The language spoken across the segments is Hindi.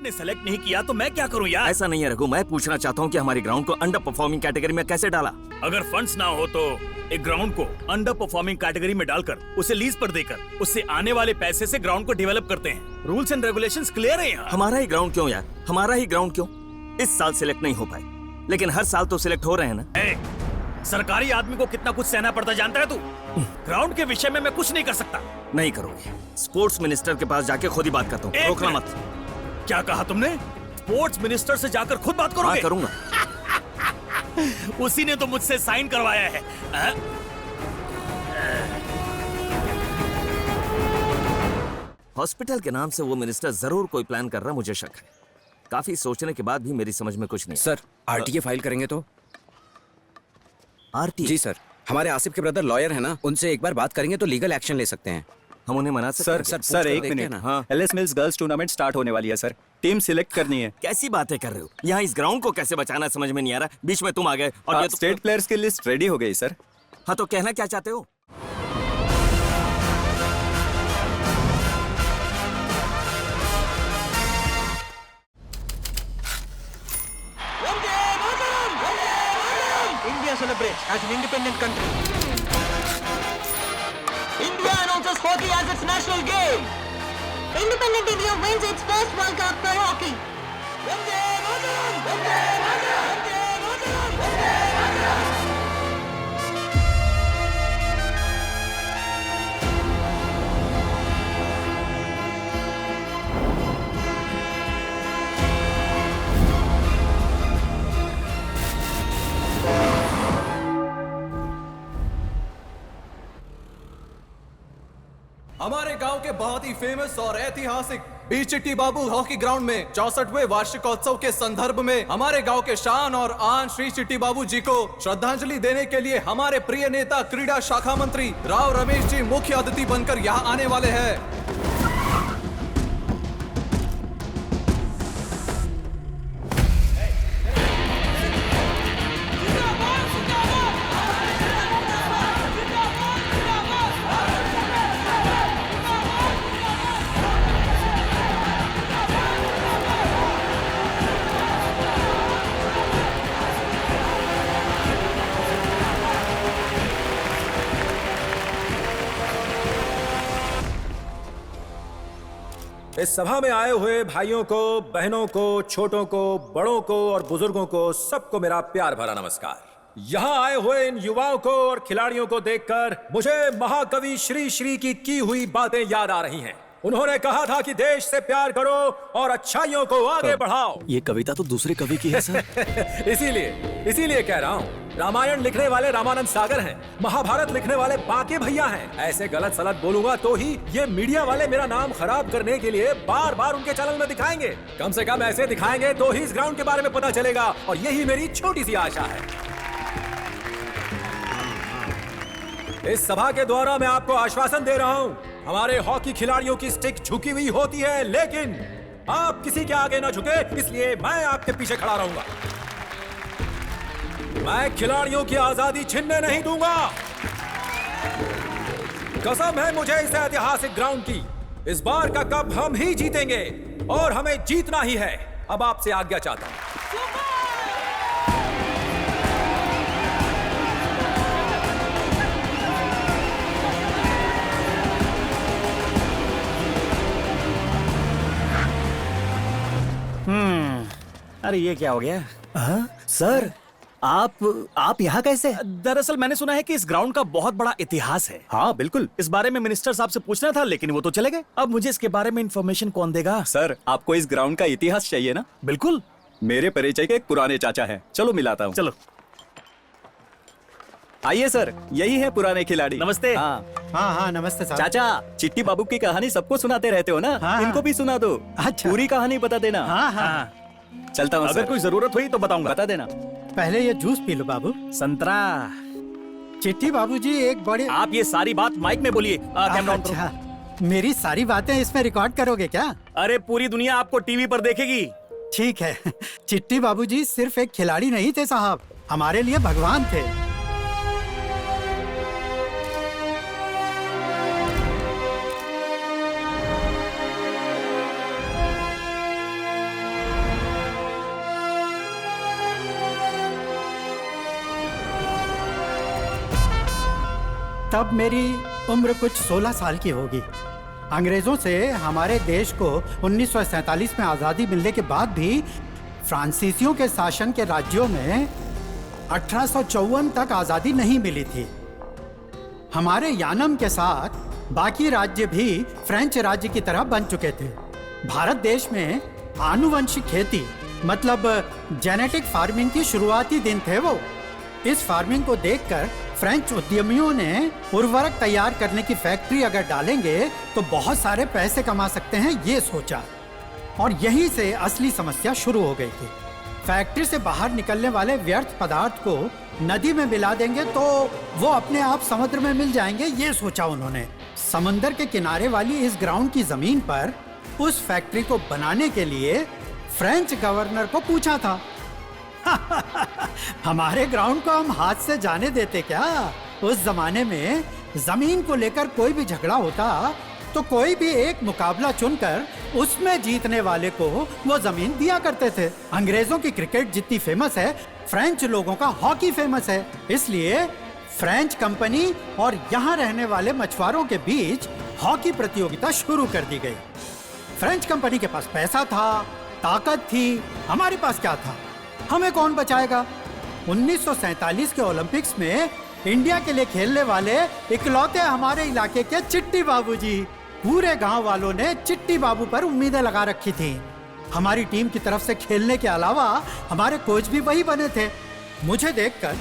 ने सेलेक्ट नहीं किया तो मैं क्या करूं यार? ऐसा नहीं है रघु, मैं पूछना चाहता हूँ कि हमारे ग्राउंड को अंडर परफॉर्मिंग कैटेगरी में कैसे डाला? अगर फंड्स ना हो तो एक ग्राउंड को अंडर परफॉर्मिंग कैटेगरी में डालकर उसे लीज पर देकर उससे आने वाले पैसे से ग्राउंड को डेवलप करते हैं। रूल्स एंड रेगुलेशंस क्लियर है यहाँ। हमारा ही ग्राउंड क्यों यार, हमारा ही ग्राउंड क्यों? इस साल सिलेक्ट नहीं हो पाए, लेकिन हर साल तो सिलेक्ट हो रहे हैं ना। सरकारी आदमी को कितना कुछ सहना पड़ता जानता है तू? ग्राउंड के विषय में मैं कुछ नहीं कर सकता। नहीं करोगे? स्पोर्ट्स मिनिस्टर के पास जाके खुद ही बात करता हूँ, रोकना मत। क्या कहा तुमने? स्पोर्ट्स मिनिस्टर से जाकर खुद बात करोगे? हाँ, करूंगा। उसी ने तो मुझसे साइन करवाया है। हॉस्पिटल के नाम से वो मिनिस्टर जरूर कोई प्लान कर रहा, मुझे शक है। काफी सोचने के बाद भी मेरी समझ में कुछ नहीं। सर, आरटीए फाइल करेंगे तो? आरटीए? जी सर, हमारे आसिफ के ब्रदर लॉयर है ना, उनसे एक बार बात करेंगे तो लीगल एक्शन ले सकते हैं। हम उन्हें मना सकते हैं? सर एक मिनट। हाँ। LS mills girls tournament start होने वाली है सर, टीम सिलेक्ट करनी है। कैसी बातें कर रहे हो? यहाँ इस ग्राउंड को कैसे बचाना समझ में नहीं आ रहा। बीच में तुम आ गए और ये तो... स्टेट प्लेयर्स की लिस्ट रेडी हो गई सर। हाँ, तो कहना क्या चाहते हो? India celebrates as an independent country. India announces hockey as its national game. Independent India wins its first World Cup for hockey. Vande Mataram! Vande Mataram! Vande Mataram! Vande Mataram! हमारे गांव के बहुत ही फेमस और ऐतिहासिक बी चिट्टी बाबू हॉकी ग्राउंड में 64वें वार्षिकोत्सव के संदर्भ में हमारे गांव के शान और आन श्री चिट्टी बाबू जी को श्रद्धांजलि देने के लिए हमारे प्रिय नेता क्रीड़ा शाखा मंत्री राव रमेश जी मुख्य अतिथि बनकर यहाँ आने वाले हैं। इस सभा में आए हुए भाइयों को, बहनों को, छोटों को, बड़ों को और बुजुर्गों को सबको मेरा प्यार भरा नमस्कार। यहाँ आए हुए इन युवाओं को और खिलाड़ियों को देखकर मुझे महाकवि श्री श्री की हुई बातें याद आ रही हैं। उन्होंने कहा था कि देश से प्यार करो और अच्छाइयों को आगे बढ़ाओ। ये कविता तो दूसरे कवि की है सर। इसीलिए कह रहा हूँ, रामायण लिखने वाले रामानंद सागर हैं, महाभारत लिखने वाले बाके भैया हैं। ऐसे गलत सलत बोलूंगा तो ही ये मीडिया वाले मेरा नाम खराब करने के लिए बार बार उनके चैनल में दिखाएंगे। कम से कम ऐसे दिखाएंगे तो ही इस ग्राउंड के बारे में पता चलेगा, और यही मेरी छोटी सी आशा है। इस सभा के द्वारा मैं आपको आश्वासन दे रहा हूँ, हमारे हॉकी खिलाड़ियों की स्टिक झुकी हुई होती है, लेकिन आप किसी के आगे ना झुके, इसलिए मैं आपके पीछे खड़ा रहूंगा। मैं खिलाड़ियों की आजादी छीनने नहीं दूंगा। कसम है मुझे इस ऐतिहासिक ग्राउंड की। इस बार का कप हम ही जीतेंगे और हमें जीतना ही है। अब आपसे आज्ञा चाहता हूं। अरे ये क्या हो गया? सर, आप यहाँ कैसे? दरअसल मैंने सुना है कि इस ग्राउंड का बहुत बड़ा इतिहास है। हाँ बिल्कुल, इस बारे में मिनिस्टर साहब से पूछना था, लेकिन वो तो चले गए। अब मुझे इसके बारे में इंफॉर्मेशन कौन देगा? सर आपको इस ग्राउंड का इतिहास चाहिए ना? बिल्कुल, मेरे परिचय के एक पुराने चाचा हैं, चलो मिलाता हूँ। चलो आइए सर, यही है पुराने खिलाड़ी। नमस्ते। हाँ नमस्ते साहब। चाचा, चिट्टी बाबू की कहानी सबको सुनाते रहते हो ना? हाँ, इनको भी सुना दो। अच्छा। पूरी कहानी बता देना। हाँ। चलता हूँ। अगर कोई जरूरत हुई तो बताऊंगा। बता देना। पहले ये जूस पी लो बाबू। संतरा। चिट्टी बाबूजी एक बड़े... आप ये सारी बात माइक में बोलिए। कैमरा ऑन करो। अच्छा, मेरी सारी बातें इसमें रिकॉर्ड करोगे क्या? अरे पूरी दुनिया आपको टीवी पर देखेगी। ठीक है। चिट्टी बाबूजी सिर्फ एक खिलाड़ी नहीं थे साहब, हमारे लिए भगवान थे। तब मेरी उम्र कुछ 16 साल की होगी। अंग्रेजों से हमारे देश को 1947 में आज़ादी मिलने के बाद भी फ्रांसीसियों के शासन के राज्यों में 1854 तक आज़ादी नहीं मिली थी। हमारे यानम के साथ बाकी राज्य भी फ्रेंच राज्य की तरह बन चुके थे। भारत देश में आनुवंशिक खेती मतलब जेनेटिक फार्मिंग की शुरुआती दिन थे वो। इस फार्मिंग को देखकर फ्रेंच उद्यमियों ने उर्वरक तैयार करने की फैक्ट्री अगर डालेंगे तो बहुत सारे पैसे कमा सकते हैं, ये सोचा। और यहीं से असली समस्या शुरू हो गई थी। फैक्ट्री से बाहर निकलने वाले व्यर्थ पदार्थ को नदी में मिला देंगे तो वो अपने आप समुद्र में मिल जाएंगे, ये सोचा उन्होंने। समंदर के किनारे वाली इस ग्राउंड की जमीन पर उस फैक्ट्री को बनाने के लिए फ्रेंच गवर्नर को पूछा था। हमारे ग्राउंड को हम हाथ से जाने देते क्या? उस जमाने में जमीन को लेकर कोई भी झगड़ा होता तो कोई भी एक मुकाबला चुनकर उसमें जीतने वाले को वो जमीन दिया करते थे। अंग्रेजों की क्रिकेट जितनी फेमस है, फ्रेंच लोगों का हॉकी फेमस है। इसलिए फ्रेंच कंपनी और यहाँ रहने वाले मछुआरों के बीच हॉकी प्रतियोगिता शुरू कर दी गई। फ्रेंच कंपनी के पास पैसा था, ताकत थी, हमारे पास क्या था? हमें कौन बचाएगा? 1947 के ओलंपिक्स में इंडिया के लिए खेलने वाले इकलौते हमारे इलाके के चिट्टी बाबूजी। पूरे गांव वालों ने चिट्टी बाबू पर उम्मीदें लगा रखी थी। हमारी टीम की तरफ से खेलने के अलावा हमारे कोच भी वही बने थे। मुझे देखकर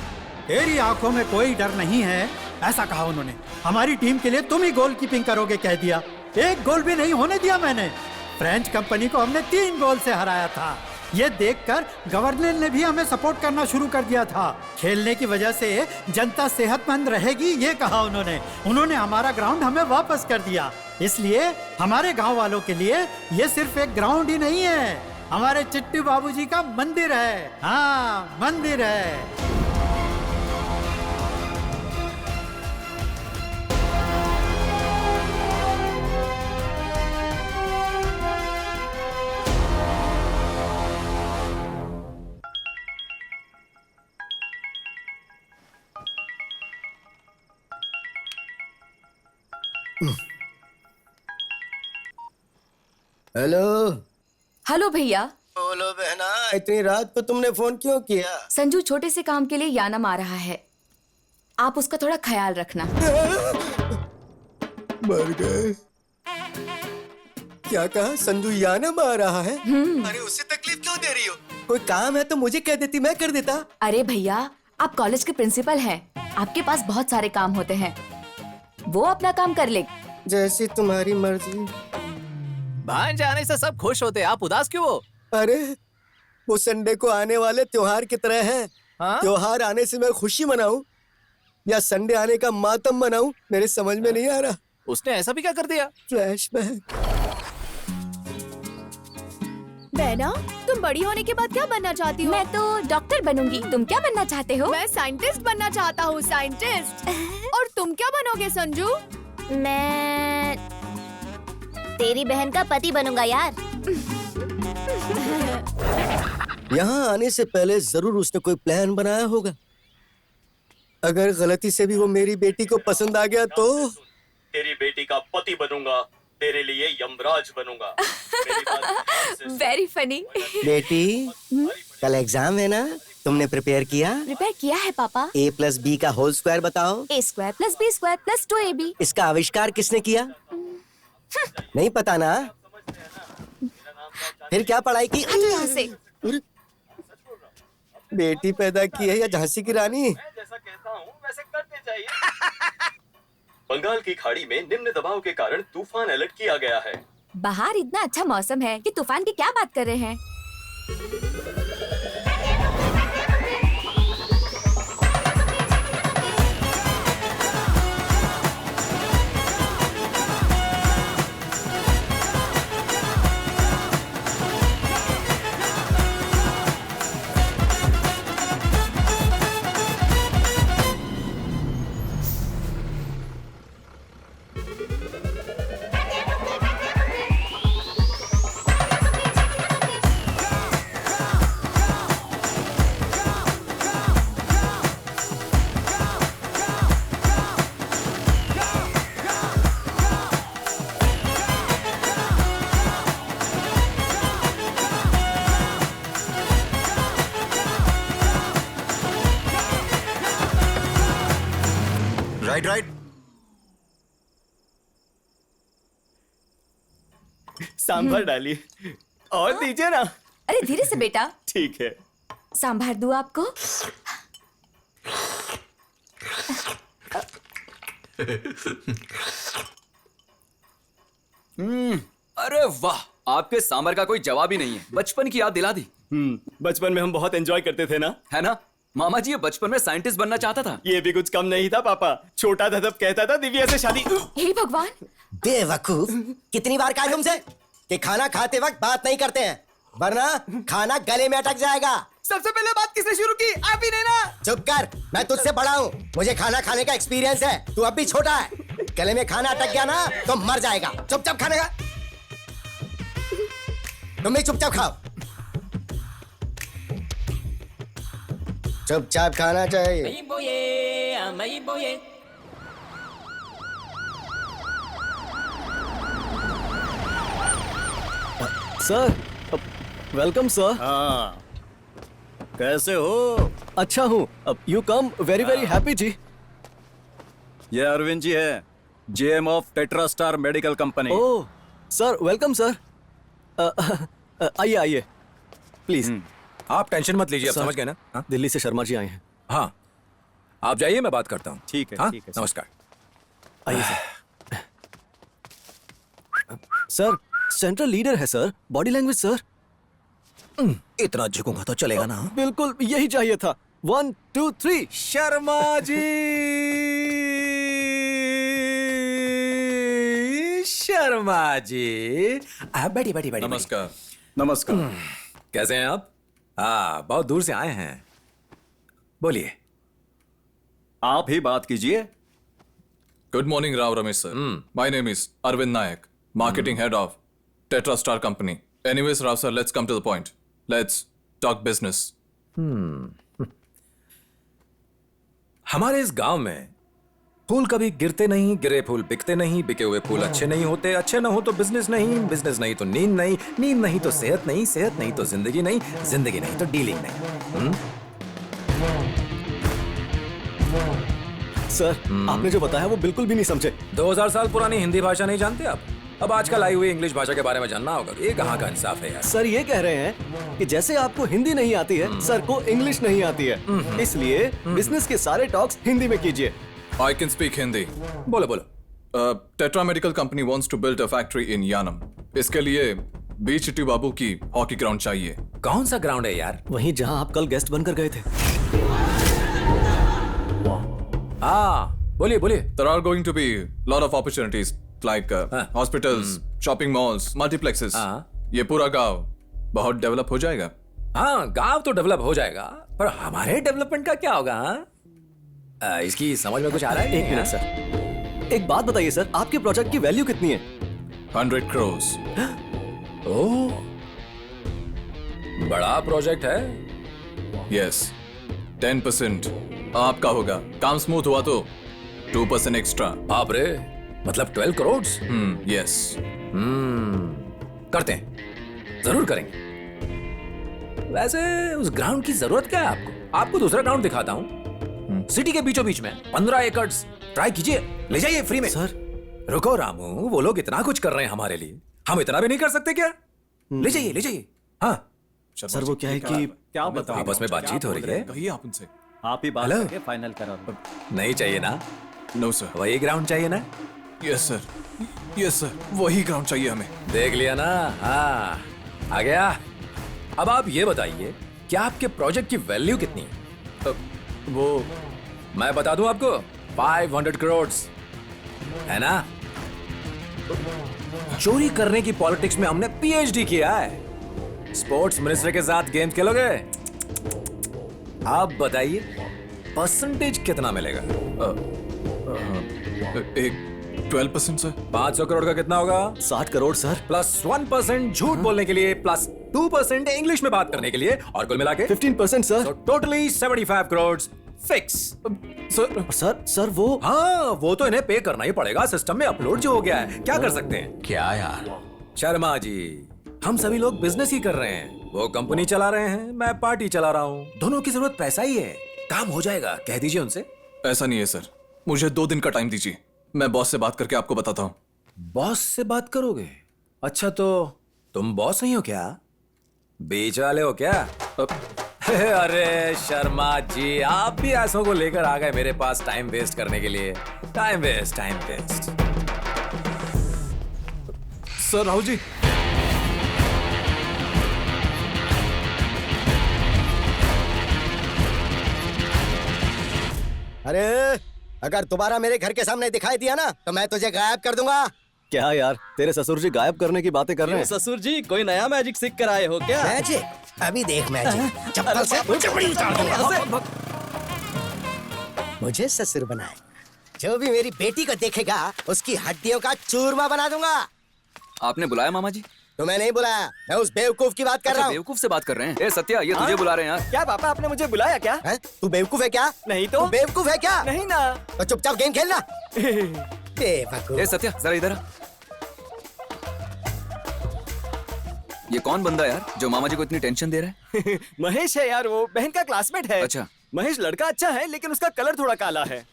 तेरी आंखों में कोई डर नहीं है, ऐसा कहा उन्होंने। हमारी टीम के लिए तुम ही गोलकीपिंग करोगे कह दिया। एक गोल भी नहीं होने दिया मैंने। फ्रेंच कंपनी को हमने 3 गोल से हराया था। ये देखकर गवर्नर ने भी हमें सपोर्ट करना शुरू कर दिया था। खेलने की वजह से जनता सेहतमंद रहेगी, ये कहा उन्होंने। उन्होंने हमारा ग्राउंड हमें वापस कर दिया। इसलिए हमारे गांव वालों के लिए ये सिर्फ एक ग्राउंड ही नहीं है, हमारे चिट्टी बाबूजी का मंदिर है। हाँ, मंदिर है। हेलो। हेलो भैया। बोलो बहना, इतनी रात को तुमने फोन क्यों किया? संजू छोटे से काम के लिए यानम आ रहा है, आप उसका थोड़ा ख्याल रखना। मर गए। क्या कहा? संजू यानम आ रहा है? अरे उससे तकलीफ क्यों दे रही हो? कोई काम है तो मुझे कह देती, मैं कर देता। अरे भैया, आप कॉलेज के प्रिंसिपल हैं, आपके पास बहुत सारे काम होते हैं, वो अपना काम कर ले। जैसी तुम्हारी मर्जी। भान जाने से सब खुश होते, आप उदास क्यों हो? अरे वो संडे को आने वाले त्योहार की तरह है। हाँ? त्योहार आने से मैं खुशी मनाऊं या संडे आने का मातम मनाऊं, मेरे समझ में नहीं आ रहा। उसने ऐसा भी क्या कर दिया? फ्लैशबैक। बहना, तुम बड़ी होने के बाद क्या बनना चाहती हो? मैं तो डॉक्टर बनूंगी, तुम क्या बनना चाहते हो? मैं साइंटिस्ट बनना चाहता हूँ, साइंटिस्ट। और तुम क्या बनोगे संजू? मैं तेरी बहन का पति बनूंगा यार। यहाँ आने से पहले जरूर उसने कोई प्लान बनाया होगा। अगर गलती से भी वो मेरी बेटी को पसंद आ गया तो तेरी बेटी का पति बनूंगा, तेरे लिए यमराज बनूंगा। Very funny. बेटी, कल एग्जाम है ना, तुमने प्रिपेयर किया? प्रिपेयर किया है पापा। a+b का होल स्क्वायर बताओ। a² + b² + 2ab। इसका आविष्कार किसने किया? नहीं पता ना? फिर क्या पढ़ाई की? हटो यहाँ से। बेटी पैदा की है या झांसी की रानी? जैसा कहता हूँ वैसे करते चाहिए। बंगाल की खाड़ी में निम्न दबाव के कारण तूफान अलर्ट किया गया है। बाहर इतना अच्छा मौसम है कि तूफान की क्या बात कर रहे हैं? Right right. सांभर डालिए और दीजिए ना। अरे धीरे से बेटा। ठीक है। सांभर दूं आपको? अरे वाह, आपके सांभर का कोई जवाब ही नहीं है। बचपन की याद दिला दी। बचपन में हम बहुत एंजॉय करते थे ना, है ना? मामा जी ये बचपन में साइंटिस्ट बनना चाहता था। ये भी कुछ कम नहीं था पापा। छोटा था तब कहता था दिव्या से शादी। हे भगवान, बेवकूफ, कितनी बार कहा तुमसे कि खाना खाते वक्त बात नहीं करते हैं, वरना खाना गले में अटक जाएगा। सबसे पहले बात किसने शुरू की? आप ही नहीं ना? चुप कर, मैं तुझसे बड़ा हूँ, मुझे खाना खाने का एक्सपीरियंस है। तू अब भी छोटा है, गले में खाना अटक गया ना तो मर जाएगा। चुपचाप खाने का, तुम भी चुपचाप खाओ। चुपचाप खाना चाहिए। Sir, welcome sir. हाँ, कैसे हो? अच्छा हूँ। You come very very happy जी। ये अरविंद जी है, JM of Tetra Star medical company. Oh sir, welcome sir. आइए आइए प्लीज। आप टेंशन मत लीजिए, आप सर, समझ गए ना? हाँ? दिल्ली से शर्मा जी आए हैं। हाँ, आप जाइए, मैं बात करता हूँ। ठीक है, हाँ? ठीक है। नमस्कार। आइए सर। सर, सेंट्रल लीडर है सर, बॉडी लैंग्वेज सर। इतना झुकूंगा तो चलेगा ना? बिल्कुल यही चाहिए था। 1 2 3। शर्मा जी, शर्मा जी, बैठी बैठी बैठी। नमस्कार। नमस्कार। कैसे हैं आप? हाँ, बहुत दूर से आए हैं। बोलिए। आप ही बात कीजिए। Good morning Rao Ramesh sir. My name is Arvind Nayak, marketing head of Tetra Star company. Anyways Rao sir, let's come to the point. Let's talk business. हमारे इस गांव में फूल कभी गिरते नहीं, गिरे फूल बिकते नहीं, बिके हुए फूल अच्छे नहीं होते, अच्छे ना हो तो बिजनेस नहीं, बिजनेस नहीं तो नींद नहीं, नींद नहीं तो सेहत नहीं, सेहत नहीं तो जिंदगी नहीं, जिंदगी नहीं तो डीलिंग नहीं। सर, आपने जो बताया वो बिल्कुल भी नहीं समझे। 2000 साल पुरानी हिंदी भाषा नहीं जानते आप? अब आजकल आई हुई इंग्लिश भाषा के बारे में जानना होगा। ये कहाँ का इंसाफ है यार? सर ये कह रहे हैं कि जैसे आपको हिंदी नहीं आती है, सर को इंग्लिश नहीं आती है, इसलिए बिजनेस के सारे टॉक्स हिंदी में कीजिए। I can speak Hindi. बोलो बोलो। Tetra medical company wants to build a factory in Yanam. इसके लिए बी चिट्टी बाबू की हॉकी ग्राउंड चाहिए। कौन सा ग्राउंड है यार? वहीं जहां आप कल गेस्ट बनकर गए थे। हाँ, बोलिए बोलिए। There are going to be lot of opportunities like hospitals, shopping malls, multiplexes। ये पूरा गांव बहुत डेवलप हो जाएगा। हाँ, गांव तो डेवलप हो जाएगा, पर हमारे डेवलपमेंट का क्या होगा? इसकी समझ में कुछ आ रहा है? एक मिनट सर, एक बात बताइए सर, आपके प्रोजेक्ट की वैल्यू कितनी है? 100 crores। ओह, बड़ा प्रोजेक्ट है। Yes, 10% आपका होगा। काम स्मूथ हुआ तो 2% एक्स्ट्रा। बाप रे, मतलब 12 करोड़? यस। करते हैं, जरूर करेंगे। वैसे उस ग्राउंड की जरूरत क्या है आपको? आपको दूसरा ग्राउंड दिखाता हूँ, सिटी के बीचों बीच में 15 एकड़। ट्राई कीजिए, ले जाइए फ्री में। सर रुको रामू, वो लोग इतना कुछ कर रहे हैं हमारे लिए, हम इतना भी नहीं कर सकते क्या? ले जाइए ले जाइए। हाँ सर, वो क्या है कि क्या बताओ, आपस में बातचीत हो रही है। कहिए आप उनसे। आप ही बात हेलो? करके फाइनल करा दो। नहीं चाहिए ना? No sir. वही ग्राउंड चाहिए ना? यस सर, यस सर, वही ग्राउंड चाहिए हमें। देख लिया ना? हाँ, आ गया। अब आप ये बताइए कि आपके प्रोजेक्ट की वैल्यू कितनी है? वो मैं बता दूं आपको, 500 करोड़ है ना? चोरी करने की पॉलिटिक्स में हमने पीएचडी किया है। स्पोर्ट्स मिनिस्टर के साथ गेम खेलोगे? आप बताइए परसेंटेज कितना मिलेगा? एक 12% सर। 500 करोड़ का कितना होगा? 60 करोड़ सर। प्लस 1% झूठ बोलने के लिए, प्लस 2% इंग्लिश में बात करने के लिए, और कुल मिला के 15% sir. Totally 75 crore fix. Sir वो, हाँ, वो तो इन्हें पे करना ही पड़ेगा, सिस्टम में अपलोड जो हो गया है। क्या कर सकते हैं? क्या यार? शर्मा जी, हम सभी लोग बिजनेस ही कर रहे हैं। वो कंपनी चला रहे हैं, मैं पार्टी चला रहा हूँ। दोनों की जरूरत पैसा ही है। काम हो जाएगा, कह दीजिए उनसे। ऐसा नहीं है सर, मुझे 2 दिन का टाइम दीजिए, मैं बॉस से बात करके आपको बताता हूँ। बॉस से बात करोगे? अच्छा, तो तुम बॉस नहीं हो क्या? बीच वाले हो क्या? अरे शर्मा जी, आप भी ऐसों को लेकर आ गए मेरे पास टाइम वेस्ट करने के लिए। Time waste. Sir Rahul ji, अरे अगर दोबारा मेरे घर के सामने दिखाई दिया ना तो मैं तुझे गायब कर दूंगा। क्या यार, तेरे ससुर जी गायब करने की बातें कर रहे हैं? ससुर जी कोई नया मैजिक सीख कर आए हो क्या? मैजिक? अभी देख मैजिक, चप्पल से चपड़ी उतार दूंगा। मुझे ससुर बनाए, जो भी मेरी बेटी को देखेगा उसकी हड्डियों का चूरमा बना दूंगा। आपने बुलाया मामा जी? तुम्हें नहीं बुलाया, मैं उस बेवकूफ की बात कर रहा हूँ। बेवकूफ से बात कर रहे हैं? ए सत्या, ये तुझे बुला रहे हैं यार। क्या पापा, आपने मुझे बुलाया क्या? है? तू बेवकूफ है क्या? नहीं तो। बेवकूफ है क्या? नहीं ना। तो चुपचाप गेम खेलना। बेवकूफ। ए सत्या, जरा इधर आ। ये कौन बंदा यार जो मामा जी को इतनी टेंशन दे रहा है? महेश है यार, वो बहन का क्लासमेट है। अच्छा, महेश लड़का अच्छा है लेकिन उसका कलर थोड़ा काला है।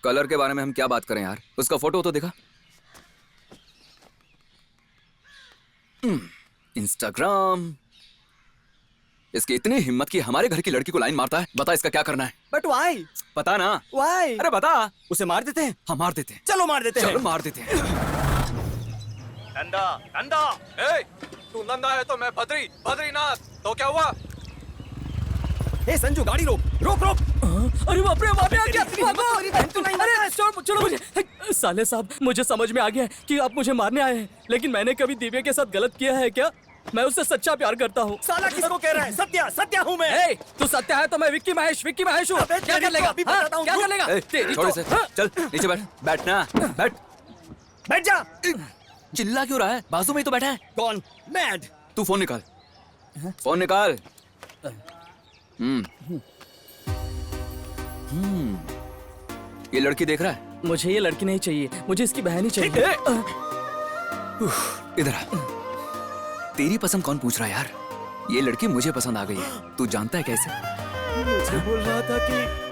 कलर के बारे में हम क्या बात करें यार, उसका फोटो तो देखा। इंस्टाग्राम। इसकी इतनी हिम्मत कि हमारे घर की लड़की को लाइन मारता है। बता इसका क्या करना है? But why? पता ना। वाई? अरे बता। उसे मार देते हैं? हाँ मार देते हैं। चलो मार देते हैं। चलो मार देते हैं। नंदा। ए, तू नंदा है तो मैं बद्रीनाथ। तो क्या हुआ? ए संजू, गाड़ी रोक। अरे बाप रे, वहाँ पे आ गया। अरे चलो मुझे। साले साहब, मुझे समझ में आ गया कि आप मुझे मारने आए हैं, लेकिन मैंने कभी दिव्या के साथ गलत किया है क्या? मैं उससे सच्चा प्यार करता हूँ। साला किसको कह रहा है? सत्या हूँ मैं। ए, तू सत्या है तो मैं विक्की महेश हूँ। क्या कर लेगा? क्या कर लेगा? छोड़ इसे। चल नीचे बैठ। बैठना। बैठ जा। चिल्ला क्यों रहा है? बाजू में ही तो बैठा है। कौन? मैड। तू फोन निकाल। फोन निकाल। ये लड़की देख रहा है? मुझे ये लड़की नहीं चाहिए, मुझे इसकी बहन ही चाहिए। इधर आ। तेरी पसंद कौन पूछ रहा है यार? ये लड़की मुझे पसंद आ गई है। तू जानता है कैसे? मुझे बोल रहा था कि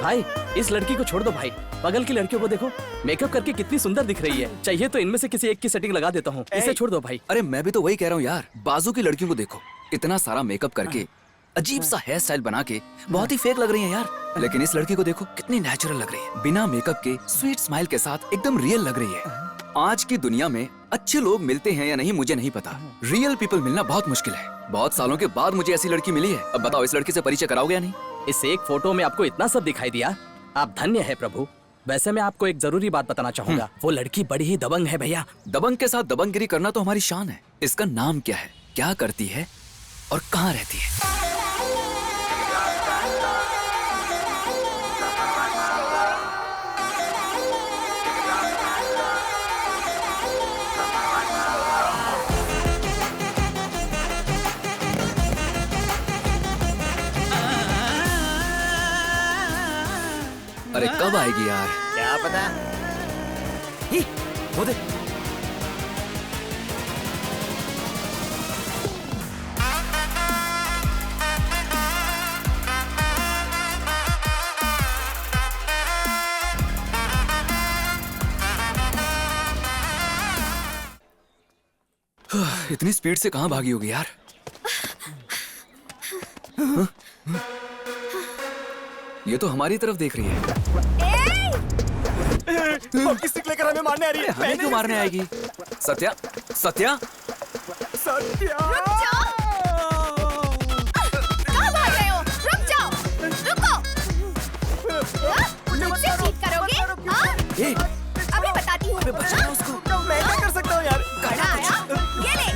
भाई इस लड़की को छोड़ दो भाई, बगल की लड़कियों को देखो, मेकअप करके कितनी सुंदर दिख रही है। चाहिए तो इनमें से किसी एक की सेटिंग लगा देता हूँ, इसे छोड़ दो भाई। अरे मैं भी तो वही कह रहा हूँ यार, बाजू की लड़कियों को देखो, इतना सारा मेकअप करके अजीब सा हेयर स्टाइल बना के बहुत ही फेक लग रही है यार। लेकिन इस लड़की को देखो कितनी नेचुरल लग रही है, बिना मेकअप के स्वीट स्माइल के साथ एकदम रियल लग रही है। आज की दुनिया में अच्छे लोग मिलते हैं या नहीं मुझे नहीं पता, रियल पीपल मिलना बहुत मुश्किल है। बहुत सालों के बाद मुझे ऐसी लड़की मिली है। अब बताओ इस लड़की से परिचय कराओगे या नहीं? इस एक फोटो में आपको इतना सब दिखाई दिया, आप धन्य है प्रभु। वैसे मैं आपको एक जरूरी बात बताना चाहूंगा, वो लड़की बड़ी ही दबंग है भैया। दबंग के साथ दबंगगिरी करना तो हमारी शान है। इसका नाम क्या है, क्या करती है और कहाँ रहती है? अरे कब आएगी यार? क्या पता। वो दे। इतनी स्पीड से कहाँ भागी होगी यार? ये तो हमारी तरफ देख रही है। स्टिक लेकर हमें मारने आ रही है। हमें क्यों मारने आएगी? सत्या, सत्या, सत्या। रुक जाओ। कहाँ भाग रहे हो? रुक जाओ। रुको। मुझसे चीट करोगे? हाँ? अभी बताती हूँ। बचाओ उसको। मैं क्या कर सकता हूँ यार? कड़ा आया? ये ले।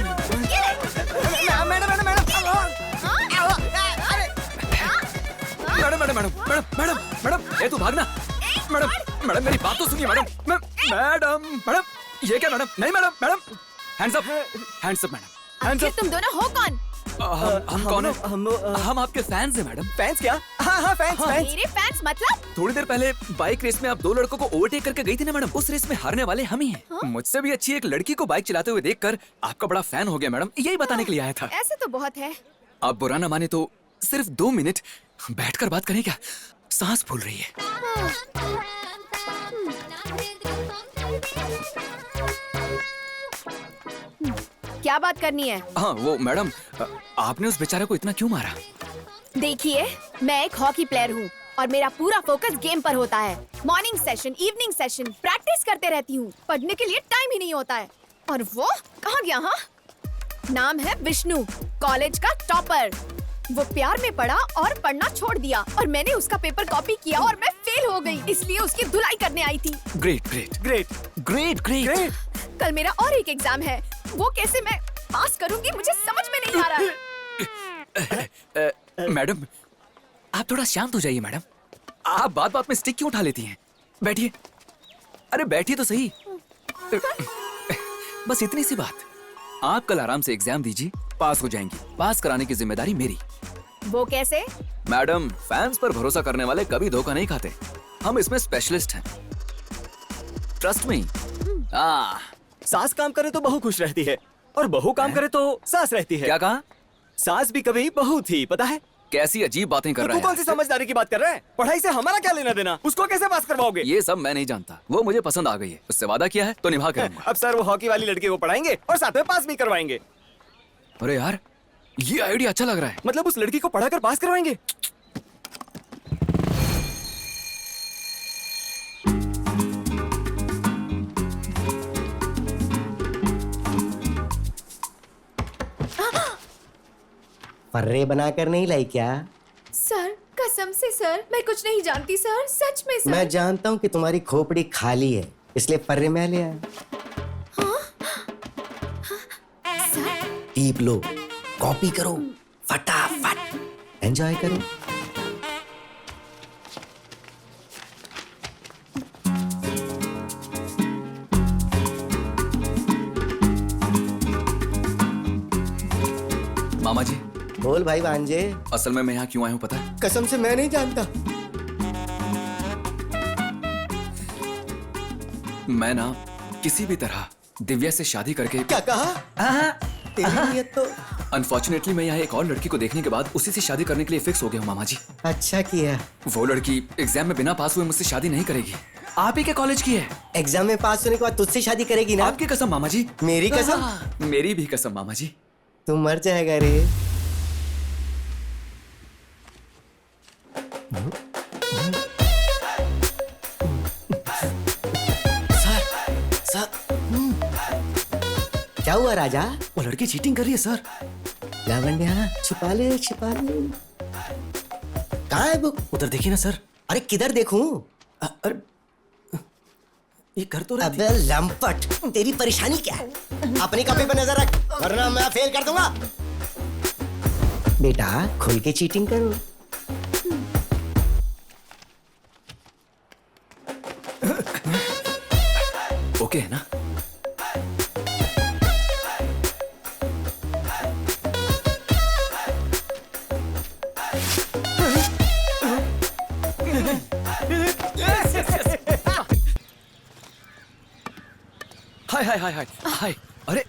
मैडम। मैडम, ये तू भागना। मैडम मेरी बात तो सुनिए मैडम। मैडम, ये क्या मैडम? नहीं मैडम, हैंड्स अप मैडम। आखिर तुम दोनों हो कौन? हम कौन है? हम आपके फैंस हैं मैडम। फैंस क्या? हाँ फैंस। मेरे फैंस मतलब? थोड़ी देर पहले बाइक रेस में आप 2 लड़कों को ओवरटेक करके गई थी ना मैडम, उस रेस में हारने वाले हम ही हैं। मुझसे भी अच्छी एक लड़की को बाइक चलाते हुए देखकर आपका बड़ा फैन हो गया मैडम, यही बताने के लिए आया था। ऐसे तो बहुत है। आप बुरा ना माने तो सिर्फ 2 मिनट बैठकर बात करें क्या? सांस फूल रही है। क्या बात करनी है? हाँ वो मैडम, आपने उस बेचारे को इतना क्यों मारा? देखिए, मैं एक हॉकी प्लेयर हूँ और मेरा पूरा फोकस गेम पर होता है। Morning session, evening session, practice करते रहती हूँ। पढ़ने के लिए टाइम ही नहीं होता है। और वो कहाँ गया? हाँ, नाम है विष्णु, कॉलेज का टॉपर। वो प्यार में पड़ा और पढ़ना छोड़ दिया और मैंने उसका पेपर कॉपी किया और मैं फेल हो गई, इसलिए उसकी धुलाई करने आई थी। Great great great great great. कल मेरा और एक एग्जाम है, वो कैसे मैं पास करूंगी मुझे समझ में नहीं आ रहा। मैडम, आप थोड़ा शांत हो जाइए मैडम। आप बात बात में स्टिक क्यों उठा लेती हैं? बैठिए। अरे बैठिए तो सही। बस इतनी सी बात। आप कल आराम से एग्जाम दीजिए, पास हो जाएंगी। पास कराने की जिम्मेदारी मेरी। वो कैसे? मैडम, फैंस पर भरोसा करने वाले कभी धोखा नहीं खाते। हम इसमें स्पेशलिस्ट हैं। Trust me. सास काम करे तो बहू खुश रहती है और बहू काम करे तो सास रहती है। क्या कहा? सास भी कभी बहू थी, पता है? कैसी अजीब बातें कर तो रहा तू है। कौन सी समझदारी की बात कर रहा है? पढ़ाई से हमारा क्या लेना देना? उसको कैसे पास करवाओगे? ये सब मैं नहीं जानता। वो मुझे पसंद आ गई है, उससे वादा किया है तो निभा के रहूंगा। अब सर वो हॉकी वाली लड़की को पढ़ाएंगे और साथ में पास भी करवाएंगे। अरे यार, ये आइडिया अच्छा लग रहा है। मतलब उस लड़की को पढ़ाकर पास करवाएंगे? पर्रे बनाकर नहीं लाई क्या? सर कसम से सर, मैं कुछ नहीं जानती सर, सच में सर। मैं जानता हूँ कि तुम्हारी खोपड़ी खाली है, इसलिए पर्रे मैं ले आया। टीप लो, कॉपी करो, फटाफट एंजॉय करो। मामा जी। बोल भाई भांजे। असल में मैं यहाँ क्यों आया हूँ पता है? कसम से मैं नहीं जानता। मैं ना किसी भी तरह दिव्या से शादी करके। क्या कहा? तेरी नियत तो। अनफॉर्चुनेटली मैं यहाँ एक और लड़की को देखने के बाद उसी से शादी करने के लिए फिक्स हो गया हूँ मामा जी। अच्छा किया। वो लड़की एग्जाम में बिना पास हुए मुझसे शादी नहीं करेगी। आप ही के कॉलेज की है। एग्जाम में पास होने के बाद तुझसे शादी करेगी ना? आपकी कसम मामा जी। मेरी कसम? मेरी भी कसम मामा जी। तू मर जाएगा रे। क्या हुआ राजा? वो लड़की चीटिंग कर रही है सर। लावण्या, छिपा ले छिपा ले। कहाँ है बुक? उधर देखिए ना सर। अरे किधर देखूं? अरे ये कर तो रही थी। अबे लंपट, तेरी परेशानी क्या है? अपनी कॉपी पर नजर रख, वरना मैं फेल कर दूंगा। बेटा खुल के चीटिंग करो। ओके है ना? हाय हाय हाय हाय हाय। अरे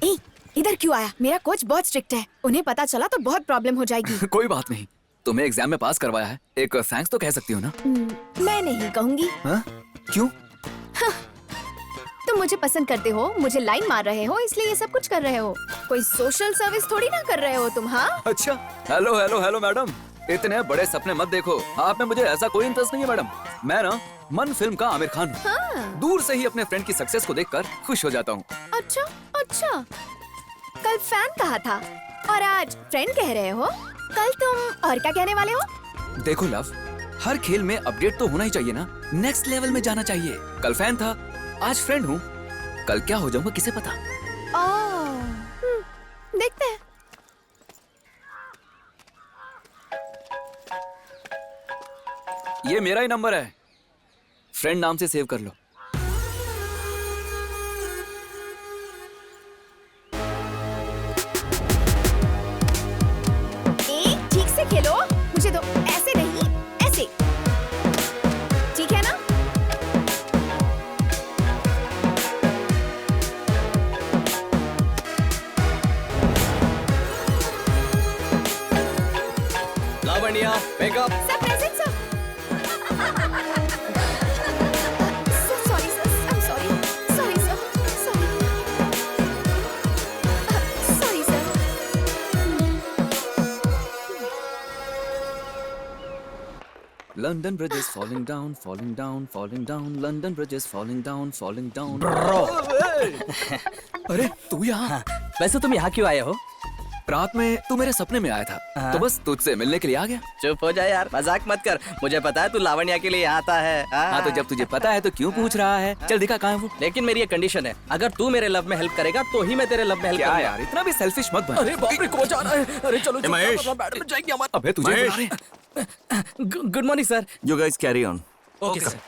ए, इधर क्यों आया? मेरा कोच बहुत स्ट्रिक्ट है, उन्हें पता चला तो बहुत प्रॉब्लम हो जाएगी। कोई बात नहीं, तुम्हें एग्जाम में पास करवाया है, एक थैंक्स तो कह सकती हो ना? मैं नहीं कहूंगी। हाँ? क्यों? तुम मुझे पसंद करते हो, मुझे लाइन मार रहे हो, इसलिए ये सब कुछ कर रहे हो। कोई सोशल सर्विस थोड़ी ना कर रहे हो तुम। हाँ अच्छा। हेलो हेलो हेलो मैडम, इतने बड़े सपने मत देखो। आप में मुझे ऐसा कोई इंटरेस्ट नहीं है मैडम। मैं ना मन फिल्म का आमिर खान हूँ। हाँ। दूर से ही अपने फ्रेंड की सक्सेस को देखकर खुश हो जाता हूँ। अच्छा अच्छा, कल फैन कहा था और आज फ्रेंड कह रहे हो। कल तुम और क्या कहने वाले हो? देखो लव, हर खेल में अपडेट तो होना ही चाहिए ना, नेक्स्ट लेवल में जाना चाहिए। कल फैन था, आज फ्रेंड हूँ, कल क्या हो जाऊंगा किसे पता। देखते हैं। ये मेरा ही नंबर है, फ्रेंड नाम से सेव कर लो। ठीक से खेलो, मुझे दो। ऐसे नहीं, ऐसे। ठीक है ना? लावण्या, मेकअप। सब London Bridge is falling down, falling down, falling down. London Bridge is falling down, falling down. अरे तू यहाँ? वैसे तुम यहाँ क्यों आए हो? रात में तू मेरे सपने में आया था, तो बस तुझसे मिलने के लिए आ गया। चुप हो जा यार, मजाक मत कर। मुझे पता है तू लावण्या के लिए यहाँ आता है। हाँ तो जब तुझे पता है तो क्यों पूछ रहा है? चल दिखा कहाँ है वो। लेकिन मेरी एक कंडीशन है, अगर तू मेरे लव में हेल्प करेगा तो ही मैं तेरे लव में हेल्प करूंगा। यार इतना भी सेल्फिश मत बन। अरे बाप रे, कौन जा रहा है? अरे चलो महेश। बैठ में जाएंगे हमारे। अबे तुझे बुला रहे हैं। Good morning sir. You guys carry on. Okay sir.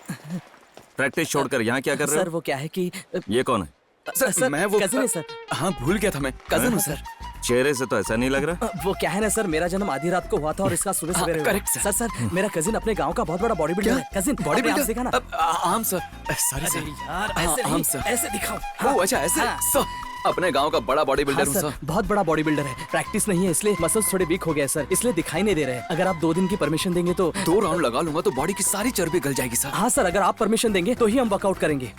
Practice छोड़कर यहाँ क्या कर रहे हो? सर वो क्या है कि ये कौन है? सर मैं वो कजिन है सर। हाँ भूल गया था, मैं कजिन हूँ सर। चेहरे से तो ऐसा नहीं लग रहा। वो क्या है ना सर, मेरा जन्म आधी रात को हुआ था और इसका सुबह सवेरे हुआ। Correct sir. सर मेरा कजिन अपने गांव का बहुत बड़ा बॉडी बिल्डर है। कजिन बॉडी बिल्डर देखा ना? आम सर। सॉरी सर यार, ऐसे आम नहीं, सर। ऐसे दिखाओ। ओ अच्छा ऐसे। हाँ। सर अपने गांव का बड़ा बॉडी बिल्डर हूँ हाँ, सर। बहुत बड़ा बॉडी बिल्डर है। प्रैक्टिस नहीं है इसलिए मसल्स थोड़े वीक हो गए सर, इसलिए दिखाई नहीं दे रहे हैं। अगर आप 2 दिन की परमिशन देंगे तो 2 राउंड लगा लूंगा तो बॉडी की सारी चर्बी गल जाएगी सर। हाँ सर, अगर आप परमिशन देंगे तो ही हम वर्कआउट करेंगे।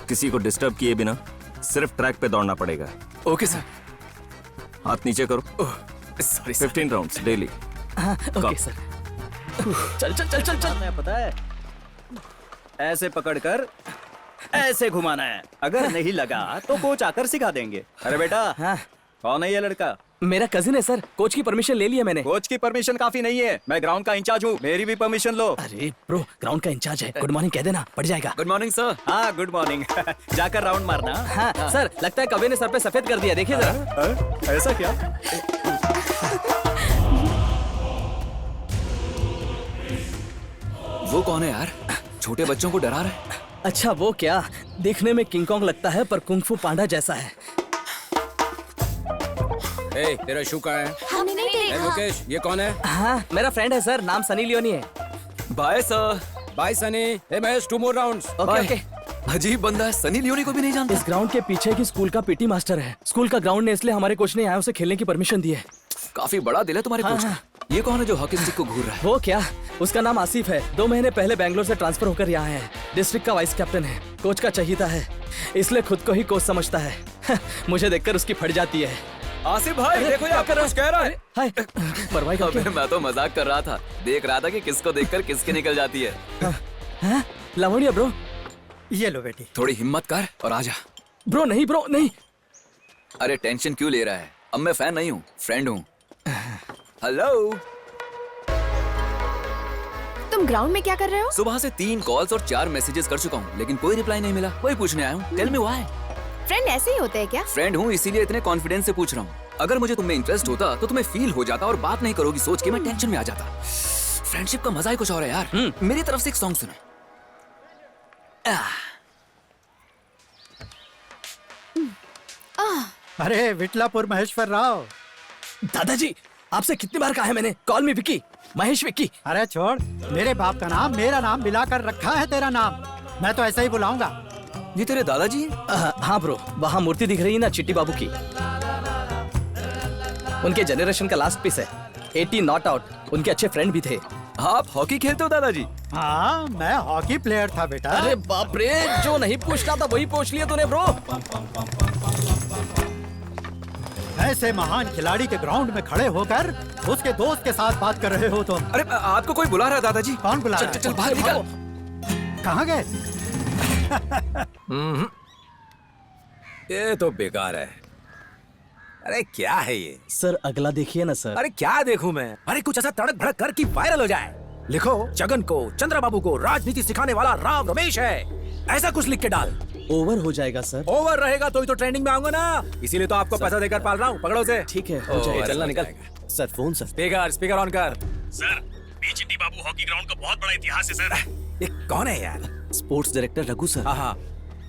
किसी को डिस्टर्ब किए बिना सिर्फ ट्रैक पे दौड़ना पड़ेगा। Okay sir. हाथ नीचे करो। Sorry 15 rounds daily. हाँ ओके सर। चल चल चल चल चल। पता है, ऐसे पकड़कर ऐसे घुमाना है। अगर नहीं लगा तो कोच आकर सिखा देंगे। अरे बेटा, हाँ कौन है ये लड़का? मेरा कजिन है सर। कोच की परमिशन ले ली है मैंने। कोच की परमिशन काफी नहीं है, मैं ग्राउंड का इंचार्ज हूँ, मेरी भी परमिशन लो। अरे ब्रो, ग्राउंड का इंचार्ज है। गुड मॉर्निंग कह देना, पड़ जाएगा। Good morning sir. हाँ गुड मॉर्निंग। जाकर राउंड मारना। हाँ सर, लगता है कवि ने सर पे सफेद कर दिया, देखिए जरा। ऐसा क्या? वो कौन है यार? छोटे बच्चों को डरा रहा है। अच्छा वो क्या, देखने में किंग कॉन्ग लगता है पर कुंग-फू पांडा जैसा है। ए, तेरा शू कहाँ है? हमने नहीं देखा। मुकेश, ये कौन है? हाँ मेरा फ्रेंड है सर, नाम सनी लियोनी है। Bye sir. Bye Sunny. ए Mahesh, 2 more rounds। Okay okay. अजीब बंदा है, सनी लियोनी को भी नहीं जानता। इस ग्राउंड के पीछे की स्कूल का पीटी मास्टर है। स्कूल का ग्राउंड ने इसलिए हमारे कोच ने यहाँ उसे खेलने की परमिशन दी है। काफी बड़ा दिल है तुम्हारे कोच का। ये कौन है जो हॉकी स्टिक को घूर रहा है? वो क्या, उसका नाम आसिफ है। 2 महीने पहले बैंगलोर से ट्रांसफर होकर यहाँ है। डिस्ट्रिक्ट का वाइस कैप्टन है, कोच का चहीता है, इसलिए खुद को ही कोच समझता है। मुझे देखकर उसकी फट जाती है। आसिफ भाई देखो ये कुछ कह रहा है। हाय मरवाई का अबे मैं तो मजाक कर रहा था, देख रहा था कि किसको देखकर किसकी निकल जाती है। हाँ? लावण्या ब्रो, ये लो बेटी। थोड़ी हिम्मत कर और आजा। ब्रो नहीं, ब्रो नहीं। अरे टेंशन क्यों ले रहा है? अब मैं फैन नहीं हूँ, फ्रेंड हूँ। हेलो। तुम ग्राउंड में क्या कर रहे हो? सुबह से 3 कॉल्स और 4 मैसेजेस कर चुका हूँ, लेकिन कोई रिप्लाई नहीं मिला। वही पूछने आया हूँ। Tell me why. फ्रेंड ऐसे ही होते हैं क्या? फ्रेंड हूँ इसीलिए इतने कॉन्फिडेंस से पूछ रहा हूँ। अगर मुझे तुम में इंटरेस्ट होता तो तुम्हें फील हो जाता और बात नहीं करोगी सोच के मैं टेंशन में आ जाता। फ्रेंडशिप का मजा ही कुछ और है यार। मेरी तरफ से एक सॉन्ग सुनो। अरे विटलापुर महेश्वर राव। दादाजी आपसे कितनी बार कहा है मैंने, कॉल मी विक्की, महेश विक्की। अरे छोड़, मेरे बाप का नाम मेरा नाम मिलाकर रखा है तेरा नाम, मैं तो ऐसा ही बुलाऊंगा। ये तेरे दादाजी? हाँ ब्रो, वहाँ मूर्ति दिख रही है ना चिट्टी बाबू की, उनके जनरेशन का लास्ट पीस है। 80 नॉट आउट, उनके अच्छे फ्रेंड भी थे। आप हॉकी खेलते हो दादाजी? हाँ मैं हॉकी प्लेयर था बेटा। अरे बाप रे, जो नहीं पूछना था वही पूछ लिया तूने ब्रो। ऐसे महान खिलाड़ी के ग्राउंड में खड़े होकर उसके दोस्त के साथ बात कर रहे हो तुम। अरे आपको कोई बुला रहा है दादाजी। कौन बुला रहा है? चल बाहर निकल। कहाँ गए? ये तो बेकार है। अरे क्या है ये? सर अगला देखिए ना सर। अरे क्या देखूं मैं? अरे कुछ ऐसा तड़क भड़क कर कि वायरल हो जाए। लिखो जगन को, चंद्रबाबू को राजनीति सिखाने वाला राव रमेश है, ऐसा कुछ लिख के डाल। ओवर हो जाएगा सर। ओवर रहेगा तो ही तो ट्रेंडिंग में आऊंगा ना, इसीलिए तो आपको पैसा देकर पाल रहा हूँ। पकड़ो से। ठीक है हो जाएगा। चलना निकल। Sir phone sir. Speaker on कर। सर बीचिट्टी बाबू हॉकी ग्राउंड का बहुत बड़ा इतिहास है सर। ये कौन है यार? Sports director Raghu sir.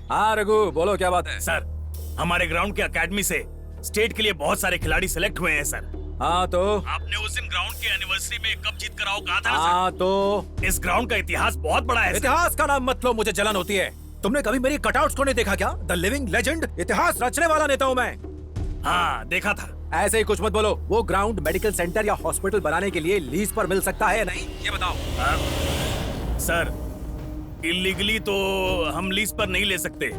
हाँ रघु बोलो क्या बात है? सर हमारे ग्राउंड के अकेडमी से स्टेट के लिए बहुत सारे खिलाड़ी सिलेक्ट हुए हैं सर। हाँ तो आपने उस दिन ग्राउंड के एनिवर्सरी में कब जीत कर आओ कहा था ना सर? हाँ तो इस ग्राउंड का इतिहास बहुत बड़ा है सर। इतिहास का नाम मत लो, मुझे जलन होती है। तुमने कभी मेरी कटआउट्स को नहीं देखा क्या? द लिविंग लेजेंड, इतिहास रचने वाला नेता हूँ मैं। हाँ देखा था। ऐसे ही कुछ मत बोलो। वो ग्राउंड मेडिकल सेंटर या हॉस्पिटल बनाने के लिए लीज पर मिल सकता है या नहीं, ये बताओ। सर इलीगली तो हम लीज पर नहीं ले सकते,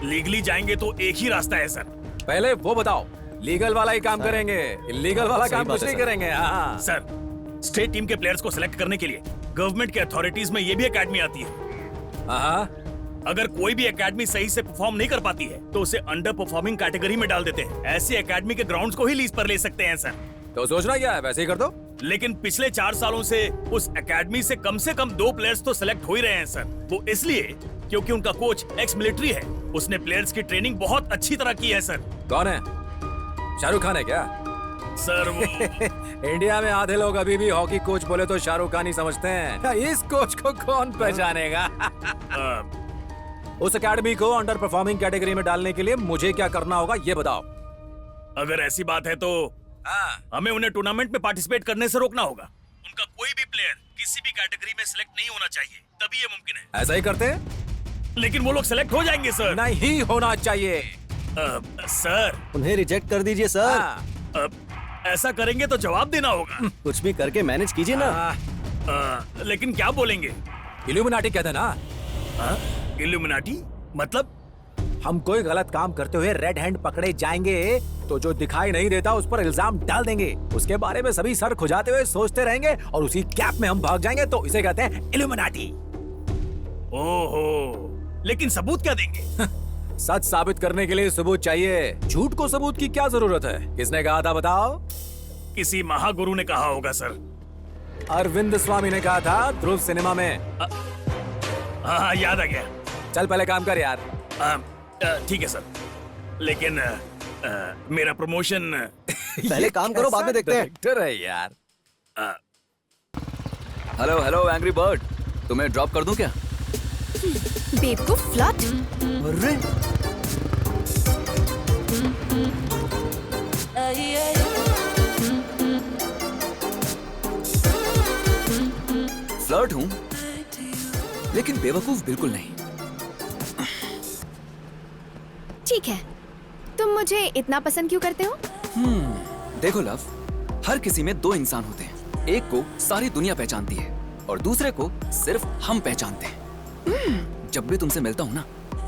लीगली जाएंगे तो एक ही रास्ता है सर। पहले वो बताओ, लीगल वाला ही काम करेंगे, इलीगल वाला काम कुछ नहीं करेंगे। हाँ सर स्टेट टीम के प्लेयर्स को सिलेक्ट करने के लिए गवर्नमेंट के अथॉरिटीज में ये भी एकेडमी आती है। अगर कोई भी एकेडमी सही से परफॉर्म नहीं कर पाती है तो उसे अंडर परफॉर्मिंग कैटेगरी में डाल देते हैं। ऐसी एकेडमी के ग्राउंड्स को ही लीज पर ले सकते हैं सर। तो सोचना क्या है, वैसे ही कर दो। लेकिन पिछले 4 सालों से उस एकेडमी से कम 2 प्लेयर्स तो सिलेक्ट हो ही रहे हैं सर। वो इसलिए क्योंकि उनका कोच एक्स मिलिट्री है। उसने प्लेयर्स की ट्रेनिंग बहुत अच्छी तरह की है सर। कौन है? शाहरुख खान है क्या? सर वो इंडिया में आधे लोग अभी भी हॉकी कोच बोले तो शाहरुख खान ही समझते हैं। इस कोच को कौन पहचानेगा? उस एकेडमी को अंडर परफॉर्मिंग कैटेगरी में डालने के लिए मुझे क्या करना होगा ये बताओ। अगर ऐसी बात है तो हमें उन्हें टूर्नामेंट में पार्टिसिपेट करने से रोकना होगा। उनका कोई भी प्लेयर किसी भी कैटेगरी में सिलेक्ट नहीं होना चाहिए, तभी ये मुमकिन है। ऐसा ही करते हैं? लेकिन वो लोग सिलेक्ट हो जाएंगे सर। नहीं होना चाहिए। सर उन्हें रिजेक्ट कर दीजिए सर। ऐसा करेंगे तो जवाब देना होगा। कुछ भी करके मैनेज कीजिए ना। लेकिन क्या बोलेंगे? इल्यूमिनाटी कहते हैं ना। इल्यूमिनाटी मतलब? हम कोई गलत काम करते हुए रेड हैंड पकड़े जाएंगे तो जो दिखाई नहीं देता उस पर इल्जाम डाल देंगे। उसके बारे में सभी सर खुजाते हुए सोचते रहेंगे और उसी गैप में हम भाग जाएंगे तो इसे कहते हैं इल्यूमिनाटी। ओहो, लेकिन सबूत क्या देंगे? सच साबित करने के लिए सबूत चाहिए। झूठ को सबूत की क्या जरूरत है? किसने कहा था बताओ? किसी महागुरु ने कहा होगा सर। अरविंद स्वामी ने कहा था ध्रुव सिनेमा में। हाँ याद आ गया। चल पहले काम कर यार। ठीक है सर, लेकिन मेरा प्रमोशन पहले काम करो, बाद में देखते हैं। डायरेक्टर है यार। हेलो हेलो एंग्री बर्ड, तुम्हें ड्रॉप कर दूं क्या? बेवकूफ फ्लर्ट। अरे फ्लर्ट हूं लेकिन बेवकूफ बिल्कुल नहीं। ठीक है, तुम मुझे इतना पसंद क्यों करते हो? देखो लव, हर किसी में 2 इंसान होते हैं। एक को सारी दुनिया पहचानती है और दूसरे को सिर्फ हम पहचानते हैं। जब भी तुमसे मिलता हूँ ना,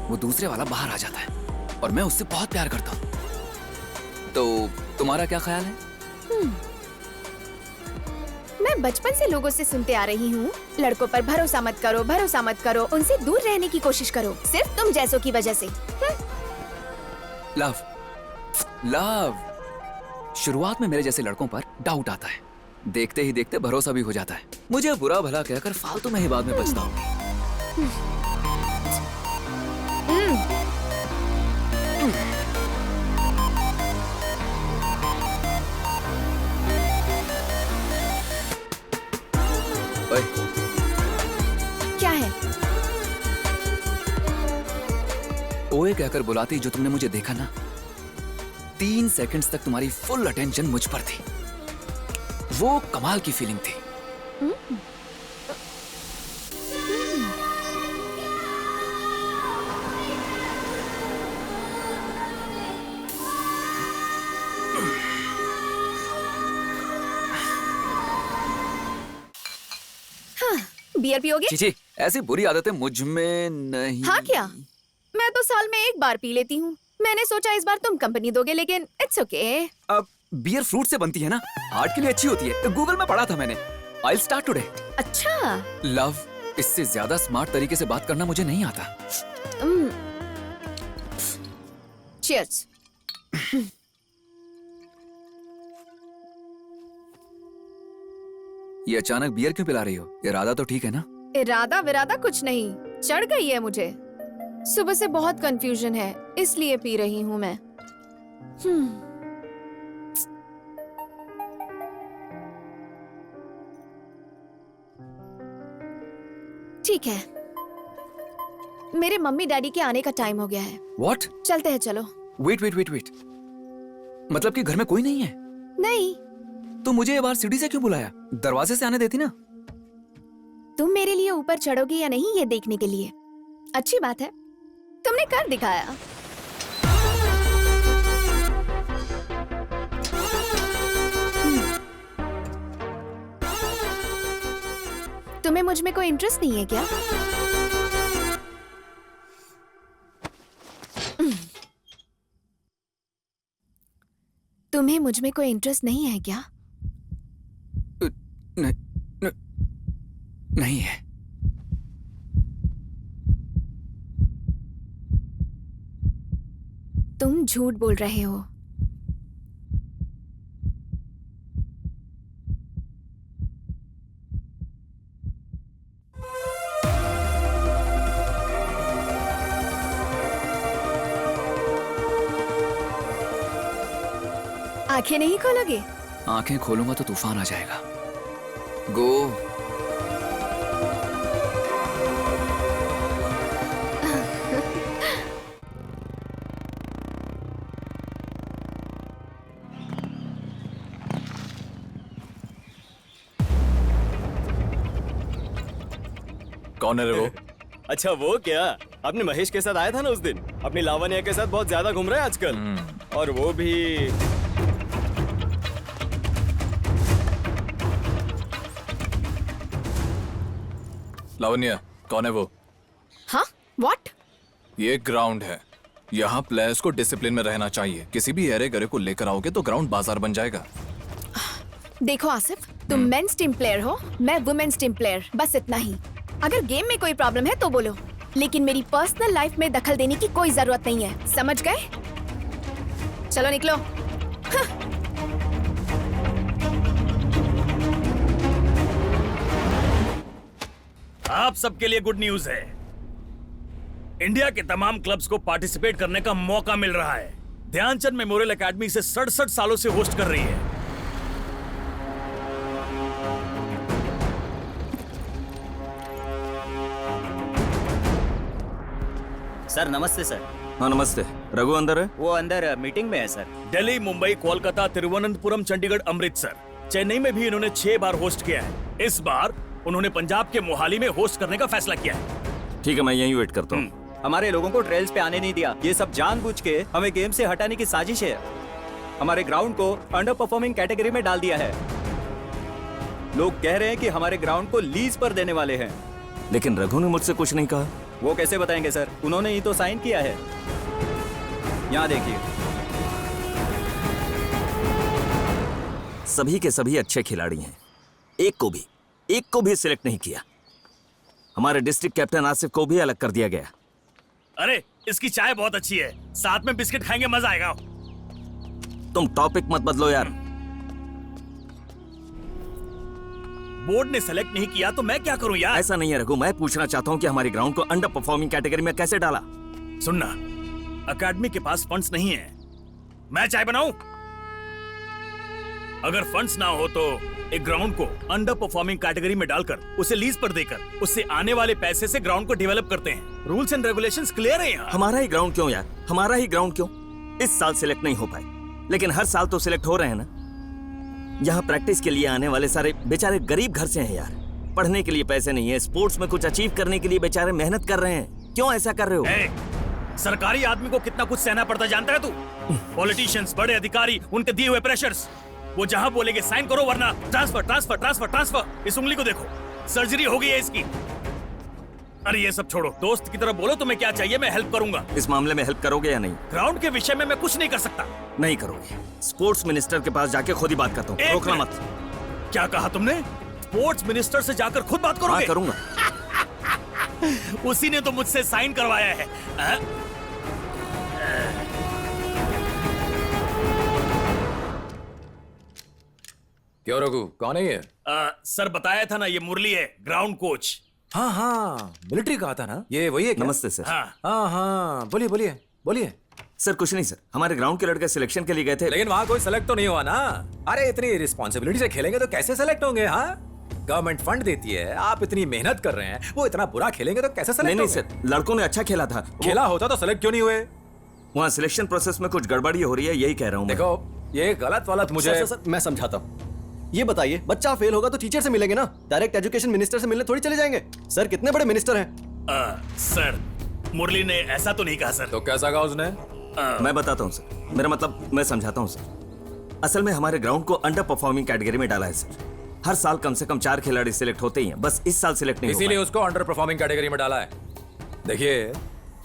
वो दूसरे वाला बाहर आ जाता है और मैं उससे बहुत प्यार करता हूँ। तो तुम्हारा क्या ख्याल है? मैं बचपन से लोगों से सुनते आ रही हूँ, लड़कों पर भरोसा मत करो, भरोसा मत करो, उनसे दूर रहने की कोशिश करो, सिर्फ तुम जैसों की वजह से। लव, लव, शुरुआत में मेरे जैसे लड़कों पर डाउट आता है, देखते ही देखते भरोसा भी हो जाता है। मुझे बुरा भला कहकर फालतू में ही बाद में पछताऊंगी। क्या है? ओए कहकर बुलाती जो तुमने मुझे देखा ना, 3 सेकंड्स तक तुम्हारी फुल अटेंशन मुझ पर थी। वो कमाल की फीलिंग थी। बियर पियोगे? चीची, ऐसी बुरी आदतें मुझ में नहीं। हाँ क्या? मैं तो साल में 1 बार पी लेती हूँ। मैंने सोचा इस बार तुम कंपनी दोगे, लेकिन इट्स ओके। अब बियर फ्रूट से बनती है ना, हार्ट के लिए अच्छी होती है। गूगल में पढ़ा था मैंने। I'll start today। अच्छा। लव, इससे ज्यादा स्मार्ट तरीके से बात करना मुझे नहीं आता। Cheers। ये अचानक बियर क्यों पिला रही हो? इरादा तो ठीक है ना? इरादा विरादा कुछ नहीं, चढ़ गई है मुझे। सुबह से बहुत कंफ्यूजन है, इसलिए पी रही हूँ मैं। ठीक है, मेरे मम्मी डैडी के आने का टाइम हो गया है। What? चलते हैं, चलो। वेट वेट वेट वेट, मतलब कि घर में कोई नहीं है? नहीं। तो मुझे ये बार सीढ़ी से क्यों बुलाया? दरवाजे से आने देती ना। तुम मेरे लिए ऊपर चढ़ोगे या नहीं ये देखने के लिए। अच्छी बात है, तुमने कर दिखाया। तुम्हें मुझ में कोई इंटरेस्ट नहीं है क्या? तुम्हें मुझ में कोई इंटरेस्ट नहीं है क्या? नहीं, नहीं है। तुम झूठ बोल रहे हो। आंखें नहीं खोलोगे? आंखें खोलूंगा तो तूफान आ जाएगा। गो। कौन है रे वो? अच्छा वो क्या, आपने महेश के साथ आया था ना उस दिन, अपनी लावण्या के साथ बहुत ज्यादा घूम रहा है आजकल। और वो भी लावण्या, कौन है वो? हाँ? What? ये ग्राउंड है, यहाँ प्लेयर्स को डिसिप्लिन में रहना चाहिए। किसी भी एरे गरे को लेकर आओगे तो ग्राउंड बाजार बन जाएगा। देखो आसिफ, तुम मेंस टीम प्लेयर हो, मैं वुमेन्स टीम प्लेयर, बस इतना ही। अगर गेम में कोई प्रॉब्लम है तो बोलो, लेकिन मेरी पर्सनल लाइफ में दखल देने की कोई जरूरत नहीं है, समझ गए? चलो निकलो। आप सबके लिए गुड न्यूज है। इंडिया के तमाम क्लब्स को पार्टिसिपेट करने का मौका मिल रहा है। ध्यानचंद मेमोरियल एकेडमी से 67 सालों से होस्ट कर रही है। सर नमस्ते सर। हाँ नमस्ते। रघु अंदर है? वो अंदर मीटिंग में है सर। दिल्ली, मुंबई, कोलकाता, तिरुवनंतपुरम, चंडीगढ़, अमृतसर, चेन्नई में भी इन्होंने 6 बार होस्ट किया है। इस बार उन्होंने पंजाब के मोहाली में होस्ट करने का फैसला किया है। ठीक है, मैं यहीं वेट करता हूँ। हमारे लोगों को ट्रेल्स पे आने नहीं दिया, ये सब जानबूझ के हमें गेम से हटाने की साजिश है। हमारे ग्राउंड को अंडर परफॉर्मिंग कैटेगरी में डाल दिया है। लोग कह रहे हैं कि हमारे ग्राउंड को लीज पर देने वाले हैं। लेकिन रघु ने मुझसे कुछ नहीं कहा। वो कैसे बताएंगे सर, उन्होंने ही तो साइन किया है। यहाँ देखिए, सभी के सभी अच्छे खिलाड़ी हैं, एक को भी सिलेक्ट नहीं किया। हमारे डिस्ट्रिक्ट कैप्टन आसिफ को भी अलग कर दिया गया। अरे इसकी चाय बहुत अच्छी है, साथ में बिस्किट खाएंगे, मजा आएगा। तुम टॉपिक मत बदलो यार। बोर्ड ने सेलेक्ट नहीं किया तो मैं क्या करूं यार? ऐसा नहीं है रघु, मैं पूछना चाहता हूँ कि हमारे ग्राउंड को अंडर परफॉर्मिंग कैटेगरी में कैसे डाला? सुनना, अकेडमी के पास फंड्स नहीं है, मैं चाय बनाऊं? अगर फंड्स ना हो तो एक ग्राउंड को अंडर परफॉर्मिंग कैटेगरी में डालकर उसे लीज पर देकर उससे आने वाले पैसे से ग्राउंड को डेवलप करते हैं। रूल्स एंड रेगुलेशंस क्लियर है यहाँ। हमारा ही ग्राउंड क्यों यार, हमारा ही ग्राउंड क्यों? इस साल सिलेक्ट नहीं हो पाए, लेकिन हर साल तो सिलेक्ट हो रहे हैं ना। यहाँ प्रैक्टिस के लिए आने वाले सारे बेचारे गरीब घर से हैं यार। पढ़ने के लिए पैसे नहीं है, स्पोर्ट्स में कुछ अचीव करने के लिए बेचारे मेहनत कर रहे हैं। क्यों ऐसा कर रहे हो? सरकारी आदमी को कितना कुछ सहना पड़ता जानता है तू? पॉलिटिशियंस, बड़े अधिकारी, उनके दिए हुए प्रेशर्स, वो जहां बोलेंगे साइन करो वरना ट्रांसफर ट्रांसफर ट्रांसफर ट्रांसफर। इस उंगली को देखो, सर्जरी हो गई है इसकी। अरे ये सब छोड़ो, दोस्त की तरह बोलो तुम्हें क्या चाहिए, मैं हेल्प करूंगा। इस मामले में हेल्प करोगे या नहीं? ग्राउंड के विषय में मैं कुछ नहीं कर सकता। नहीं करोगे? स्पोर्ट्स मिनिस्टर के पास जाके खुद ही बात करता हूँ, रोकना मत। क्या कहा तुमने? स्पोर्ट्स मिनिस्टर से जाकर खुद बात करोगे? हाँ करूंगा। उसी ने तो मुझसे साइन करवाया है। क्यों रघु, कौन है ये? सर बताया था ना, ये मुरली है, ग्राउंड कोच। हाँ हाँ, मिलिट्री कहा था ना, ये वही है क्या? नमस्ते सर। हाँ हाँ, बोलिए बोलिए बोलिए। सर कुछ नहीं सर, हमारे ग्राउंड के लड़के सिलेक्शन के लिए गए थे। लेकिन वहाँ कोई सेलेक्ट तो नहीं हुआ ना। अरे इतनी रिस्पॉन्सिबिलिटी से खेलेंगे तो कैसे सेलेक्ट होंगे? हाँ, गवर्नमेंट फंड देती है, आप इतनी मेहनत कर रहे हैं, वो इतना बुरा खेलेंगे तो कैसे सेलेक्ट होंगे? नहीं सर, लड़कों ने अच्छा खेला था। खेला होता तो सेलेक्ट क्यों नहीं हुए? वहाँ सिलेक्शन प्रोसेस में कुछ गड़बड़ी हो रही है, यही कह रहा हूँ। देखो ये गलत मुझे सर, मैं समझाता हूँ। ये बताइए, बच्चा फेल होगा तो टीचर से मिलेंगे ना, डायरेक्ट एजुकेशन मिनिस्टर से मिलने थोड़ी चले जाएंगे। सर कितने बड़े मिनिस्टर हैं। सर मुरली ने ऐसा तो नहीं कहा सर। तो कैसा कहा उसने? मैं बताता हूँ सर, मेरा मतलब मैं समझाता हूँ सर। असल में हमारे ग्राउंड को अंडर परफॉर्मिंग कैटेगरी में डाला है सर। हर साल कम से कम 4 खिलाड़ी सिलेक्ट होते ही हैं, बस इस साल सिलेक्ट नहीं, इसीलिए उसको अंडर परफॉर्मिंग कैटेगरी में डाला है। देखिए,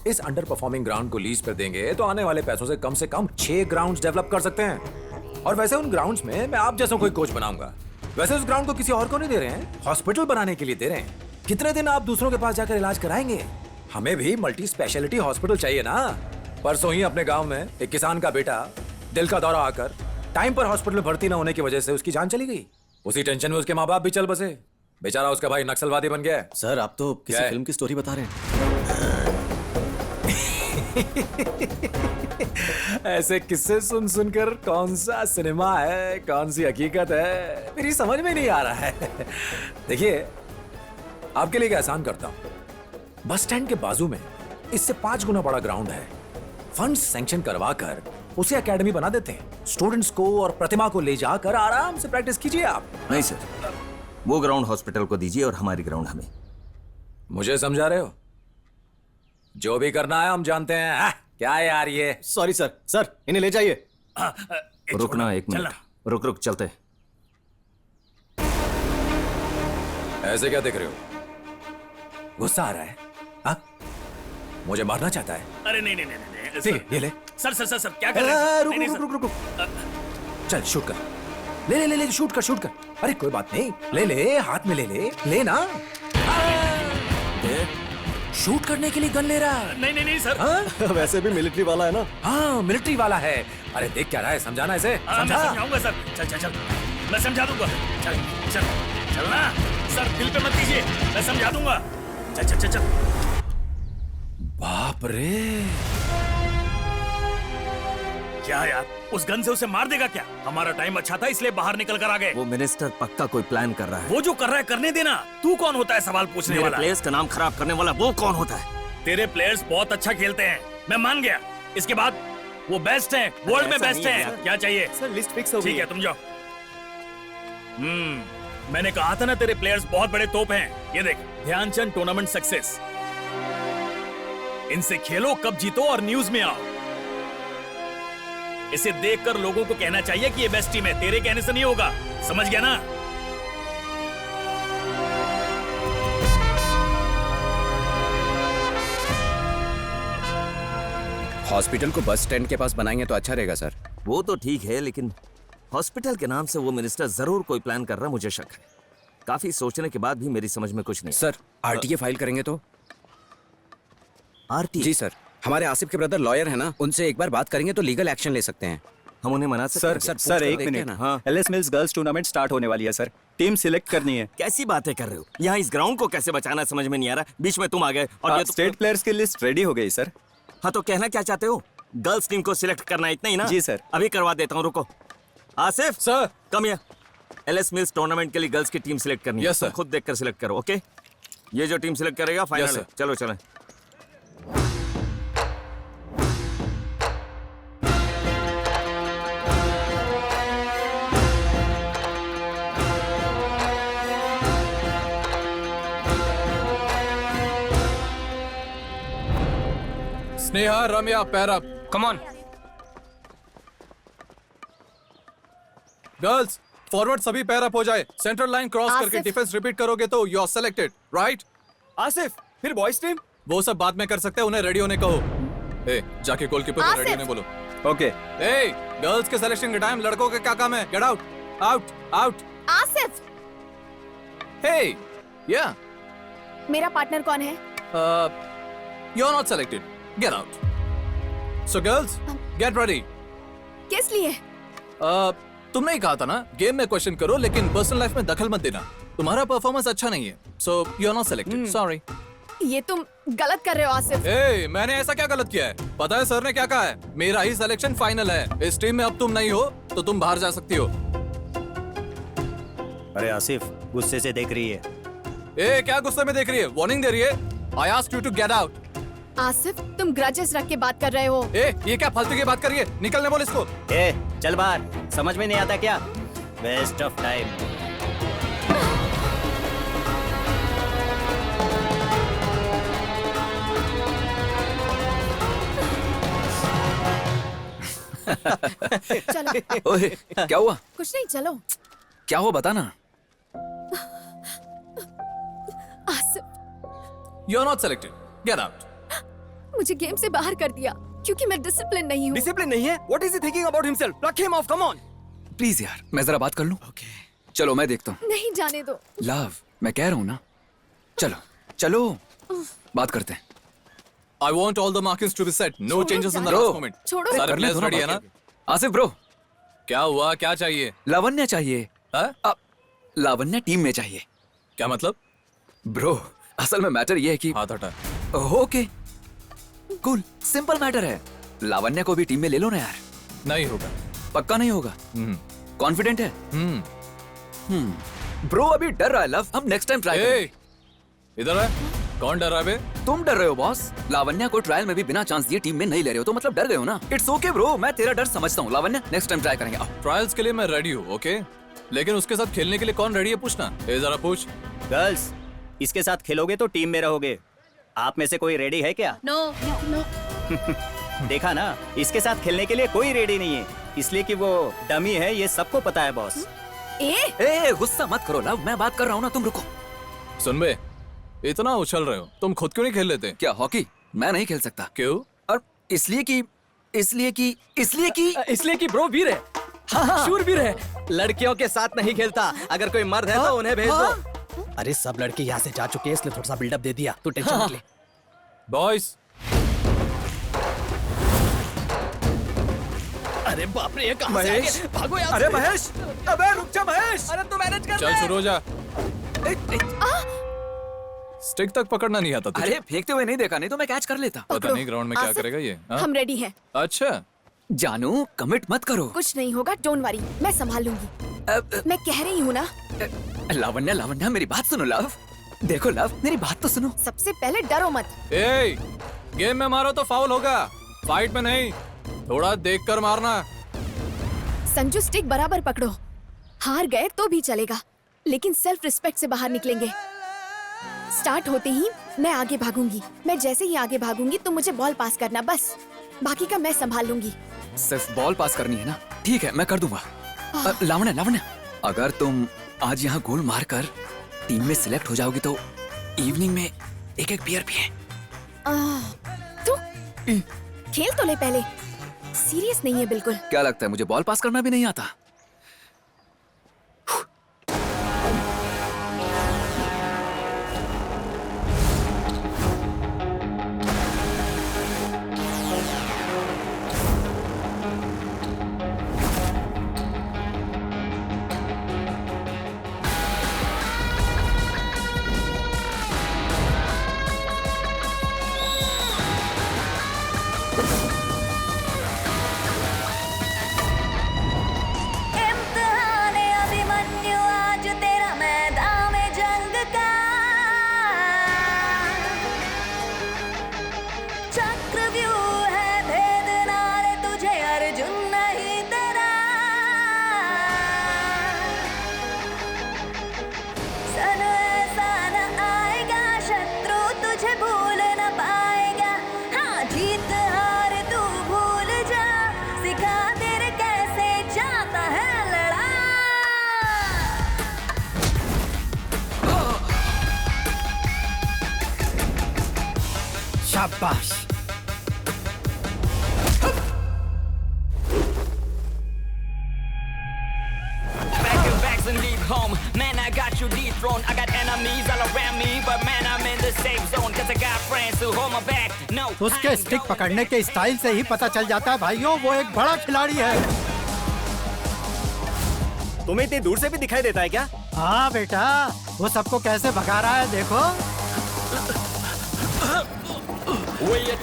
इस अंडर परफॉर्मिंग ग्राउंड को लीज पर देंगे तो आने वाले पैसों से कम 6 ग्राउंड्स डेवलप कर सकते हैं। और वैसे उन ग्राउंड्स में मैं आप जैसा कोई कोच बनाऊंगा। वैसे उस ग्राउंड को किसी और को नहीं दे रहे हैं, हॉस्पिटल बनाने के लिए दे रहे हैं। कितने दिन आप दूसरों के पास जाकर इलाज कराएंगे? हमें भी मल्टी स्पेशलिटी हॉस्पिटल चाहिए ना। परसों ही अपने गांव में एक किसान का बेटा दिल का दौरा आकर टाइम पर हॉस्पिटल भर्ती न होने की वजह से उसकी जान चली गई। उसी टेंशन में उसके माँ बाप भी चल बसे। बेचारा उसका भाई नक्सलवादी बन गया है। सर आप तो किसी फिल्म की स्टोरी बता रहे हैं। ऐसे किस्से सुन सुनकर कौन सा सिनेमा है, कौन सी हकीकत है, मेरी समझ में नहीं आ रहा है। देखिए, आपके लिए एहसान करता हूं। बस स्टैंड के बाजू में इससे 5 गुना बड़ा ग्राउंड है। फंड्स सैंक्शन करवा कर उसे एकेडमी बना देते हैं। स्टूडेंट्स को और प्रतिमा को ले जाकर आराम से प्रैक्टिस कीजिए आप। नहीं सर, वो ग्राउंड हॉस्पिटल को दीजिए और हमारी ग्राउंड हमें। मुझे समझा रहे हो? जो भी करना है हम जानते हैं। क्या है यार ये? सॉरी सर, सर इन्हें ले जाइए। रुकना एक मिनट, रुक चलते हैं। ऐसे क्या देख रहे हो? गुस्सा आ रहा है? हाँ? मुझे मारना चाहता है? अरे नहीं ठीक है, ये ले। सर क्या कर रहे हैं? रुक। चल शूट कर। ले शूट कर। अरे कोई बात नहीं, ले हाथ में ले ना। शूट करने के लिए गन ले रहा है। नहीं सर। हाँ? वैसे भी मिलिट्री वाला है ना। हाँ मिलिट्री वाला है। अरे देख क्या रहा है, समझाना इसे। मैं समझाऊंगा सर। चल मैं समझा दूंगा। चल ना सर, दिल पे मत कीजिए, मैं समझा दूंगा। चल। बाप रे, क्या यार, उस गन से उसे मार देगा क्या? हमारा टाइम अच्छा था इसलिए बाहर निकल कर आ गए। वो मिनिस्टर पक्का कोई प्लान कर रहा है। वो जो कर रहा है करने देना। तू कौन होता है सवाल पूछने वाला? प्लेयर्स का नाम खराब करने वाला वो कौन होता है? तेरे प्लेयर्स बहुत अच्छा खेलते हैं, मैं मान गया। इसके बाद वो बेस्ट हैं, वर्ल्ड में बेस्ट हैं। क्या चाहिए? सर लिस्ट फिक्स हो गई। ठीक है, तुम जाओ। मैंने कहा था ना तेरे प्लेयर्स बहुत बड़े तोप हैं। ये देख, ध्यानचंद टूर्नामेंट सक्सेस। इनसे खेलो, कब जीतो और न्यूज में आओ। इसे देखकर लोगों को कहना चाहिए कि ये बेस्ट टीम है। तेरे कहने से नहीं होगा, समझ गया ना? हॉस्पिटल को बस स्टैंड के पास बनाएंगे तो अच्छा रहेगा सर। वो तो ठीक है, लेकिन हॉस्पिटल के नाम से वो मिनिस्टर जरूर कोई प्लान कर रहा, मुझे शक है। काफी सोचने के बाद भी मेरी समझ में कुछ नहीं। सर आरटीए फाइल करेंगे तो? आरटीए? जी सर, हमारे आसिफ के ब्रदर लॉयर है ना, उनसे एक बार बात करेंगे तो लीगल एक्शन ले सकते हैं। हम उन्हें मना सकते हैं? सर एक मिनट। हाँ, LS mills girls tournament start होने वाली है सर, टीम सिलेक्ट करनी है। कैसी बातें कर रहे हो? यहाँ इस ग्राउंड को कैसे बचाना समझ में नहीं आ रहा। बीच में तुम आ गए और ये तो... स्टेट प्लेयर्स की लिस्ट रेडी हो गई सर। हाँ तो कहना क्या चाहते हो? गर्ल्स टीम को सिलेक्ट करना इतना ही ना? जी सर। अभी करवा देता हूँ, रुको। Asif sir, come here. LS mills tournament के लिए गर्ल्स की टीम सिलेक्ट करनी है। Yes sir. खुद देखकर सिलेक्ट करो, ओके? ये जो टीम सिलेक्ट करेगा फाइनल है। चलो चलें। स्नेहा, रम्या, पैर up. Come on. Girls forward सभी पैर अप हो जाए। सेंट्रल लाइन क्रॉस करके आसिफ। डिफेंस रिपीट करोगे तो you are selected, right? Asif, फिर बॉयज टीम? वो सब बाद में कर सकते हैं, उन्हें रेडी होने कहो। ए, जाके गोलकीपर को रेडी होने बोलो। ओके। ए, गर्ल्स के सिलेक्शन के टाइम लड़कों के क्या काम है? Get out, out, out. Asif, hey, yeah, मेरा पार्टनर कौन है? You are not selected, get out. So girls, get ready. किस लिए? तुमने ही कहा था ना, गेम में क्वेश्चन करो लेकिन पर्सनल लाइफ में दखल मत देना। तुम्हारा परफॉर्मेंस अच्छा नहीं है, so you are not selected, sorry. ये तुम गलत कर रहे हो आसिफ। ए, मैंने ऐसा क्या गलत किया है? पता है सर ने क्या कहा है? मेरा ही सिलेक्शन फाइनल है। इस टीम में अब तुम नहीं हो तो तुम बाहर जा सकती हो। अरे आसिफ, गुस्से से देख रही है। ए, क्या गुस्से में देख रही है? वार्निंग दे रही है। I asked you to get out. Asif, तुम ग्रजेस रख के बात कर रहे हो। ए, ये क्या फालतू की बात कर रही है? निकलने बोल इसको। ए, चल बाहर, समझ में नहीं आता क्या? Waste of time. चलो। ओए, क्या हुआ? कुछ नहीं, चलो। क्या हुआ बता ना। Asif, you are not selected, get out. मुझे गेम से बाहर कर दिया क्योंकि मैं डिसिप्लिन नहीं हूँ। डिसिप्लिन नहीं है? What is he thinking about himself? Pluck him off, come on. Please यार, मैं जरा बात कर लूं। चलो मैं देखता हूँ। नहीं जाने दो। लव, मैं कह रहा हूँ ना, चलो चलो बात करते हैं। I want all the markings to be set. No changes in the Bro, last moment. छोड़ो। सारे करने players दो ना ready है ना? बात। आसिफ ब्रो, क्या हुआ? क्या चाहिए? लावण्य चाहिए। हाँ? लावण्य टीम में चाहिए। क्या मतलब? ब्रो, असल में मैटर ये है कि हाथ हटा। ओके कूल, सिंपल मैटर है। लावण्य को भी टीम में ले लो ना यार। नहीं होगा। पक्का नहीं होगा? कॉन्फिडेंट है? ब्रो अभी डर रहा है लव, हम नेक्स्ट टाइम ट्राई करेंगे। इधर है। कौन डर रहा है बे? तुम डर रहे हो बॉस। लावण्य को ट्रायल में भी बिना चांस दिए टीम में नहीं ले रहे हो तो मतलब डर गए हो ना। इट्स ओके ब्रो, मैं तेरा डर समझता हूँ। लावण्य नेक्स्ट टाइम ट्राई करेंगे। ट्रायल्स के लिए मैं रेडी हूँ, ओके? लेकिन उसके साथ खेलने के लिए कौन रेडी है पूछना। जरा पूछ। गर्ल्स, इसके साथ खेलोगे तो टीम में रहोगे। आप में से कोई रेडी है क्या? No no. देखा ना, इसके साथ खेलने के लिए कोई रेडी नहीं है, इसलिए कि वो डमी है, ये सबको पता है बॉस। ए गुस्सा मत करो लव, मैं बात कर रहा हूँ ना, तुम रुको। सुन बे, इतना उछल रहे हो, तुम खुद क्यों नहीं खेल लेते? क्या हॉकी? मैं नहीं खेल सकता। क्यों? और इसलिए कि ब्रो वीर है। शूरवीर है, लड़कियों के साथ नहीं खेलता। अगर कोई मर्द है तो उन्हें भेज दो। अरे सब लड़के यहाँ से जा चुके हैं, इसलिए थोड़ा सा बिल्डअप दे दिया, तू टेंशन मत ले। बॉयज, अरे बाप रे, ये कहाँ से आ गए? भागो यहाँ अरे से। महेश, अबे रुक जा महेश। अरे तू मैनेज कर। चल शुरू हो जा। स्टिक तक पकड़ना नहीं आता तुझे? अरे फेंकते हुए नहीं देखा, नहीं तो मैं कैच कर लेता। पता नहीं ग्राउंड में क्या करेगा ये। हम रेडी हैं। अच्छा जानू, कमिट मत करो। कुछ नहीं होगा, डोंट वरी, मैं संभाल लूंगी। मैं कह रही हूँ ना। लावण्य लावण्य मेरी बात सुनो लव। देखो लव, मेरी बात तो सुनो। सबसे पहले डरो मत। ए, गेम में मारो तो फाउल होगा, फाइट में नहीं। थोड़ा देखकर मारना। संजू, स्टिक बराबर पकड़ो। हार गए तो भी चलेगा, लेकिन सेल्फ रिस्पेक्ट से बाहर निकलेंगे। स्टार्ट होते ही मैं आगे भागूंगी। मैं जैसे ही आगे भागूंगी तो मुझे बॉल पास करना, बस बाकी का मैं संभाल लूंगी। सिर्फ बॉल पास करनी है ना? ठीक है, मैं कर दूंगा। लावण्य लावण्य, अगर तुम आज यहाँ गोल मारकर टीम में सिलेक्ट हो जाओगी तो इवनिंग में एक एक बियर पिए। तू खेल तो ले पहले। सीरियस नहीं है बिल्कुल। क्या लगता है मुझे बॉल पास करना भी नहीं आता? शाबाश। home. Man, I got you dethroned. I got enemies all around me, but man, I'm in the safe zone. Cause I got friends who hold my back. No, उसके स्टिक पकड़ने के स्टाइल से ही पता चल जाता है भाइयों, वो एक बड़ा खिलाड़ी है। तुम्हें इतनी दूर से भी दिखाई देता है क्या? हाँ बेटा, वो सबको कैसे भगा रहा है देखो। We a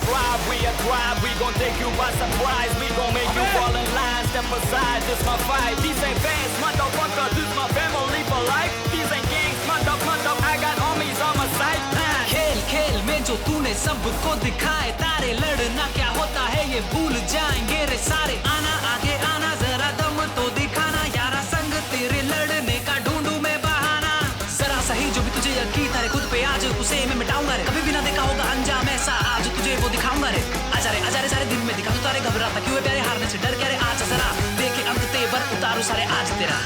tribe, we gon' take you by surprise. We gon' make you fall in line, step aside, this my fight. These ain't fans, motherfucker, this my family for life. These ain't gangs, mother, I got armies on my side. खेल खेल में जो तूने सबको दिखाए तारे, लड़ना क्या होता है ये भूल जाएंगे रे सारे। आना आगे आना, जरा दम तो दिखाना, यारा संग तेरे लड़ने का ढूंढूं मैं बहाना। जरा सही जो भी तुझे यकीन तारे खुद पे, आज उसे मैं मिटाऊंगा रे। कभी भी ना देखा होगा अंजाम ऐसा, आज तुझे वो दिखाऊंगा रे। आजा रे सारे दिन में दिखा तू तारे, घबराता क्यों है प्यारे, हारने से डर क्या रे। आज जरा देखे अंत तेवर उतारू सारे आज तेरा।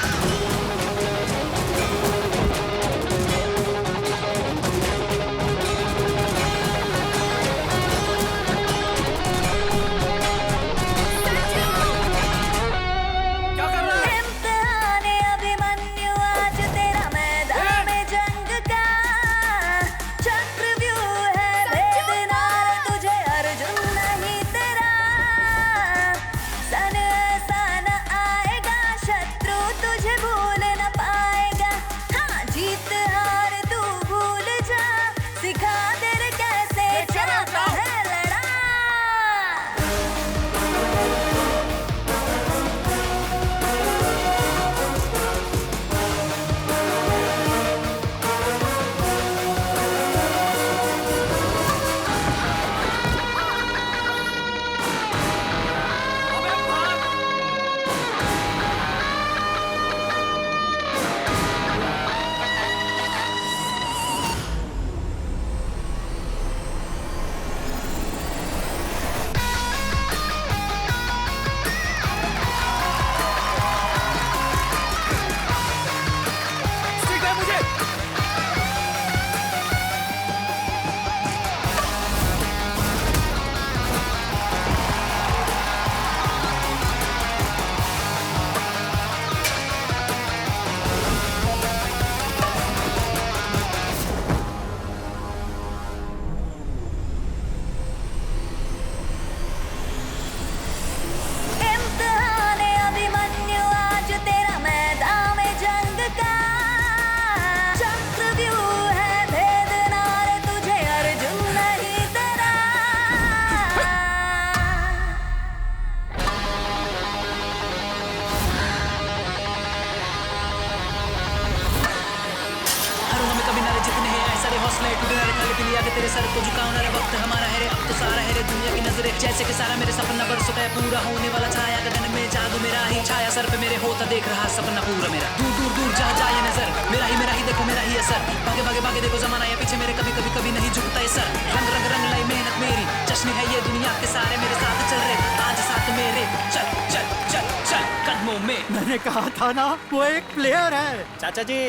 तेरे सर को झुकाओ ना रे, वक्त हमारा है रे, अब तो सारा है रे दुनिया की नजरें, जैसे कि सारा मेरे सपना बरसों का पूरा होने वाला छाया गगन में जादू मेरा ही छाया सर पे मेरे होता देख रहा सपना पूरा मेरा, दूर दूर दूर जहाँ जाए नजर, मेरा ही देखो मेरा ही असर, भागे भागे भागे देखो जमाना या पीछे मेरे, कभी कभी कभी नहीं झुकता ये सर, रंग रंग रंग लाई मेहनत मेरी, जश्न है ये दुनिया के सारे मेरे साथ चल रहे, आज साथ मेरे, चल चल चल चल कदमों में। मैंने कहा था ना वो एक प्लेयर है। चाचा जी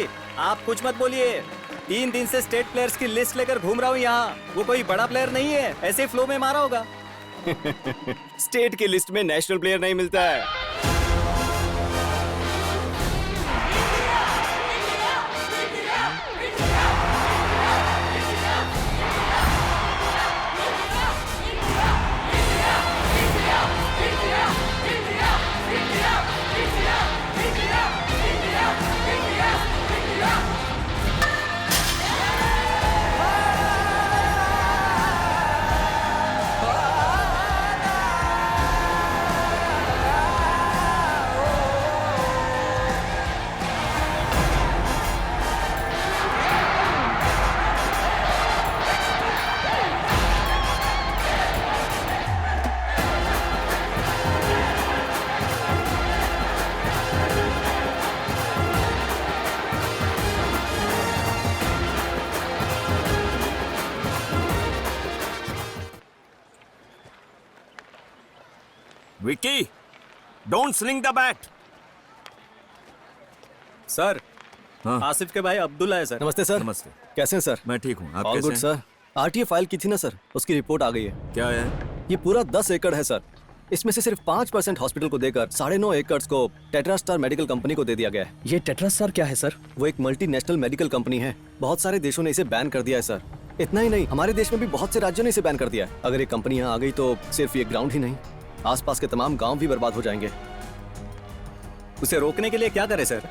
आप कुछ मत बोलिए, 3 दिन से स्टेट प्लेयर्स की लिस्ट लेकर घूम रहा हूँ यहाँ, वो कोई बड़ा प्लेयर नहीं है, ऐसे फ्लो में मारा होगा। स्टेट की लिस्ट में नेशनल प्लेयर नहीं मिलता है। Vicky, don't sling the bat. Sir हाँ? आसिफ के भाई अब्दुल्ला है सर। नमस्ते सर। नमस्ते। कैसे हैं सर? मैं ठीक हूँ, आप ऑल कैसे गुड हैं? सर। आरटीए फाइल की थी ना सर, उसकी रिपोर्ट आ गई है। क्या है? ये पूरा 10 एकड़ है सर, इसमें से सिर्फ 5% हॉस्पिटल को देकर 9.5 एकड़ को टेट्रा स्टार मेडिकल कंपनी को दे दिया गया है। ये टेट्रा स्टार क्या है सर? वो एक मल्टीनेशनल मेडिकल कंपनी है, बहुत सारे देशों ने इसे बैन कर दिया है सर। इतना ही नहीं, हमारे देश में भी बहुत से राज्यों ने इसे बैन कर दिया है। अगर ये कंपनी यहाँ आ गई तो सिर्फ ये ग्राउंड ही नहीं, आसपास के तमाम गांव भी बर्बाद हो जाएंगे। उसे रोकने के लिए क्या करें सर?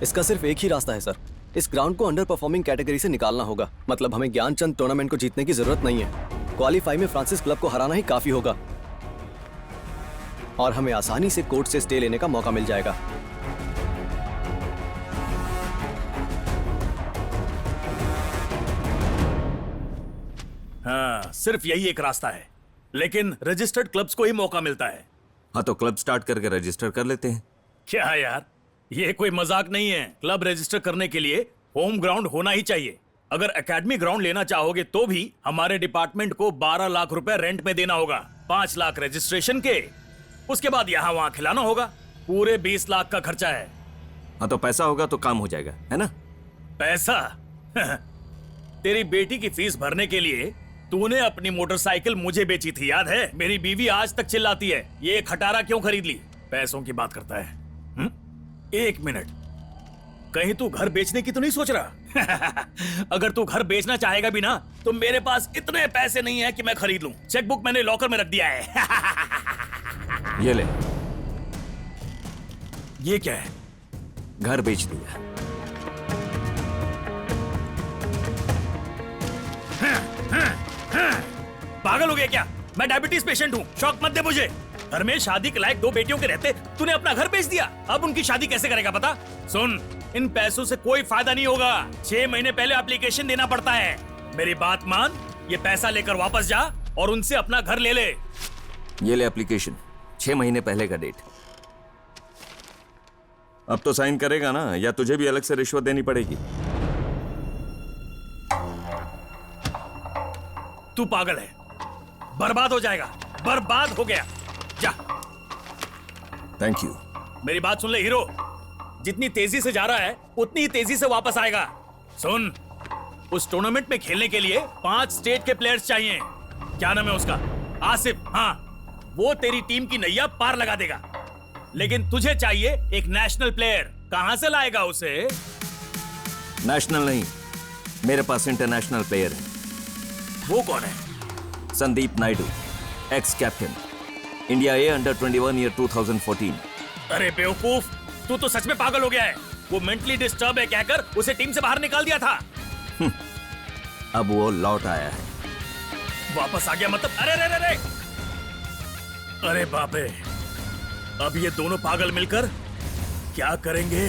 इसका सिर्फ एक ही रास्ता है सर, इस ग्राउंड को अंडर परफॉर्मिंग कैटेगरी से निकालना होगा। मतलब हमें ज्ञानचंद टूर्नामेंट को जीतने की जरूरत नहीं है, क्वालीफाई में फ्रांसिस क्लब को हराना ही काफी होगा और हमें आसानी से कोर्ट से स्टे लेने का मौका मिल जाएगा। हाँ, सिर्फ यही एक रास्ता है, लेकिन रजिस्टर्ड क्लब्स को ही मौका मिलता है। हाँ तो क्लब स्टार्ट करके रजिस्टर कर लेते हैं। क्या यार, ये कोई मजाक नहीं है। क्लब रजिस्टर करने के लिए होम ग्राउंड होना ही चाहिए। अगर एकेडमी ग्राउंड लेना चाहोगे तो भी हमारे डिपार्टमेंट को 12 लाख रुपए रेंट में देना होगा, 5 लाख रजिस्ट्रेशन के, उसके बाद यहाँ वहाँ खिलाना होगा। पूरे 20 लाख का खर्चा है। हाँ तो पैसा होगा तो काम हो जाएगा, है ना? पैसा? तेरी बेटी की फीस भरने के लिए तूने अपनी मोटरसाइकिल मुझे बेची थी, याद है? मेरी बीवी आज तक चिल्लाती है, ये खटारा क्यों खरीद ली? पैसों की बात करता है। एक मिनट, कहीं तू घर बेचने की तो नहीं सोच रहा? अगर तू घर बेचना चाहेगा भी ना तो मेरे पास इतने पैसे नहीं है कि मैं खरीद लूं। चेकबुक मैंने लॉकर में रख दिया है। ये ले। ये क्या है? घर बेच दिया। पागल हो गया क्या? मैं डायबिटीज पेशेंट हूँ, शौक मत दे मुझे। घर में शादी के लायक 2 बेटियों के रहते तूने अपना घर बेच दिया। अब उनकी शादी कैसे करेगा पता? सुन, इन पैसों से कोई फायदा नहीं होगा। 6 महीने पहले एप्लीकेशन देना पड़ता है। मेरी बात मान, ये पैसा लेकर वापस जा और उनसे अपना घर ले ले। ये ले एप्लीकेशन, 6 महीने पहले का डेट। अब तो साइन करेगा ना, या तुझे भी अलग से रिश्वत देनी पड़ेगी? तू पागल है, बर्बाद हो जाएगा, बर्बाद हो गया। जा। Thank you. मेरी बात सुन ले हीरो, जितनी तेजी से जा रहा है उतनी ही तेजी से वापस आएगा। सुन, उस टूर्नामेंट में खेलने के लिए 5 स्टेट के प्लेयर्स चाहिए। क्या नाम है उसका? आसिफ। हाँ, वो तेरी टीम की नैया पार लगा देगा। लेकिन तुझे चाहिए एक नेशनल प्लेयर। कहां से लाएगा उसे? नेशनल नहीं, मेरे पास इंटरनेशनल प्लेयर है। वो कौन है? Sandeep Naidu, ex captain, India A under 21 year 2014। अरे बेवकूफ, तू तो सच में पागल हो गया है। वो मेंटली डिस्टर्ब है कहकर उसे टीम से बाहर निकाल दिया था। अब वो लौट आया है। वापस आ गया मतलब? अरे अरे अरे अरे बाप रे, अब ये दोनों पागल मिलकर क्या करेंगे?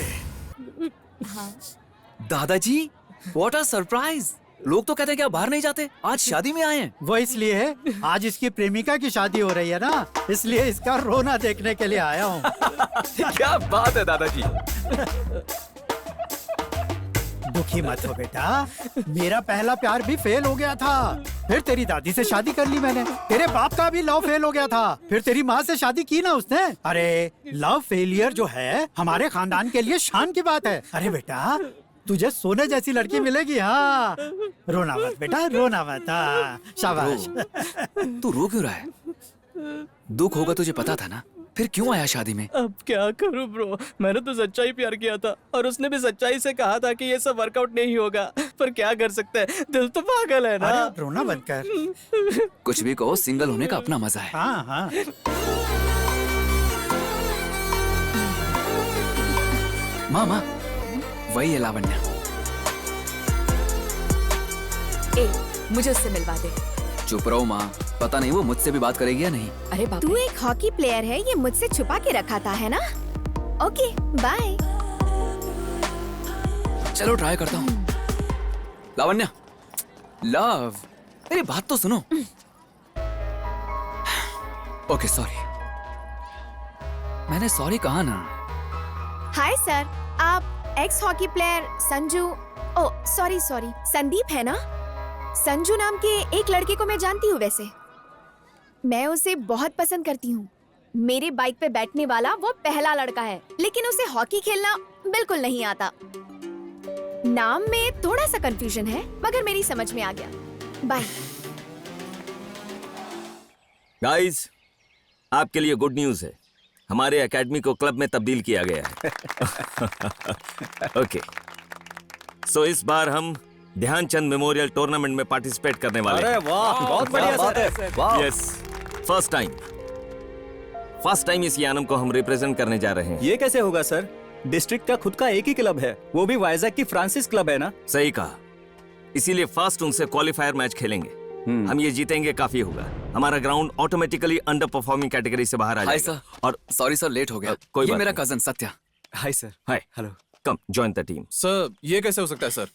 दादाजी, व्हाट अ सरप्राइज! लोग तो कहते हैं कि आप बाहर नहीं जाते, आज शादी में आए हैं। वो इसलिए है, आज इसकी प्रेमिका की शादी हो रही है ना, इसलिए इसका रोना देखने के लिए आया हूँ। क्या बात है दादाजी। दुखी मत हो बेटा, मेरा पहला प्यार भी फेल हो गया था, फिर तेरी दादी से शादी कर ली मैंने। तेरे बाप का भी लव फेल हो गया था, फिर तेरी माँ से शादी की ना उसने। अरे लव फेलियर जो है हमारे खानदान के लिए शान की बात है। अरे बेटा तुझे सोने जैसी लड़की मिलेगी। हाँ रोना मत बेटा, रोना मत। हाँ शाबाश। तू रो क्यों रहा है? दुख होगा तुझे पता था ना, फिर क्यों आया शादी में? अब क्या करूं ब्रो, मैंने तो सच्चाई प्यार किया था और उसने भी सच्चाई से कहा था कि ये सब वर्कआउट नहीं होगा, पर क्या कर सकते हैं, दिल तो पागल है ना। अरे रोना बंद कर। कुछ भी कहो, सिंगल होने का अपना मजा है। हाँ हाँ। मामा वही है लावण्या। ए, मुझे उससे मिलवा दे। चुप रहो माँ, पता नहीं वो मुझसे भी बात करेगी या नहीं। अरे बाप, तू एक हॉकी प्लेयर है, ये मुझसे छुपा के रखा था है ना। Okay bye. चलो ट्राई करता हूँ। लावण्या, लव, मेरी बात तो सुनो। ओके सॉरी, मैंने सॉरी कहा ना। हाय सर, आप एक्स हॉकी प्लेयर संजू, ओ सॉरी संदीप है ना? संजू नाम के एक लड़के को मैं जानती हूँ। वैसे मैं उसे बहुत पसंद करती हूँ। मेरे बाइक पे बैठने वाला वो पहला लड़का है, लेकिन उसे हॉकी खेलना बिल्कुल नहीं आता। नाम में थोड़ा सा कंफ्यूजन है, मगर मेरी समझ में आ गया। बाय। गाइस, आपके लिए गुड न्यूज है, हमारे एकेडमी को क्लब में तब्दील किया गया है। ओके, सो इस बार हम ध्यानचंद मेमोरियल टूर्नामेंट में पार्टिसिपेट करने वाले हैं। अरे वाह, बहुत बढ़िया सर। वाह। यस, फर्स्ट टाइम इस यानम को हम रिप्रेजेंट करने जा रहे हैं। ये कैसे होगा सर? डिस्ट्रिक्ट का खुद का एक ही क्लब है, वो भी वाइजैक की फ्रांसिस क्लब है ना। सही कहा, इसीलिए फर्स्ट उनसे क्वालिफायर मैच खेलेंगे। हम ये जीतेंगे काफी होगा। हमारा ground automatically under performing category से बाहर आ हाय जाएगा। सर, और सॉरी सर लेट हो गया। कोई ये बात मेरा नहीं। Cousin Satya. Hi sir. Hi, hello, come join the team. Sir ये कैसे हो सकता है सर?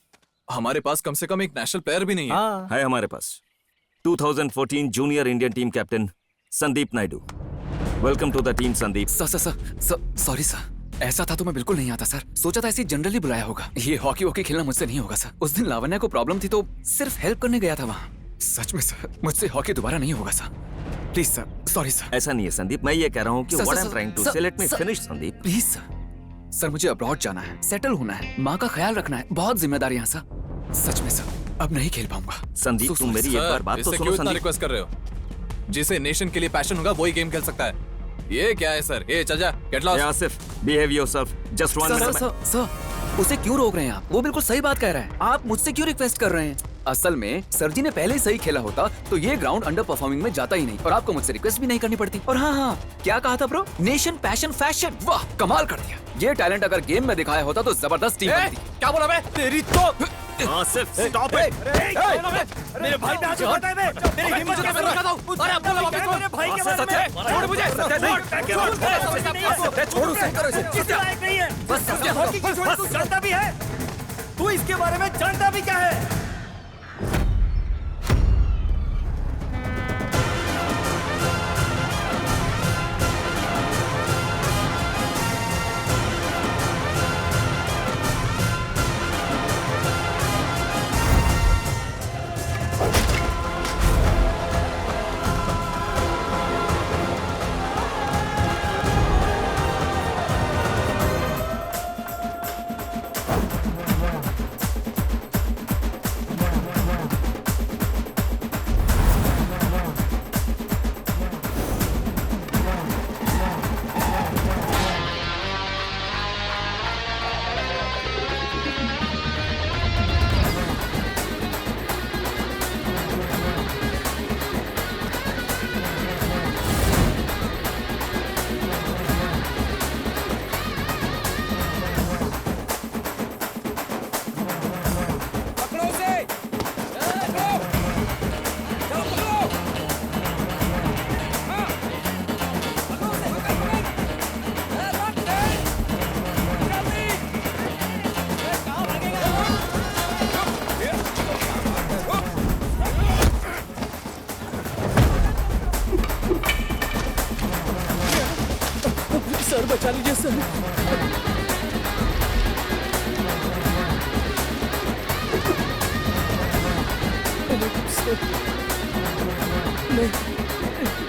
हमारे पास कम से कम एक नेशनल प्लेयर भी नहीं है। है हमारे पास 2014 junior Indian team captain Sandeep Naidu. Welcome to the team Sandeep. Sorry sir, ऐसा था तो मैं बिल्कुल नहीं आता सर। सोचा था ऐसे जनरली बुलाया होगा। ये हॉकी वॉकी खेलना मुझसे नहीं होगा सर। उस दिन लावण्या को प्रॉब्लम थी तो सिर्फ हेल्प करने गया था वहाँ। सच में सर, मुझसे हॉकी दोबारा नहीं होगा sir. Please sir, sorry sir. ऐसा नहीं है संदीप, मैं ये कह रहा हूँ कि what I am trying to say, let me finish Sandeep. Please sir. Sir मुझे अब्रॉड जाना है, सेटल होना है, माँ का ख्याल रखना है, बहुत जिम्मेदारी है सर। सच में सर, अब नहीं खेल पाऊंगा। संदीप तुम मेरी एक बार बात तो सुनो। संदीप रिक्वेस्ट कर रहे हो? जिसे नेशन के लिए पैशन होगा वही गेम खेल सकता है। ये क्या है सर? ये चल जा, get lost. Asif, behave yourself, just one minute. Sir, उसे क्यों रोक रहे हैं आप? वो बिल्कुल सही बात कह रहा है। आप मुझसे क्यों रिक्वेस्ट कर रहे हैं? असल में सर जी ने पहले ही सही खेला होता तो ये ग्राउंड अंडर परफॉर्मिंग में जाता ही नहीं और आपको मुझसे रिक्वेस्ट भी नहीं करनी पड़ती। और हाँ, क्या कहा था ब्रो? Nation, passion, fashion. वाह, कमाल कर दिया। ये टैलेंट अगर गेम में दिखाया होता तो जबरदस्त टीम बनती। क्या बोला मैं? तेरी तो आसिफ, स्टॉप इट। मेरे भाई पे हाथ उठाता है बे। मेरी हिम्मत कैसे रोका था? अरे अब बोला वापस मेरे भाई के बारे में। छोड़ मुझे। छोड़ उसे, करो इसे। किसी लायक नहीं है। बस हॉकी की छोड़, तू जानता भी है? तू इसके बारे में जानता भी क्या है?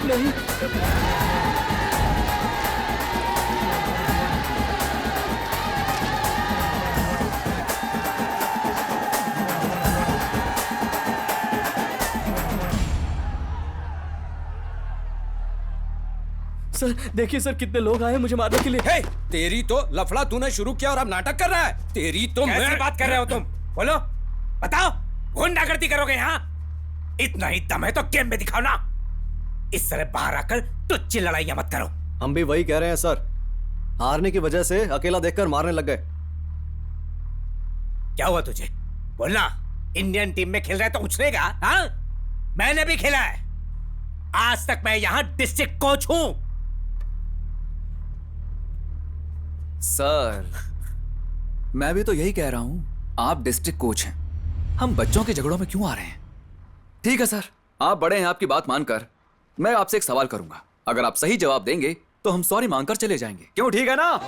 नहीं। सर देखिए सर, कितने लोग आए हैं मुझे मारने के लिए। हे, तेरी तो लफड़ा तूने शुरू किया और अब नाटक कर रहा है। तेरी तो कैसी बात कर रहे हो तुम? बोलो, बताओ, गुंडागर्दी करोगे यहाँ? इतना ही दम है तो गेम में दिखाओ ना। इस तरह बाहर आकर टुच्ची लड़ाइयां मत करो। हम भी वही कह रहे हैं सर, हारने की वजह से अकेला देखकर मारने लग गए। क्या हुआ तुझे? बोलना। इंडियन टीम में खेल रहा है तो उछलेगा? हाँ, मैंने भी खेला है। आज तक मैं यहाँ डिस्ट्रिक्ट कोच हूँ। सर, मैं भी तो यही कह रहा हूं। आप डिस्ट्रिक्ट कोच हैं, हम बच्चों के झगड़ों में क्यों आ रहे हैं? ठीक है सर, आप बड़े हैं, आपकी बात मानकर मैं आपसे एक सवाल करूंगा। अगर आप सही जवाब देंगे तो हम सॉरी मांगकर चले जाएंगे। क्यों, ठीक है ना?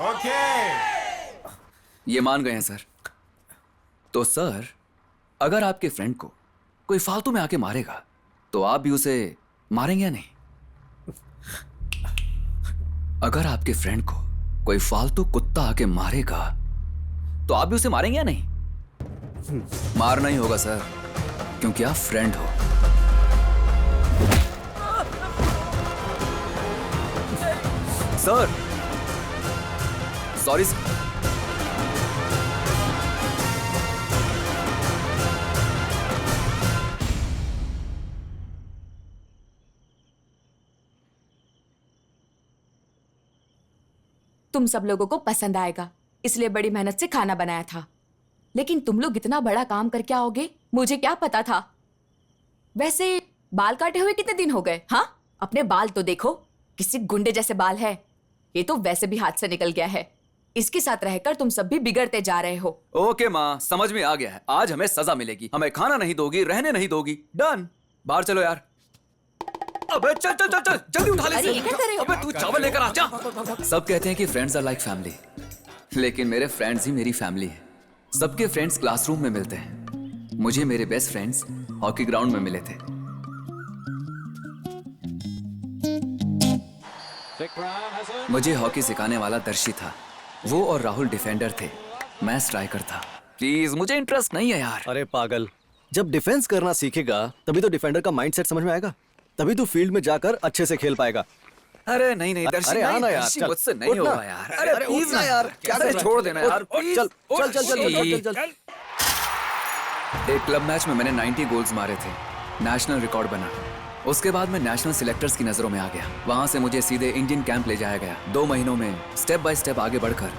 ये मान गए हैं सर। तो सर, अगर आपके फ्रेंड को कोई फालतू में आके मारेगा तो आप भी उसे मारेंगे या नहीं? अगर आपके फ्रेंड को कोई फालतू कुत्ता आके मारेगा तो आप भी उसे मारेंगे या नहीं? मारना ही होगा सर, क्योंकि आप फ्रेंड हो। Sir, sorry sir. तुम सब लोगों को पसंद आएगा, इसलिए बड़ी मेहनत से खाना बनाया था। लेकिन तुम लोग इतना बड़ा काम करके आओगे, मुझे क्या पता था। वैसे बाल काटे हुए कितने दिन हो गए? हाँ, अपने बाल तो देखो, किसी गुंडे जैसे बाल है। ये तो वैसे भी हाथ से निकल गया है। इसके साथ रहकर तुम सब भी बिगड़ते जा रहे हो। ओके माँ, समझ में आ गया है। आज हमें सजा मिलेगी। हमें खाना नहीं दोगी, रहने नहीं दोगी। डन। बाहर चलो यार। अबे चल चल चल चल, जल्दी उठा ले अरे, इसे। ये क्या कर रहे हो? अबे तू चावल लेकर आ जा। सब कहते हैं कि फ्रेंड्स आर लाइक फैमिली, लेकिन मेरे फ्रेंड्स ही मेरी फैमिली है। सबके फ्रेंड्स क्लासरूम में मिलते हैं, मुझे मेरे बेस्ट फ्रेंड्स हॉकी ग्राउंड में मिले थे। मुझे हॉकी सिखाने वाला दर्शी था, वो और राहुल डिफेंडर थे, मैं स्ट्राइकर था। प्लीज, मुझे इंटरेस्ट नहीं है यार। अरे पागल, जब डिफेंस करना सीखेगा तभी तो डिफेंडर का माइंडसेट समझ में आएगा, तभी तो फील्ड में जाकर अच्छे से खेल पाएगा। अरे नहीं नहीं दर्शी, अरे आना यार, दर्शी, चल, मुझसे नहीं उठना। होगा यार। अरे प्लीज ना यार, क्या अरे छोड़ देना यार, प्लीज। चल चल चल चल चल चल। एक क्लब मैच में मैंने 90 गोल्स मारे थे, नेशनल रिकॉर्ड बना। उसके बाद मैं नेशनल सिलेक्टर्स की नजरों में आ गया। वहां से मुझे सीधे इंडियन कैंप ले जाया गया। 2 महीनों में स्टेप बाय स्टेप आगे बढ़कर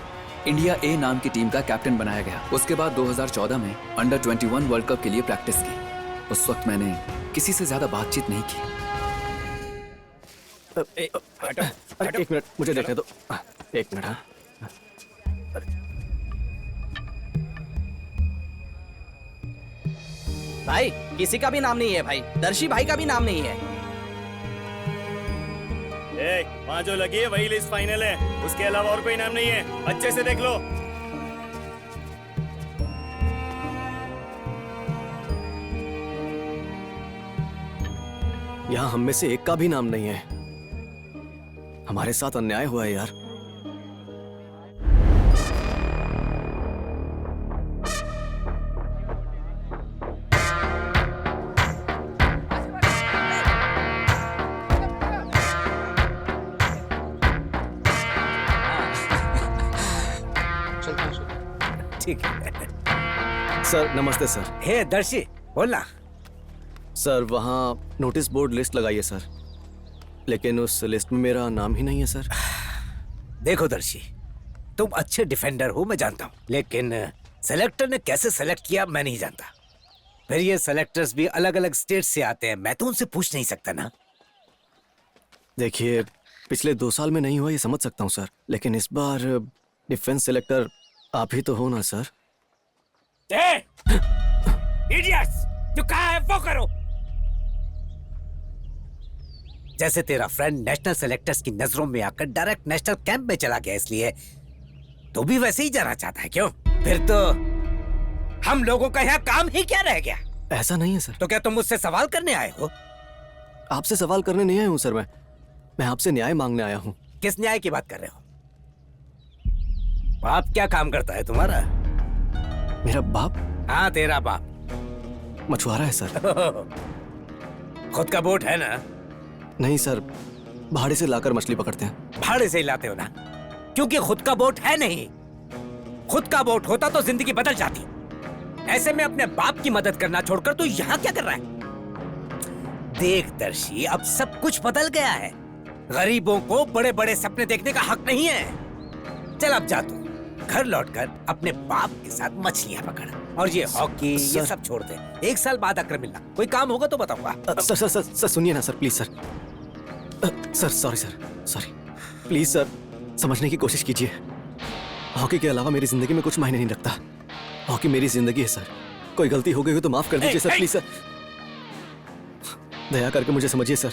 इंडिया ए नाम की टीम का कैप्टन बनाया गया। उसके बाद 2014 में अंडर 21 वर्ल्ड कप के लिए प्रैक्टिस की। उस वक्त मैंने किसी से ज्यादा बातचीत नहीं की। एक मिनट, मुझे देखने दो। एक मिनट। हाँ, भाई किसी का भी नाम नहीं है भाई, दर्शी भाई का भी नाम नहीं है। वहाँ जो लगी है वही लिस्ट फाइनल है, उसके अलावा और कोई नाम नहीं है। अच्छे से देख लो। यहाँ हम में से एक का भी नाम नहीं है। हमारे साथ अन्याय हुआ है यार। ठीक है सर, नमस्ते सर। हे दर्शी, बोलना। सर, वहाँ नोटिस बोर्ड लिस्ट लगाई है सर, लेकिन उस लिस्ट में मेरा नाम ही नहीं है सर। देखो दर्शी, तुम अच्छे डिफेंडर हो मैं जानता हूँ, लेकिन सेलेक्टर ने कैसे सेलेक्ट किया मैं नहीं जानता। फिर ये सेलेक्टर्स भी अलग अलग स्टेट से आते हैं, मैं तो उनसे पूछ नहीं सकता ना। देखिए, पिछले 2 साल में नहीं हुआ ये समझ सकता हूँ सर, लेकिन इस बार डिफेंस सेलेक्टर आप ही तो हो ना सर? इडियट्स, जो कहा है वो करो। जैसे तेरा फ्रेंड नेशनल सेलेक्टर्स की नजरों में आकर डायरेक्ट नेशनल कैंप में चला गया, इसलिए तू भी वैसे ही जाना चाहता है क्यों? फिर तो हम लोगों का यहाँ काम ही क्या रह गया? ऐसा नहीं है सर। तो क्या तुम मुझसे सवाल करने आए हो? आपसे सवाल करने नहीं आया हूँ सर। मैं आपसे न्याय मांगने आया हूँ। किस न्याय की बात कर रहे हो? बाप क्या काम करता है तुम्हारा? मेरा बाप? हाँ, तेरा बाप मछुआरा है सर। खुद का बोट है ना? नहीं सर, भाड़े से लाकर मछली पकड़ते हैं। भाड़े से ही लाते हो ना? क्योंकि खुद का बोट है नहीं। खुद का बोट होता तो जिंदगी बदल जाती। ऐसे में अपने बाप की मदद करना छोड़कर तू यहाँ क्या कर रहा है? देख दर्शी, अब सब कुछ बदल गया है। गरीबों को बड़े बड़े सपने देखने का हक नहीं है। चल अब जा तू घर लौटकर अपने बाप के साथ मछलियां पकड़, और ये हॉकी ये सब छोड़ दे। 1 साल बाद आकर मिलना। कोई काम होगा तो बताऊंगा। सर सुनिए ना sir, please sir. Sir sorry sir, sorry please sir, समझने की कोशिश कीजिए। हॉकी के अलावा मेरी जिंदगी में कुछ मायने नहीं रखता। हॉकी मेरी जिंदगी है सर। कोई गलती हो गई हो तो माफ कर दीजिए सर, प्लीज सर। दया करके मुझे समझिए सर।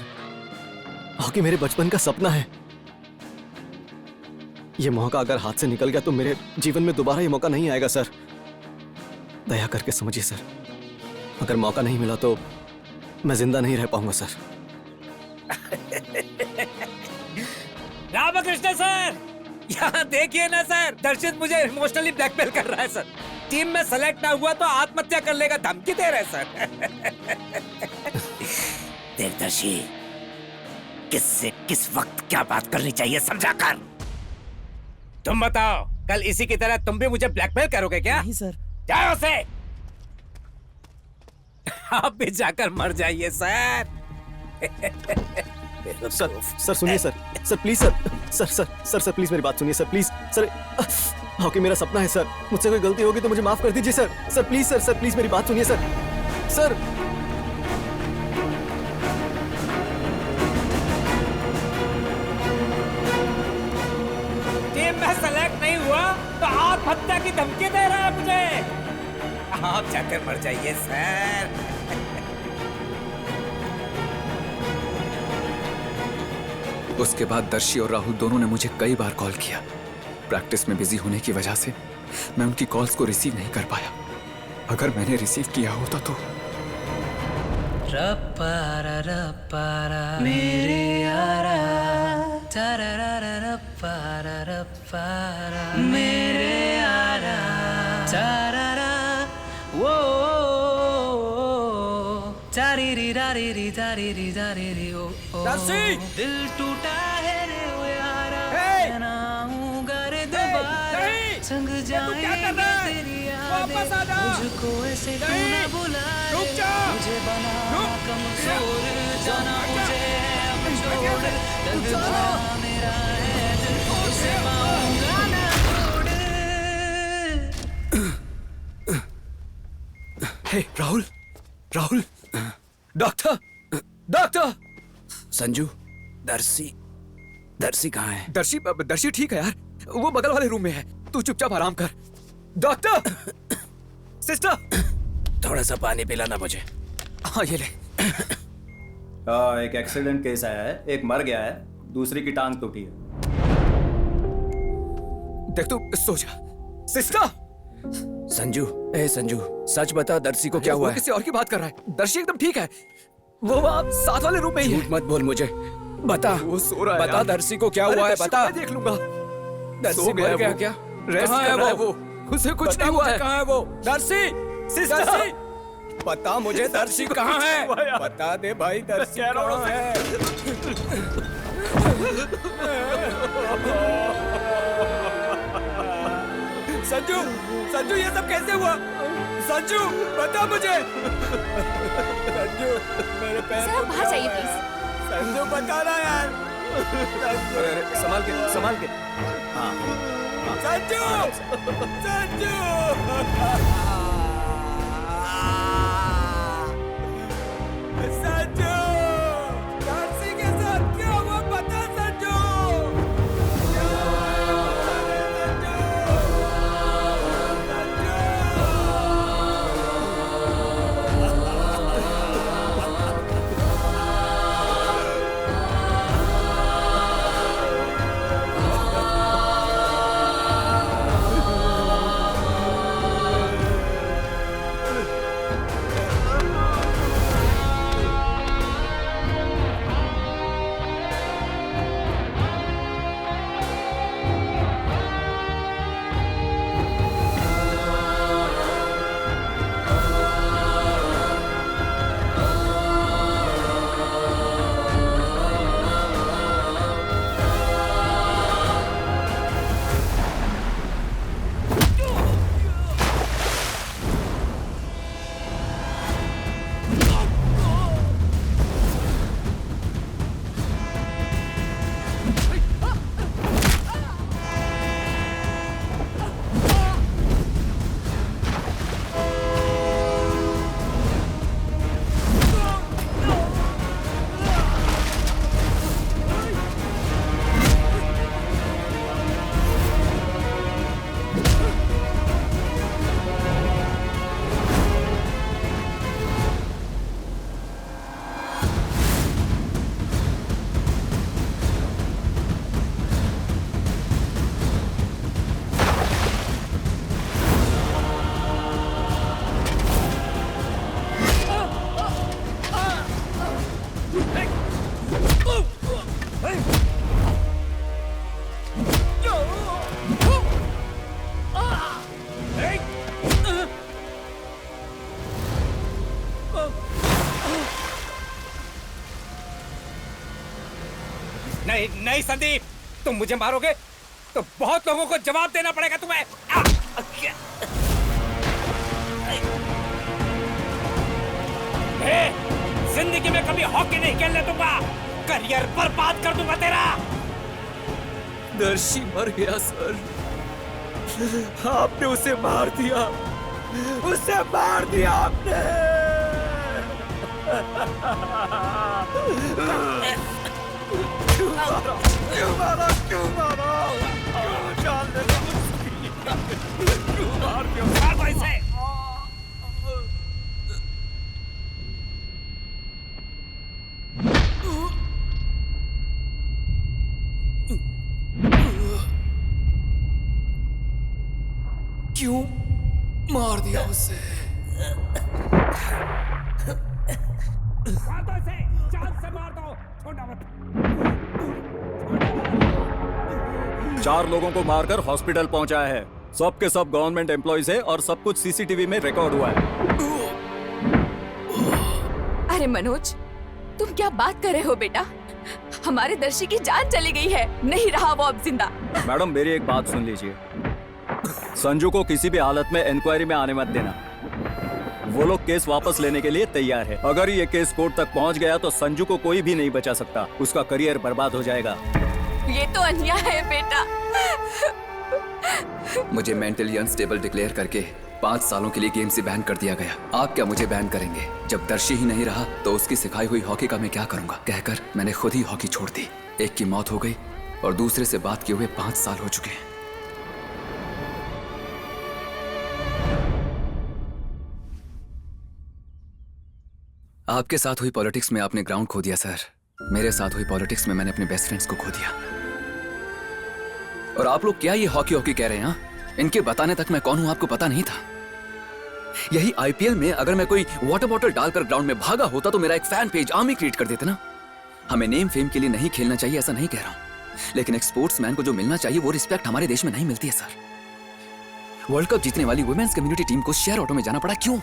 हॉकी मेरे बचपन का सपना है। ये मौका अगर हाथ से निकल गया तो मेरे जीवन में दोबारा ये मौका नहीं आएगा सर। दया करके समझिए सर। अगर मौका नहीं मिला तो मैं जिंदा नहीं रह पाऊंगा सर। रामकृष्ण सर, यहाँ देखिए ना सर, दर्शित मुझे इमोशनली ब्लैकमेल कर रहा है सर। टीम में सेलेक्ट ना हुआ तो आत्महत्या कर लेगा धमकी दे रहे सर। देख दर्शी, किससे किस वक्त क्या बात करनी चाहिए समझा कर। तुम बताओ, कल इसी की तरह तुम भी मुझे ब्लैकमेल करोगे क्या? नहीं सर। जाओ से। आप भी जाकर मर जाइए सर। सर सुनिए sir, sir please sir, sir please मेरी बात सुनिए सर, प्लीज सर। हॉकी मेरा सपना है सर। मुझसे कोई गलती होगी तो मुझे माफ कर दीजिए sir. Sir please sir please मेरी बात सुनिए सर। सर टीम में सेलेक्ट नहीं हुआ तो आत्महत्या की धमकी दे रहा है मुझे। आप जाकर मर जाइए सर। उसके बाद दर्शी और राहुल दोनों ने मुझे कई बार कॉल किया। प्रैक्टिस में बिजी होने की वजह से मैं उनकी कॉल्स को रिसीव नहीं कर पाया। अगर मैंने रिसीव किया होता तो रप्पारा रप्पारा मेरे यारा, चारारा रप्पारा रप्पारा मेरे यारा, चारारा वो चारीरी दारीरी दारीरी दारीरी ओ दर्शी! दिल टूटा है रे ओ यारा, ना हूँ घर दोबारा, संग जाएंगे तेरी यादें, मुझको ऐसे तू ना बुला रे, मुझे बना कमजोर, जाना मुझे अब छोड़, दर्द भरा मेरा है दिल, उसे पाऊंगा ना तोड़। हे राहुल, राहुल, डॉक्टर, डॉक्टर। संजू, दर्शी कहाँ है? दर्शी ठीक है यार, वो बगल वाले रूम में है। तू चुपचाप आराम कर। डॉक्टर, सिस्टर, थोड़ा सा पानी पिलाना मुझे। हाँ ये ले। एक एक्सीडेंट केस आया है, एक मर गया है, दूसरी की टांग टूटी है। देख तू सो जा। सिस्टर, संजू, संजू, सच बता दर्शी को क्या हुआ है? किसी और की बात कर रहा है। दर्शी एकदम ठीक है, वो वहाँ साथ वाले रूम में ही है। झूठ मत बोल मुझे, बता। वो सो रहा है बता यार। दर्शी को क्या हुआ है, बता। मैं देख लूंगा। दर्शी मर गया क्या? कहाँ है वो? उसे कुछ नहीं हुआ है। कहाँ है वो? दर्शी, सिस्टर, बता मुझे दर्शी कहाँ है? बता दे भाई, दर्शी कहाँ है? संजू, संजू ये सब कैसे हुआ? संजू बता मुझे। संजू मेरे पैर सर, आप बाहर जाइए प्लीज। संजू बता ना यार। संभाल के, संभाल के। हाँ, संजू, संजू, संजू, दर्शी के साथ क्या हुआ बता संजू। नहीं नहीं संदीप, तुम मुझे मारोगे तो बहुत लोगों को जवाब देना पड़ेगा तुम्हें। जिंदगी में कभी हॉकी नहीं खेलने दूंगा, करियर बर्बाद कर दूंगा तेरा। दर्शी मर गया सर, आपने उसे मार दिया, उसे मार दिया आपने। क्यों मारा? क्यों मारा? क्यों मारा? जान दे दो मुझे। क्यों मार दिया? मार दो इसे। क्यों मार दिया उसे? मार दो इसे, जान से मार दो, छोड़ना मत। 4 लोगों को मारकर हॉस्पिटल पहुंचाया है। सब के सब गवर्नमेंट एम्प्लॉइज है और सब कुछ सीसीटीवी में रिकॉर्ड हुआ है। अरे मनोज, तुम क्या बात कर रहे हो बेटा? हमारे दर्शी की जान चली गई है, नहीं रहा वो अब जिंदा। मैडम मेरी एक बात सुन लीजिए, संजू को किसी भी हालत में इंक्वायरी में आने मत देना। वो लोग केस वापस लेने के लिए तैयार है। अगर ये केस कोर्ट तक पहुंच गया तो संजू को कोई भी नहीं बचा सकता, उसका करियर बर्बाद हो जाएगा। ये तो अन्याय है बेटा। मुझे मेंटली अनस्टेबल डिक्लेयर करके 5 सालों के लिए गेम से बैन कर दिया गया। आप क्या मुझे बैन करेंगे? जब दर्शी ही नहीं रहा तो उसकी सिखाई हुई हॉकी का मैं क्या करूंगा? कहकर मैंने खुद ही हॉकी छोड़ दी। एक की मौत हो गई और दूसरे से बात किए हुए 5 साल हो चुके हैं। आपके साथ हुई पॉलिटिक्स में आपने ग्राउंड खो दिया सर। मेरे साथ हुई पॉलिटिक्स में मैंने अपने बेस्ट फ्रेंड्स को खो दिया। और आप लोग क्या ये हॉकी हॉकी कह रहे हैं? इनके बताने तक मैं कौन हूं आपको पता नहीं था। यही आईपीएल में अगर मैं कोई वाटर बॉटल डालकर ग्राउंड में भागा होता तो मेरा एक फैन पेज आर्मी क्रिएट कर देते ना। हमें नेम फेम के लिए नहीं खेलना चाहिए, ऐसा नहीं कह रहा हूं, लेकिन एक स्पोर्ट्समैन को जो मिलना चाहिए वो रिस्पेक्ट हमारे देश में नहीं मिलती है सर। वर्ल्ड कप जीतने वाली वुमेन्स कम्युनिटी टीम को शेयर ऑटो में जाना पड़ा, क्यों?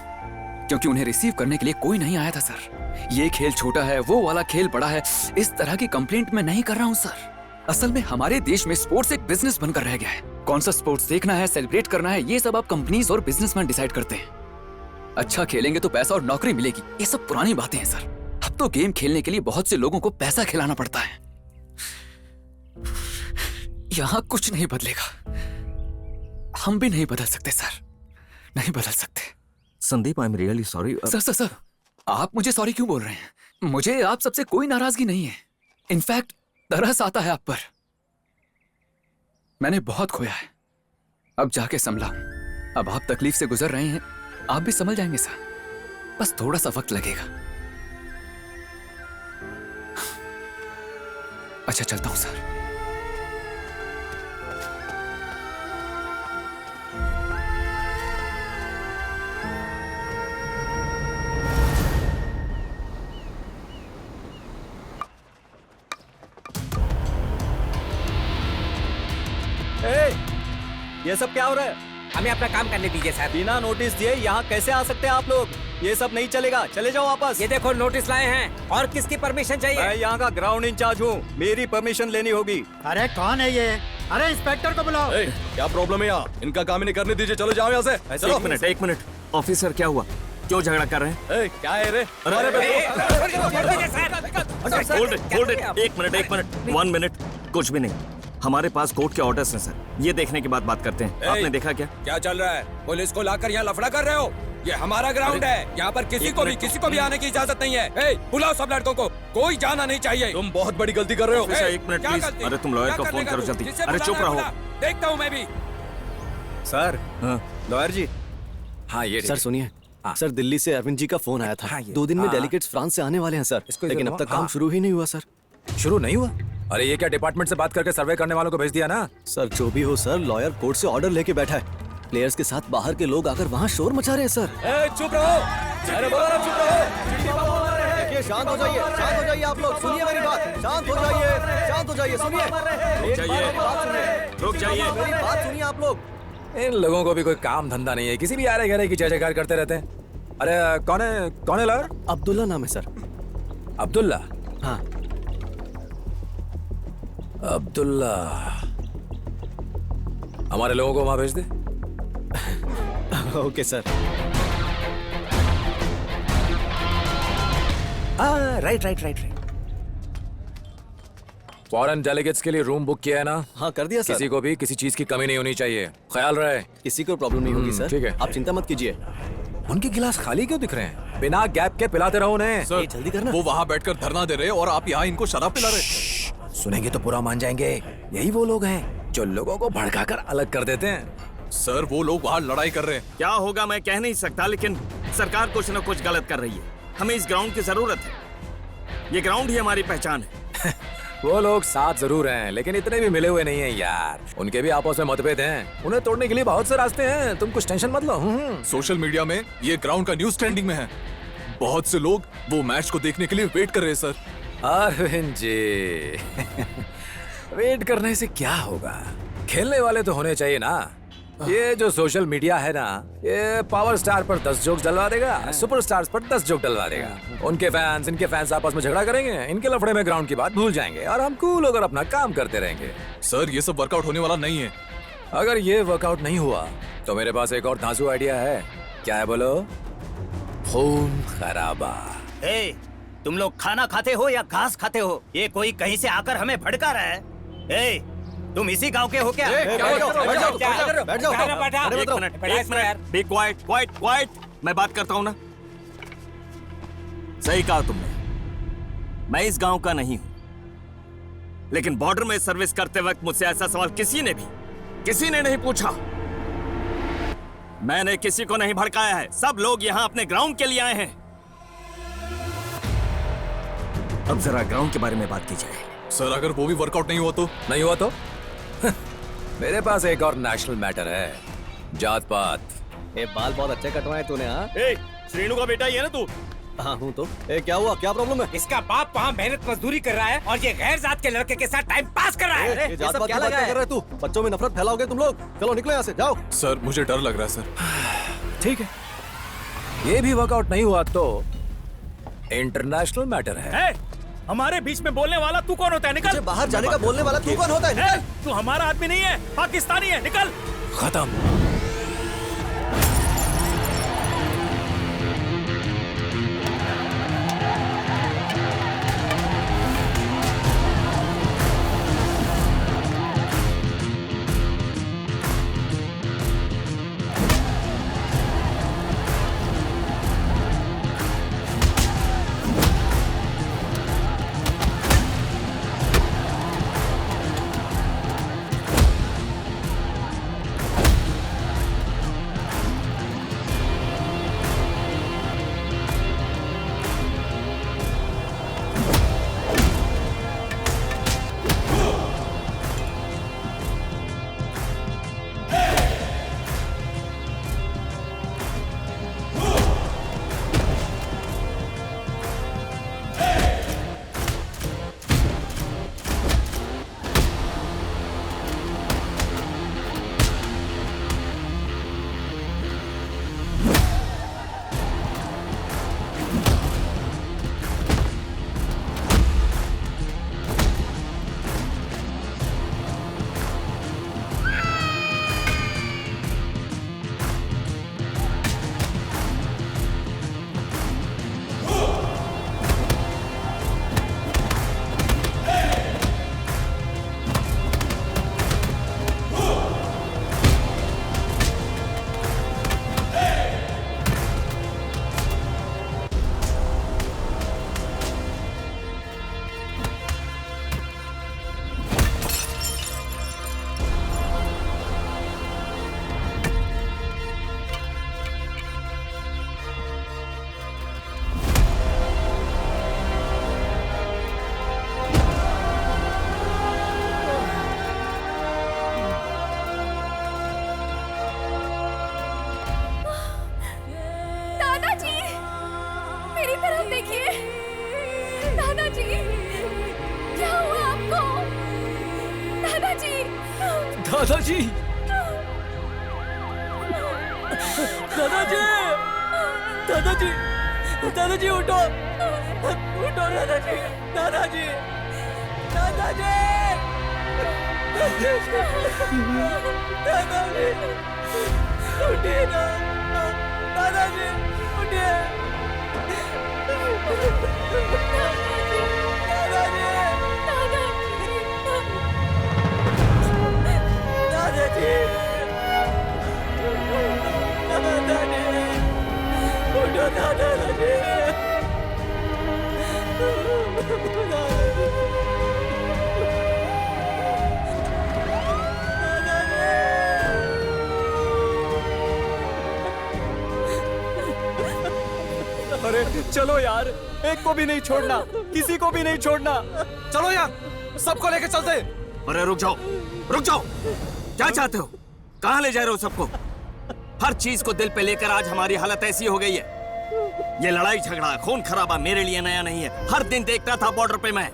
क्योंकि उन्हें रिसीव करने के लिए कोई नहीं आया था सर। ये खेल छोटा है, वो वाला खेल बड़ा है, इस तरह की कंप्लेंट मैं नहीं कर रहा हूं सर। असल में हमारे देश में स्पोर्ट्स एक बिजनेस बनकर रह गया है। कौन सा स्पोर्ट्स देखना है, सेलिब्रेट करना है, ये सब आप कंपनीज और बिजनेसमैन डिसाइड करते हैं। अच्छा खेलेंगे तो पैसा और नौकरी मिलेगी, ये सब पुरानी बातें हैं सर। अब तो गेम खेलने के लिए बहुत से लोगों को पैसा खिलाना पड़ता है। यहां कुछ नहीं बदलेगा, हम भी नहीं बदल सकते सर, नहीं बदल सकते। Sandeep, I am really sorry. Sir, आप मुझे सॉरी क्यों बोल रहे हैं? मुझे आप सबसे कोई नाराजगी नहीं है। इनफैक्ट तरस आता है आप पर। मैंने बहुत खोया है, अब जाके संभला। अब आप तकलीफ से गुजर रहे हैं, आप भी समझ जाएंगे सर, बस थोड़ा सा वक्त लगेगा। अच्छा चलता हूं सर। ये सब क्या हो रहा है? हमें अपना काम करने दीजिए सर। बिना नोटिस दिए यहाँ कैसे आ सकते हैं आप लोग? ये सब नहीं चलेगा, चले जाओ वापस। ये देखो नोटिस लाए हैं। और किसकी परमिशन चाहिए? मैं यहाँ का ग्राउंड इंचार्ज हूँ, मेरी परमिशन लेनी होगी। अरे कौन है ये? अरे इंस्पेक्टर को बुलाओ। क्या प्रॉब्लम है यहाँ? इनका काम ही नहीं करने दीजिए, चलो जाओ यहाँ से। चलो। एक मिनट ऑफिसर, क्या हुआ? क्यों झगड़ा कर रहे हैं? क्या है रे? होल्ड इट, एक मिनट, 1 मिनट। कुछ भी नहीं, हमारे पास कोर्ट के ऑर्डर्स हैं सर, ये देखने के बाद बात करते हैं। आपने देखा क्या? क्या चल रहा है? पुलिस को लाकर यहाँ लफड़ा कर रहे हो? ये हमारा ग्राउंड है, यहाँ पर किसी को भी आने की इजाजत नहीं है। बुलाओ सब लड़कों को, कोई जाना नहीं चाहिए। तुम बहुत बड़ी गलती कर रहे हो। एक मिनट प्लीज। अरे तुम लॉयर को फोन करो जल्दी। अरे चुप रहो। देखता हूँ मैं भी। सर, लॉयर जी। हाँ ये सर सुनिए, सर दिल्ली से अरविंद जी का फोन आया था। 2 दिन में डेलीगेट्स फ्रांस से आने वाले हैं सर, लेकिन अब तक काम शुरू ही नहीं हुआ सर। शुरू नहीं हुआ? अरे ये क्या डिपार्टमेंट से बात करके सर्वे करने वालों को भेज दिया ना? सर जो भी हो सर, लॉयर कोर्ट से ऑर्डर लेके बैठा है। प्लेयर्स के साथ बाहर के लोग आकर वहाँ शोर मचा रहे हैं सर। चुप रहो, मैंने बोला ना चुप रहो। देखिए शांत हो जाइए आप लोग, सुनिए मेरी बात, शांत हो जाइए, सुनिए। रुक जाइए, मेरी बात सुनिए आप लोग। इन लोगों को भी कोई काम धंधा नहीं है, किसी भी आरे गहरे की जय जयकार करते रहते हैं। अरे कौन है लॉयर? अब्दुल्ला नाम है सर। अब्दुल्ला? हाँ। अब्दुल्ला, हमारे लोगों को वहां भेज दे। Okay sir. Right. Foreign delegates के लिए रूम बुक किया है ना? हाँ कर दिया सर। किसी को भी किसी चीज की कमी नहीं होनी चाहिए, ख्याल रहे। किसी को प्रॉब्लम नहीं होगी सर। ठीक है, आप चिंता मत कीजिए। उनके गिलास खाली क्यों दिख रहे हैं? बिना गैप के पिलाते रहो उन्हें। सर, जल्दी करना। वो वहाँ बैठकर धरना दे रहे और आप यहाँ इनको शराब पिला रहे। सुनेंगे तो पूरा मान जाएंगे। यही वो लोग हैं जो लोगों को भड़काकर अलग कर देते हैं। सर, वो लोग वहाँ लड़ाई कर रहे हैं। क्या होगा मैं कह नहीं सकता, लेकिन सरकार कुछ न कुछ गलत कर रही है। हमें इस ग्राउंड की जरूरत है। ये ग्राउंड ही हमारी पहचान है। वो लोग साथ जरूर हैं, लेकिन इतने भी मिले हुए नहीं हैं यार। उनके भी आपस में मतभेद हैं। उन्हें तोड़ने के लिए बहुत से रास्ते हैं। तुम कुछ टेंशन मत लो। सोशल मीडिया में ये ग्राउंड का न्यूज ट्रेंडिंग में है। बहुत से लोग वो मैच को देखने के लिए वेट कर रहे हैं सर। अरविंद जी, वेट करने से क्या होगा? खेलने वाले तो होने चाहिए ना। ये जो सोशल मीडिया है ना, ये पावर स्टार पर 10 जोक्स डलवा देगा, सुपर स्टार्स पर 10 जोक डलवा देगा। उनके फैंस इनके फैंस आपस में झगड़ा करेंगे, इनके लफड़े में ग्राउंड की बात भूल जाएंगे और हम कूल होकर अपना काम करते रहेंगे। सर, ये सब वर्कआउट होने वाला नहीं है। अगर ये वर्कआउट नहीं हुआ तो मेरे पास एक और धांसू आइडिया है। क्या है बोलो? खून खराबा। तुम लोग खाना खाते हो या घास खाते हो? ये कोई कहीं से आकर हमें भड़का रहा है। तुम इसी गांव के हो क्या? बैठ जाओ। एक मिनट, बी क्वाइट, क्वाइट। मैं बात करता हूँ ना। सही कहा तुमने। मैं इस गांव का नहीं हूं, लेकिन बॉर्डर में सर्विस करते वक्त मुझसे ऐसा सवाल किसी ने नहीं पूछा। मैंने किसी को नहीं भड़काया है। सब लोग यहाँ अपने ग्राउंड के लिए आए हैं। अब जरा ग्राउंड के बारे में बात की जाए। सर, अगर वो भी वर्कआउट नहीं हुआ तो मेरे पास एक और नेशनल मैटर है, जात पात। ये बाल बहुत अच्छे कटवाए तूने। हाँ, श्रीनु का बेटा ही है ना तू? हाँ हूँ तो। क्या हुआ? क्या प्रॉब्लम है? इसका बाप वहाँ मेहनत मजदूरी कर रहा है और ये गैर जात के लड़के के साथ टाइम पास कर रहा है। ये जात पात की बात क्या कर रहा है तू? बच्चों में नफरत फैलाओगे तुम लोग। चलो निकलो यहाँ से, जाओ। सर, मुझे डर लग रहा है सर। ठीक है, ये भी वर्कआउट नहीं हुआ तो इंटरनेशनल मैटर है। हमारे बीच में बोलने वाला तू कौन होता है? निकल। बाहर जाने का बोलने वाला तू कौन होता है? निकल। तू हमारा आदमी नहीं है, पाकिस्तानी है। निकल। खत्म। दादाजी, दादाजी, दादाजी, दादाजी उठो, उठो दादाजी, दादाजी, दादाजी। दादाजी उठिए ना, दादाजी उठिए, दादाजी, उठो दादाजी। अरे चलो यार, एक को भी नहीं छोड़ना, किसी को भी नहीं छोड़ना। चलो यार, सबको लेके चलते। अरे रुक जाओ, रुक जाओ। क्या चाहते हो? कहाँ ले जा रहे हो सबको? हर चीज को दिल पे लेकर आज हमारी हालत ऐसी हो गई है। ये लड़ाई झगड़ा खून खराबा मेरे लिए नया नहीं है। हर दिन देखता था बॉर्डर पे मैं।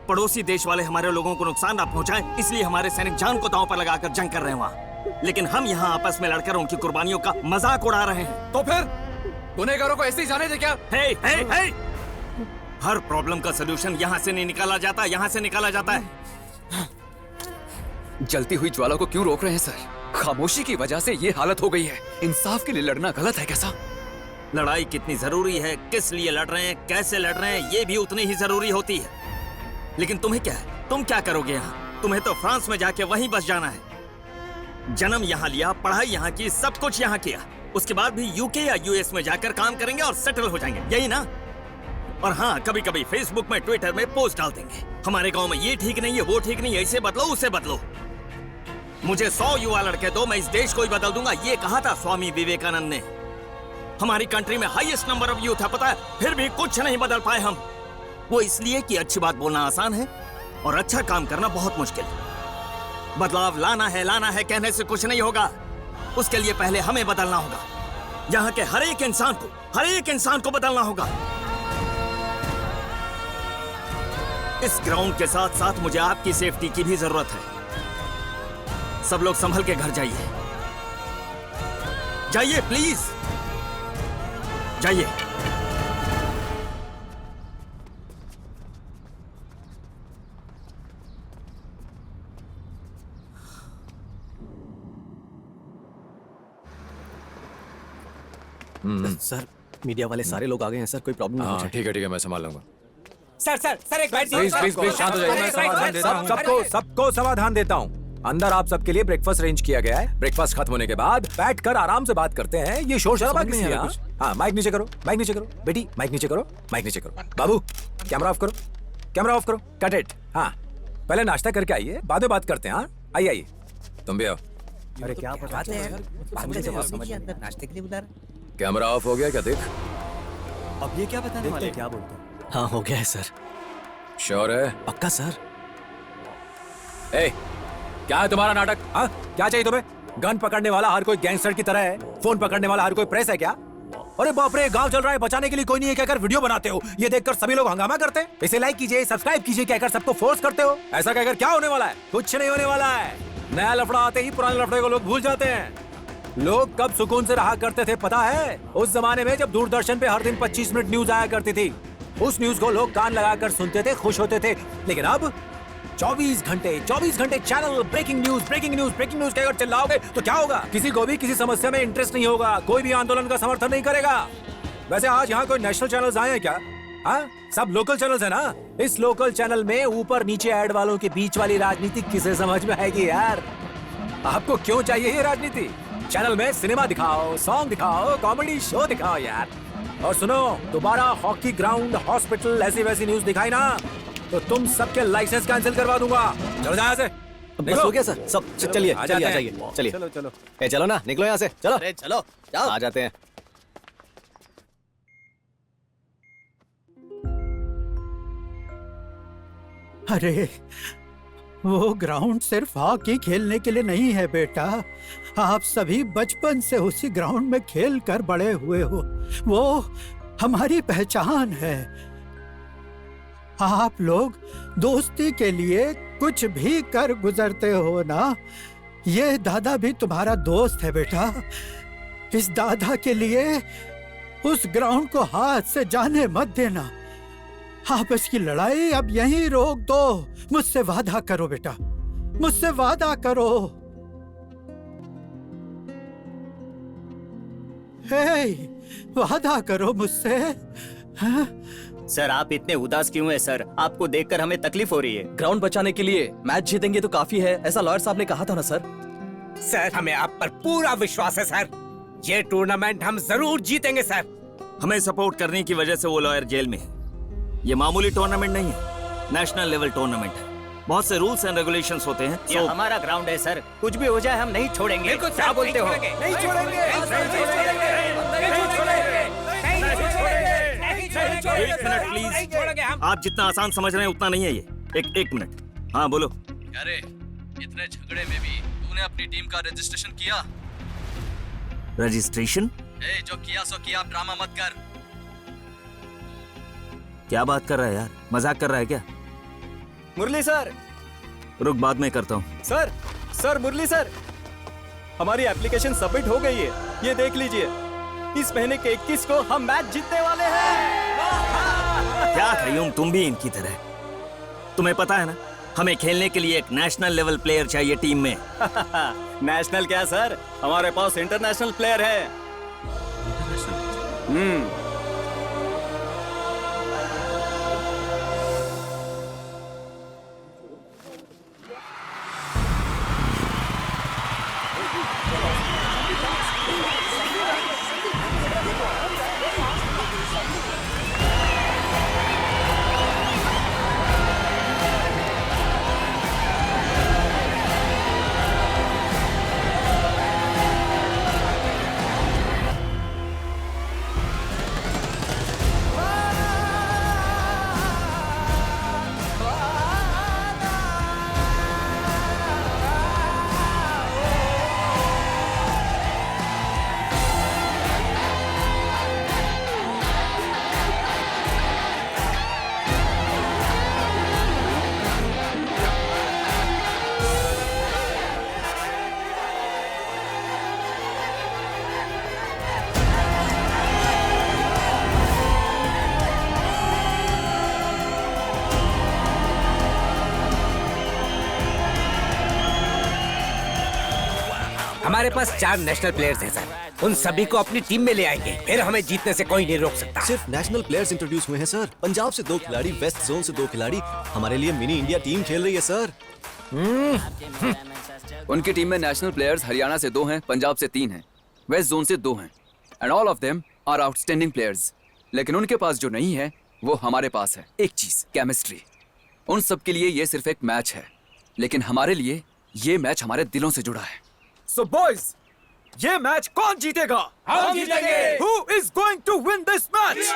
पड़ोसी देश वाले हमारे लोगों को नुकसान ना पहुंचाएं, इसलिए हमारे सैनिक जान को दांव पर लगाकर जंग कर रहे हैं वहाँ। लेकिन हम यहाँ आपस में लड़कर उनकी कुर्बानियों का मजाक उड़ा रहे हैं। तो फिर गुनहगारों को ऐसे ही जाने दे क्या? हे! हर प्रॉब्लम का सलूशन यहाँ से नहीं निकाला जाता, यहाँ से निकाला जाता है। जलती हुई ज्वाला को क्यों रोक रहे हैं सर? खामोशी की वजह से ये हालत हो गई है। इंसाफ के लिए लड़ना गलत है कैसा? लड़ाई कितनी जरूरी है, किस लिए लड़ रहे हैं, कैसे लड़ रहे हैं, ये भी उतनी ही जरूरी होती है। लेकिन तुम्हें क्या है? तुम क्या करोगे यहाँ? तुम्हें तो फ्रांस में जाके वहीं बस जाना है। जन्म यहाँ लिया, पढ़ाई यहाँ की, सब कुछ यहाँ किया। उसके बाद भी यूके या यूएस में जाकर काम करेंगे और सेटल हो जाएंगे, यही ना? और हाँ, कभी कभी फेसबुक में, ट्विटर में पोस्ट डाल देंगे, हमारे गांव में ये ठीक नहीं है, वो ठीक नहीं है, इसे बदलो, उसे बदलो। मुझे 100 युवा लड़के दो, मैं इस देश को ही बदल दूंगा, ये कहा था स्वामी विवेकानंद ने। हमारी कंट्री में हाईएस्ट नंबर ऑफ यूथ है, पता है, फिर भी कुछ नहीं बदल पाए हम। वो इसलिए कि अच्छी बात बोलना आसान है और अच्छा काम करना बहुत मुश्किल। बदलाव लाना है कहने से कुछ नहीं होगा। उसके लिए पहले हमें बदलना होगा। यहाँ के हर एक इंसान को बदलना होगा। इस ग्राउंड के साथ साथ मुझे आपकी सेफ्टी की भी जरूरत है। सब लोग संभल के घर जाइए, जाइए प्लीज, जाइए। सर, मीडिया वाले सारे लोग आ गए हैं सर, कोई प्रॉब्लम नहीं है। ठीक है मैं संभाल लूंगा। सर एक बाइट प्लीज शांत हो जाइए। सबको समाधान देता हूँ। अंदर आप सबके लिए ब्रेकफास्ट अरेंज किया गया है। ब्रेकफास्ट खत्म होने के बाद बैठकर आराम से बात करते हैं। ये शोर शराबा नहीं है। हाँ, माइक नीचे करो, माइक नीचे करो, बेटी माइक नीचे करो, माइक नीचे करो। बाबू कैमरा ऑफ करो, कैमरा ऑफ करो, कट इट। हाँ, पहले नाश्ता करके आइए, बाद में बात करते हैं। हाँ, आइए, तुम भी आओ। अरे क्या बात है यार, नाश्ते के लिए बुला रहे। कैमरा ऑफ हो गया क्या? देख अब ये क्या बताने वाले? क्या बोलते हैं? हाँ, हो गया है सर। श्योर है? पक्का सर। क्या है तुम्हारा नाटक? हाँ, क्या चाहिए तुम्हें? गन पकड़ने वाला हर कोई गैंगस्टर की तरह है, फोन पकड़ने वाला हर कोई प्रेस है क्या? अरे बाप रे, गांव चल रहा है, बचाने के लिए कोई नहीं है कहकर वीडियो बनाते हो। ये देखकर सभी लोग हंगामा करते हैं। इसे लाइक कीजिए, सब्सक्राइब कीजिए कहकर सबको फोर्स करते हो। ऐसा कहकर क्या होने वाला है? कुछ नहीं होने वाला है। नया लफड़ा आते ही पुराने लफड़े को लोग भूल जाते हैं। लोग कब सुकून से रहा करते थे पता है? उस जमाने में जब दूरदर्शन पे हर दिन 25 मिनट न्यूज आया करती थी। उस न्यूज को लोग कान लगाकर सुनते थे, खुश होते थे। लेकिन अब 24 घंटे चैनल ब्रेकिंग न्यूज कहकर चिल्लाओगे तो क्या होगा? किसी को भी किसी समस्या में इंटरेस्ट नहीं होगा, कोई भी आंदोलन का समर्थन नहीं करेगा। वैसे आज यहाँ कोई नेशनल चैनल्स आए हैं क्या? हाँ, सब लोकल चैनल्स है ना। इस लोकल चैनल में ऊपर नीचे ऐड वालों के बीच वाली राजनीति किसे समझ में आएगी यार? आपको क्यों चाहिए ये राजनीति? चैनल में सिनेमा दिखाओ, सॉन्ग दिखाओ, कॉमेडी शो दिखाओ यार। और सुनो, दोबारा हॉकी ग्राउंड, हॉस्पिटल, ऐसी वैसी न्यूज दिखाई ना तो तुम सबके लाइसेंस कैंसिल करवा दूंगा। चलो जाओ यहाँ से। बस हो गया सर, सब चलिए आ जाइए। चलो चलो ना, निकलो यहाँ से, चलो। अरे चलो जाओ, आ जाते हैं। अरे वो ग्राउंड सिर्फ हॉकी खेलने के लिए नहीं है बेटा। आप सभी बचपन से उसी ग्राउंड में खेल कर बड़े हुए हो। वो हमारी पहचान है। आप लोग दोस्ती के लिए कुछ भी कर गुजरते हो ना। ये दादा भी तुम्हारा दोस्त है बेटा। इस दादा के लिए उस ग्राउंड को हाथ से जाने मत देना। आपस की लड़ाई अब यहीं रोक दो। मुझसे वादा करो बेटा, मुझसे वादा करो। हे, वादा करो मुझसे। हाँ? सर आप इतने उदास क्यों हैं सर? आपको देखकर हमें तकलीफ हो रही है। ग्राउंड बचाने के लिए मैच जीतेंगे तो काफी है, ऐसा लॉयर साहब ने कहा था ना सर। सर हमें आप पर पूरा विश्वास है सर, ये टूर्नामेंट हम जरूर जीतेंगे सर। हमें सपोर्ट करने की वजह से वो लॉयर जेल में है। ये मामूली टूर्नामेंट नहीं है, नेशनल लेवल टूर्नामेंट है। बहुत से रूल्स एंड रेगुलेशंस होते हैं। ये हमारा ग्राउंड है सर, कुछ भी हो जाए हम नहीं छोड़ेंगे। क्या बोलते हो? नहीं छोड़ेंगे। एक मिनट प्लीज, आप जितना आसान समझ रहे हैं उतना नहीं है ये। एक मिनट, हाँ बोलो। अरे इतने झगड़े में भी तूने अपनी टीम का रजिस्ट्रेशन किया? रजिस्ट्रेशन? जो किया सो किया, ड्रामा मत कर। क्या बात कर रहा है यार, मजाक कर रहा है क्या? मुरली सर। रुक, बाद में करता हूँ। सर मुरली सर, हमारी एप्लीकेशन सबमिट हो गई है, ये देख लीजिए। इस महीने के 21 को हम मैच जीतने वाले हैं। क्या कयूम, तुम भी इनकी तरह। तुम्हें पता है ना, हमें खेलने के लिए एक नेशनल लेवल प्लेयर चाहिए टीम में। नेशनल क्या सर, हमारे पास इंटरनेशनल प्लेयर है। हमारे पास 4 नेशनल प्लेयर्स हैं सर, उन सभी को अपनी टीम में ले आएंगे, फिर हमें जीतने से कोई नहीं रोक सकता। सिर्फ नेशनल प्लेयर्स इंट्रोड्यूस हुए हैं सर। पंजाब से 2 खिलाड़ी, वेस्ट जोन से 2 खिलाड़ी। हमारे लिए मिनी इंडिया टीम खेल रही है सर। उनकी टीम में नेशनल प्लेयर्स हरियाणा से 2 हैं, पंजाब से 3 हैं, वेस्ट जोन से 2 हैं, and all of them are outstanding players. लेकिन उनके पास जो नहीं है वो हमारे पास है, एक चीज, केमिस्ट्री। उन सब के लिए ये सिर्फ एक मैच है, लेकिन हमारे लिए ये मैच हमारे दिलों से जुड़ा है। So boys, ये मैच कौन जीतेगा? हम जीतेंगे। Who is going to win this match?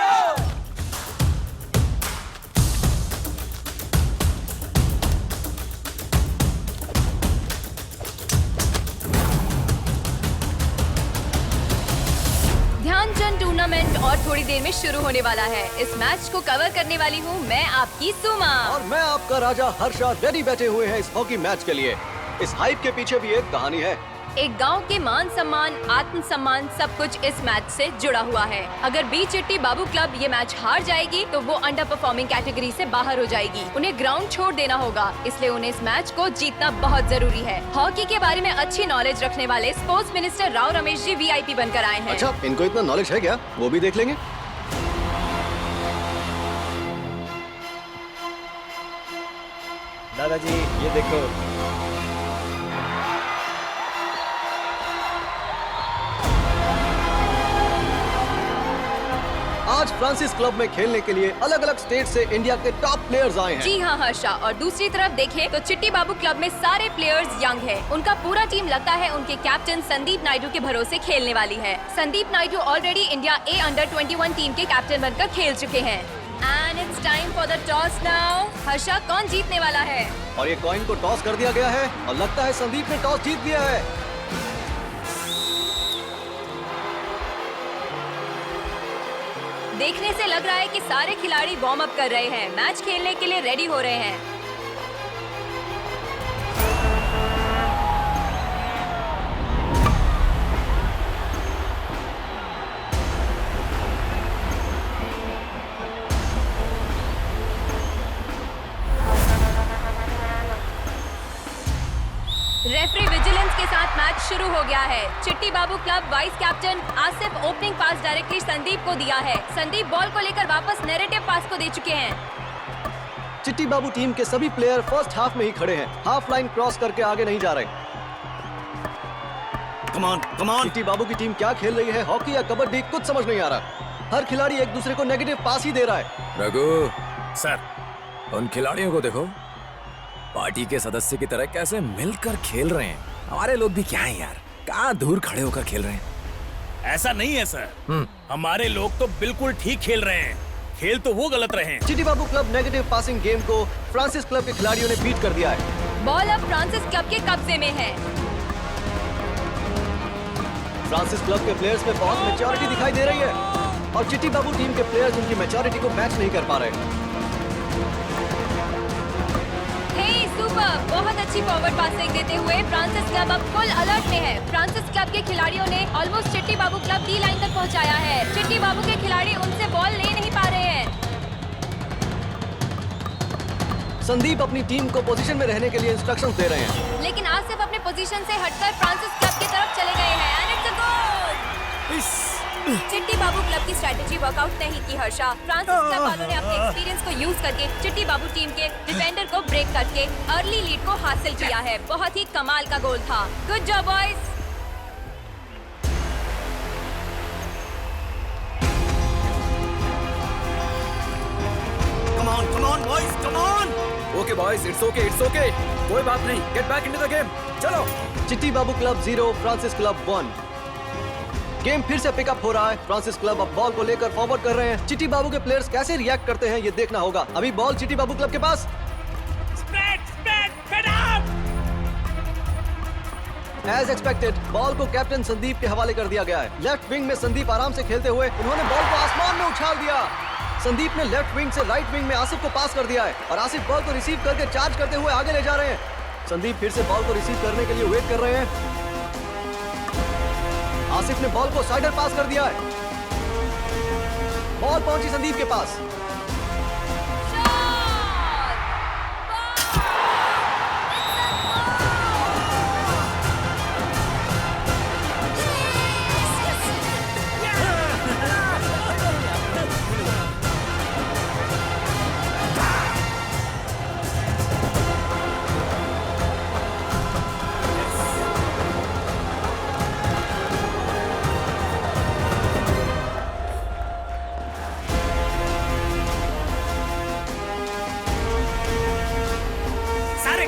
Dhyanchand tournament और थोड़ी देर में शुरू होने वाला है। इस मैच को कवर करने वाली हूँ मैं, आपकी सुमा। और मैं आपका राजा हर्षा, रेडी बैठे हुए हैं इस हॉकी मैच के लिए। इस हाइप के पीछे भी एक कहानी है। एक गांव के मान सम्मान, आत्म सम्मान सब कुछ इस मैच से जुड़ा हुआ है। अगर बी चिट्टी बाबू क्लब ये मैच हार जाएगी तो वो अंडर परफॉर्मिंग कैटेगरी से बाहर हो जाएगी। उन्हें ग्राउंड छोड़ देना होगा, इसलिए उन्हें इस मैच को जीतना बहुत जरूरी है। हॉकी के बारे में अच्छी नॉलेज रखने वाले sports minister Rao Ramesh ji VIP बनकर आए हैं। अच्छा, इनको इतना नॉलेज है क्या? वो भी देख लेंगे। दादाजी ये देखो। आज फ्रांसिस क्लब में खेलने के लिए अलग अलग स्टेट से इंडिया के टॉप प्लेयर्स आए हैं। जी हाँ हर्षा, और दूसरी तरफ देखें तो चिट्टी बाबू क्लब में सारे प्लेयर्स यंग हैं। उनका पूरा टीम लगता है उनके कैप्टन संदीप नायडू के भरोसे खेलने वाली है। Sandeep Naidu already India A under 21 team के कैप्टन बनकर खेल चुके हैं। And it's time for the toss now. Harsha, कौन जीतने वाला है? और ये कॉइन को टॉस कर दिया गया है और लगता है संदीप ने टॉस जीत लिया है। देखने से लग रहा है कि सारे खिलाड़ी वार्म अप कर रहे हैं, मैच खेलने के लिए रेडी हो रहे हैं। मैच शुरू हो गया है। Chitti Babu club vice captain Asif opening pass directly Sandeep को दिया है। संदीप बॉल को लेकर वापस नैरेटिव पास को दे चुके हैं। चिट्टी बाबू टीम के सभी प्लेयर फर्स्ट हाफ में ही खड़े हैं, हाफ लाइन क्रॉस करके आगे नहीं जा रहे। Come on. चिट्टी बाबू की टीम क्या खेल रही है, हॉकी या कबड्डी, कुछ समझ नहीं आ रहा। हर खिलाड़ी एक दूसरे को नेगेटिव पास ही दे रहा है। रघु सर, उन खिलाड़ियों को देखो, पार्टी के सदस्य की तरह कैसे मिलकर खेल रहे हैं। हमारे लोग भी क्या हैं यार, कहाँ दूर खड़े होकर खेल रहे हैं। ऐसा नहीं है सर, हमारे लोग तो बिल्कुल ठीक खेल रहे हैं। खेल तो वो गलत रहे हैं। Chitti Babu club negative passing game को फ्रांसिस क्लब के खिलाड़ियों ने बीट कर दिया है। बॉल अब फ्रांसिस क्लब के कब्जे में है। फ्रांसिस क्लब के प्लेयर्स में बहुत मैच्योरिटी दिखाई दे रही है और चिट्टी बाबू टीम के प्लेयर्स उनकी मैच्योरिटी को मैच नहीं कर पा रहे। सुपर, बहुत अच्छी फॉरवर्ड पासिंग देते हुए फ्रांसिस क्लब अब फुल अलर्ट में है। फ्रांसिस क्लब के खिलाड़ियों ने ऑलमोस्ट चिट्टी बाबू क्लब डी लाइन तक पहुंचाया है। चिट्टी बाबू के खिलाड़ी उनसे बॉल ले नहीं पा रहे हैं। संदीप अपनी टीम को पोजीशन में रहने के लिए इंस्ट्रक्शंस दे रहे हैं, लेकिन आसिफ अपने पोजीशन से हटकर फ्रांसिस क्लब की तरफ चले गए हैं। एंड इट्स अ गोल। चिट्टी बाबू क्लब की स्ट्रेटेजी वर्कआउट नहीं की हर्षा। फ्रांसिस क्लब वालों ने अपने एक्सपीरियंस को यूज करके चिट्टी बाबू टीम के डिफेंडर को ब्रेक करके अर्ली लीड को हासिल किया है। बहुत ही कमाल का गोल था। Good job boys. Come on, boys, come on! Okay boys, it's okay, कोई बात नहीं, get back into the game, चलो। चिट्टी Babu club 0, Francis club 1। Game फिर से पिकअप हो रहा है। फ्रांसिस क्लब अब बॉल को लेकर फॉरवर्ड कर रहे हैं। चिट्टी बाबू के प्लेयर्स कैसे रिएक्ट करते हैं ये देखना होगा। अभी बॉल चिट्टी बाबू क्लब के पास। एज एक्सपेक्टेड बॉल को कैप्टन संदीप के हवाले कर दिया गया है। लेफ्ट विंग में संदीप आराम से खेलते हुए उन्होंने बॉल को आसमान में उछाल दिया। संदीप ने लेफ्ट विंग से राइट विंग में आसिफ को पास कर दिया है और आसिफ बॉल को रिसीव करके चार्ज करते हुए आगे ले जा रहे हैं। संदीप फिर से बॉल को रिसीव करने के लिए वेट कर रहे हैं। आसिफ ने बॉल को साइडर पास कर दिया है। बॉल पहुंची संदीप के पास।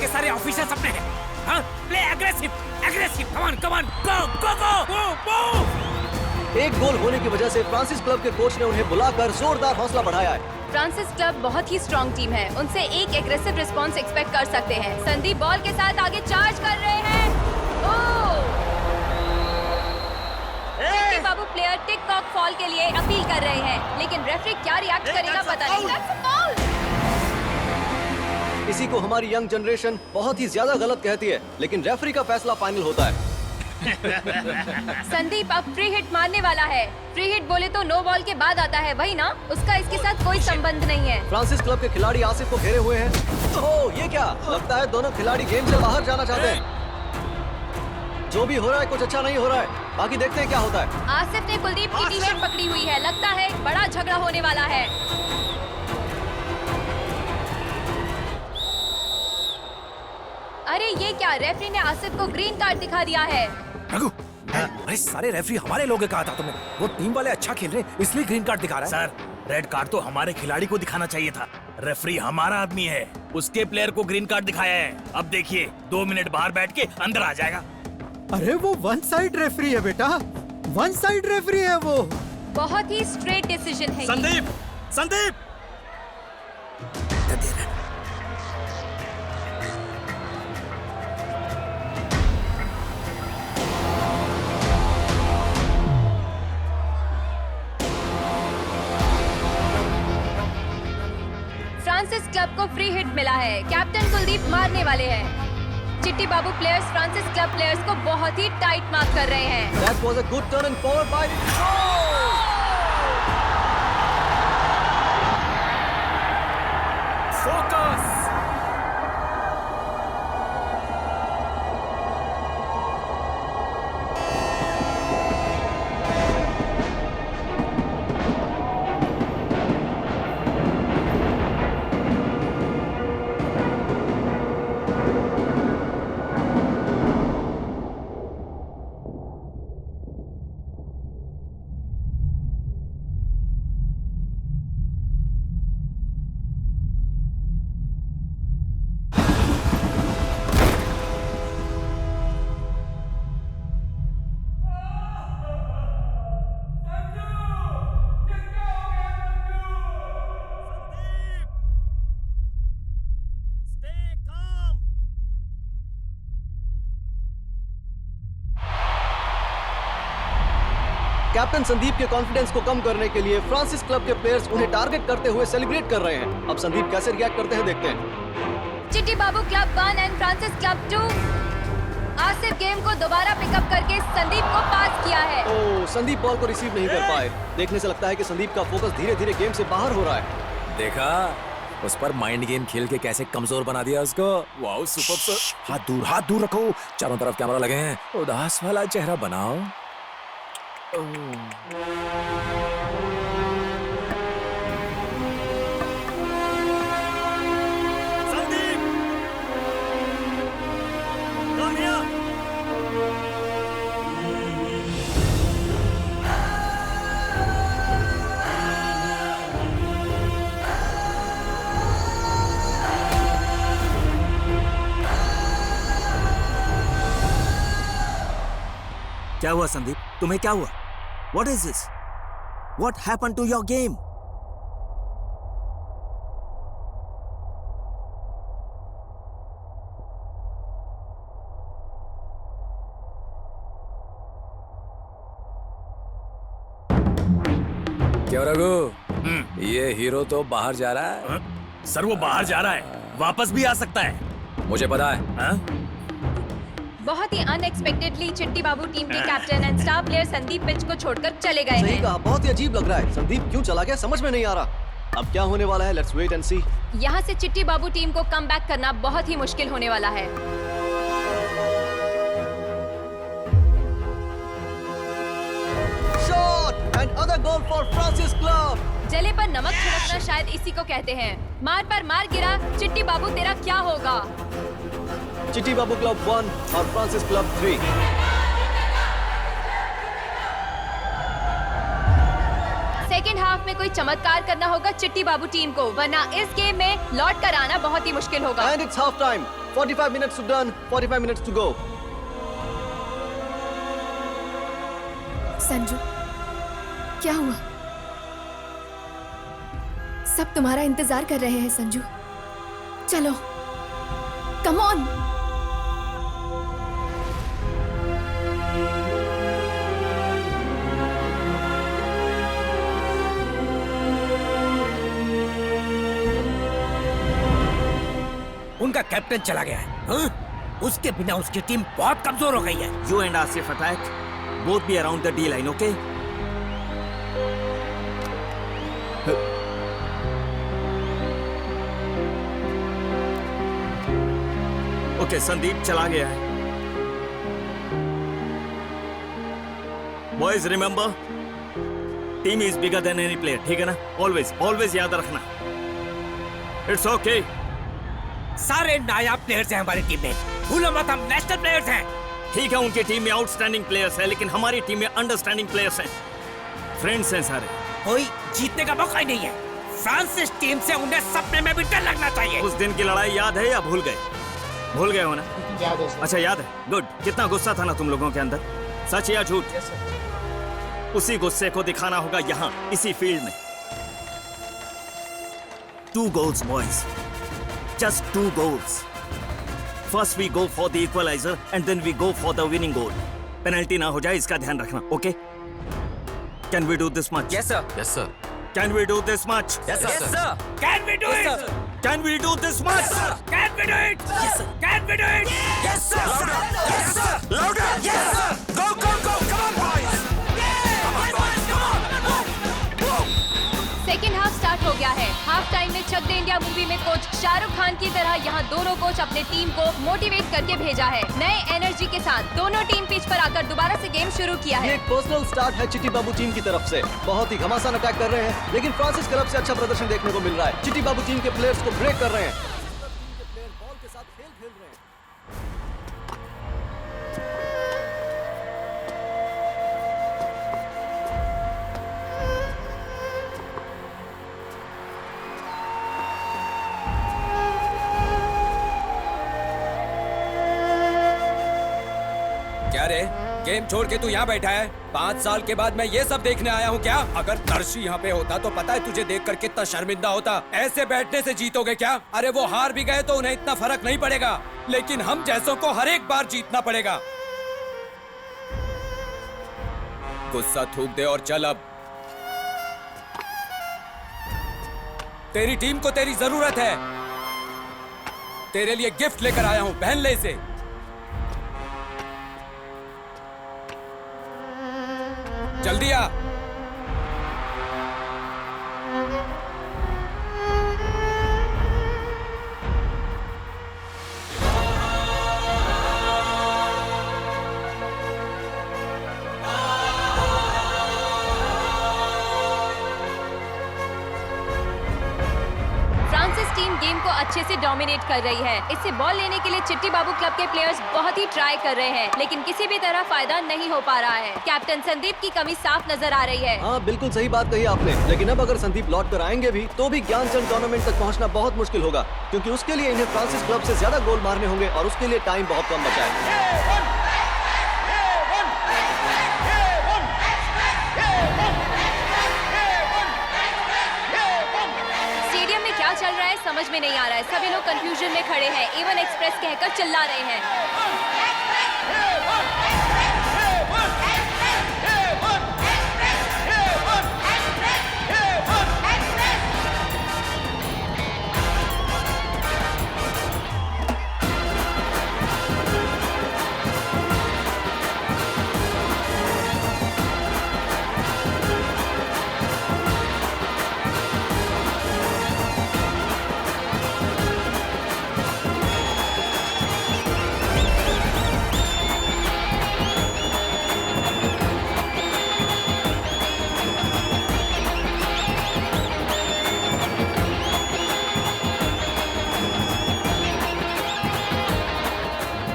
सारे ऑफिसर्स अपने हैं। हाँ, प्ले एग्रेसिव, कम ऑन, गो। एक गोल होने की वजह से फ्रांसिस क्लब के कोच ने उन्हें बुलाकर जोरदार हौसला बढ़ाया है। फ्रांसिस क्लब बहुत ही स्ट्रॉन्ग टीम है, उनसे एक एग्रेसिव रिस्पॉन्स एक्सपेक्ट कर सकते हैं। संदीप बॉल के साथ आगे चार्ज कर रहे हैं। चिट्टी बाबू प्लेयर टिक टॉक फॉल के लिए अपील कर रहे हैं, लेकिन रेफरी क्या रिएक्ट करेगा पता नहीं। इसी को हमारी यंग जनरेशन बहुत ही ज्यादा गलत कहती है, लेकिन रेफरी का फैसला फाइनल होता है। संदीप अब फ्री हिट मारने वाला है। फ्री हिट बोले तो नो बॉल के बाद आता है, वही ना? उसका इसके साथ कोई संबंध नहीं है। फ्रांसिस क्लब के खिलाड़ी आसिफ को घेरे हुए हैं। ओह, ये क्या? लगता है दोनों खिलाड़ी गेम से बाहर जाना चाहते हैं। जो भी हो रहा है कुछ अच्छा नहीं हो रहा है। बाकी देखते हैं क्या होता है। आसिफ ने कुलदीप की टी-शर्ट पकड़ी हुई है, लगता है बड़ा झगड़ा होने वाला है। अरे ये क्या? रेफरी ने आसिफ को ग्रीन कार्ड दिखा दिया है। रघु, अरे सारे रेफरी हमारे लोग कहा था तुमने। वो टीम वाले अच्छा खेल रहे इसलिए ग्रीन कार्ड दिखा रहा है। सर, रेड कार्ड तो हमारे खिलाड़ी को दिखाना चाहिए था। रेफरी हमारा आदमी है, उसके प्लेयर को ग्रीन कार्ड दिखाया है। अब देखिए 2 मिनट बाहर बैठ के अंदर आ जाएगा। अरे वो वन साइड रेफरी है बेटा, वन साइड रेफरी है वो। बहुत ही स्ट्रेट डिसीजन है। संदीप फ्रांसिस क्लब को फ्री हिट मिला है। कैप्टन कुलदीप मारने वाले हैं। चिट्टी बाबू प्लेयर्स फ्रांसिस क्लब प्लेयर्स को बहुत ही टाइट मार्क कर रहे हैं। That was a good turn and forward by Focus. Captain Sandeep के कॉन्फिडेंस को कम करने के लिए फ्रांसिस क्लब के प्लेयर्स उन्हें टारगेट करते हुए सेलिब्रेट कर रहे हैं। अब संदीप कैसे रिएक्ट करते हैं देखते हैं। Chitti Babu club 1 and Francis club 2। Asif game को दोबारा पिकअप करके संदीप को पास किया है। ओह, संदीप बॉल को रिसीव नहीं कर पाए। देखने से लगता है कि संदीप का फोकस धीरे धीरे गेम से बाहर हो रहा है। देखा उस पर माइंड गेम खेल के कैसे कमजोर बना दिया उसको। Wow super sir. हाथ दूर रखो, चारों तरफ कैमरा लगे हैं। उदास वाला चेहरा बनाओ। क्या हुआ संदीप? तुम्हें क्या हुआ? What is this? What happened to your game? क्यों रघु? ये हीरो तो बाहर जा रहा है। सर वो बाहर जा रहा है, वापस भी आ सकता है। मुझे पता है। बहुत ही अनएक्सपेक्टेडली चिट्टी बाबू टीम के captain and star player Sandeep pitch को छोड़कर चले गए सही हैं। कहा, बहुत ही अजीब लग रहा है। संदीप क्यों चला गया समझ में नहीं आ रहा। अब क्या होने वाला है, लेट्स वेट एंड सी। यहाँ से चिट्टी बाबू टीम को कम बैक करना बहुत ही मुश्किल होने वाला है। Shot and other goal for Francis club. जले पर नमक छिड़कना शायद इसी को कहते हैं। मार पर मार गिरा, चिट्टी बाबू तेरा क्या होगा? चिट्टी बाबू क्लब 1 और फ्रांसिस क्लब 3। सेकेंड हाफ में कोई चमत्कार करना होगा चिट्टी बाबू टीम को, वरना इस गेम में लौट कर आना बहुत ही मुश्किल होगा। And it's half time. 45 minutes to done, 45 minutes to go. Sanju, क्या हुआ? सब तुम्हारा इंतजार कर रहे हैं संजू। चलो, कम ऑन। उनका कैप्टन चला गया है। हाँ? उसके बिना उसकी टीम बहुत कमजोर हो गई है। You and Asif attack. Both be around the D line, okay? Okay, Sandeep चला गया है। Boys, remember, team is bigger than any player. ठीक है ना? Always याद रखना। It's okay. सारे नायाब प्लेयर्स हैं हमारी टीम में, भूलो मत हम नेशनल प्लेयर्स हैं। ठीक है, उनकी टीम में आउटस्टैंडिंग प्लेयर्स हैं, लेकिन हमारी टीम में अंडरस्टैंडिंग प्लेयर्स हैं। फ्रेंड्स हैं सारे। कोई जीतने का मौका ही नहीं है। फ्रांसिस टीम से उन्हें सपने में भी डर लगना चाहिए। उस दिन की लड़ाई याद है या भूल गए? भूल गए हो ना? याद है। अच्छा याद है, गुड। कितना गुस्सा था ना तुम लोगों के अंदर, सच या झूठ? उसी गुस्से को दिखाना होगा यहाँ, इसी फील्ड में। 2 goals, boys. Just 2 goals. First we go for the equalizer and then we go for the winning goal. Penalty ना हो जाए इसका ध्यान रखना, okay? Can we do this much? Yes, sir. Yes, sir. Can we do this much? Yes, sir. Yes, sir. Can we do it? Can we do this much? Yes, sir. Can we do it? Yes, sir. Can we do it? Yes, sir. Louder. Yes, sir. Louder. Yes, sir. Go, go, go. Come on, boys. Come on, boys. Come on. Second half start हो गया है। हाफ टाइम में चक दे इंडिया मूवी में कोच शाहरुख खान की तरह यहाँ दोनों कोच अपने टीम को मोटिवेट करके भेजा है। नए एनर्जी के साथ दोनों टीम पिच पर आकर दोबारा से गेम शुरू किया है। ये एक पर्सनल स्टार्ट है चिट्टी बाबू टीम की तरफ से। बहुत ही घमासान अटैक कर रहे हैं, लेकिन फ्रांसिस क्लब से अच्छा प्रदर्शन देखने को मिल रहा है। चिट्टी बाबू टीम के प्लेयर्स को ब्रेक कर रहे हैं। क्या रे, गेम छोड़ के तू यहाँ बैठा है? 5 साल के बाद मैं ये सब देखने आया हूँ क्या? अगर दर्शी यहाँ पे होता तो पता है तुझे देखकर कितना शर्मिंदा होता। ऐसे बैठने से जीतोगे क्या? अरे वो हार भी गए तो उन्हें इतना फर्क नहीं पड़ेगा, लेकिन हम जैसों को हर एक बार जीतना पड़ेगा। गुस्सा थूक दे और चल अब। तेरी टीम को तेरी जरूरत है। तेरे लिए गिफ्ट लेकर आया हूं, पहन ले इसे। जल्दी आ। फ्रांसिस टीम गेम को अच्छे से डोमिनेट कर रही है। इससे बॉल लेने के लिए चिट्टी बाबू क्लब के प्लेयर्स बहुत ही ट्राई कर रहे हैं, लेकिन किसी भी तरह फायदा नहीं हो पा रहा है। कैप्टन संदीप की कमी साफ नजर आ रही है। हाँ, बिल्कुल सही बात कही आपने। लेकिन अब अगर संदीप लौट कर आएंगे भी तो भी ज्ञानचंद टूर्नामेंट तक पहुंचना बहुत मुश्किल होगा, क्योंकि उसके लिए इन्हें फ्रांसिस क्लब से ज्यादा गोल मारने होंगे और उसके लिए टाइम बहुत कम बचा है। क्या चल रहा है समझ में नहीं आ रहा है। सभी लोग कंफ्यूजन में खड़े हैं। A1 एक्सप्रेस कहकर चिल्ला रहे हैं।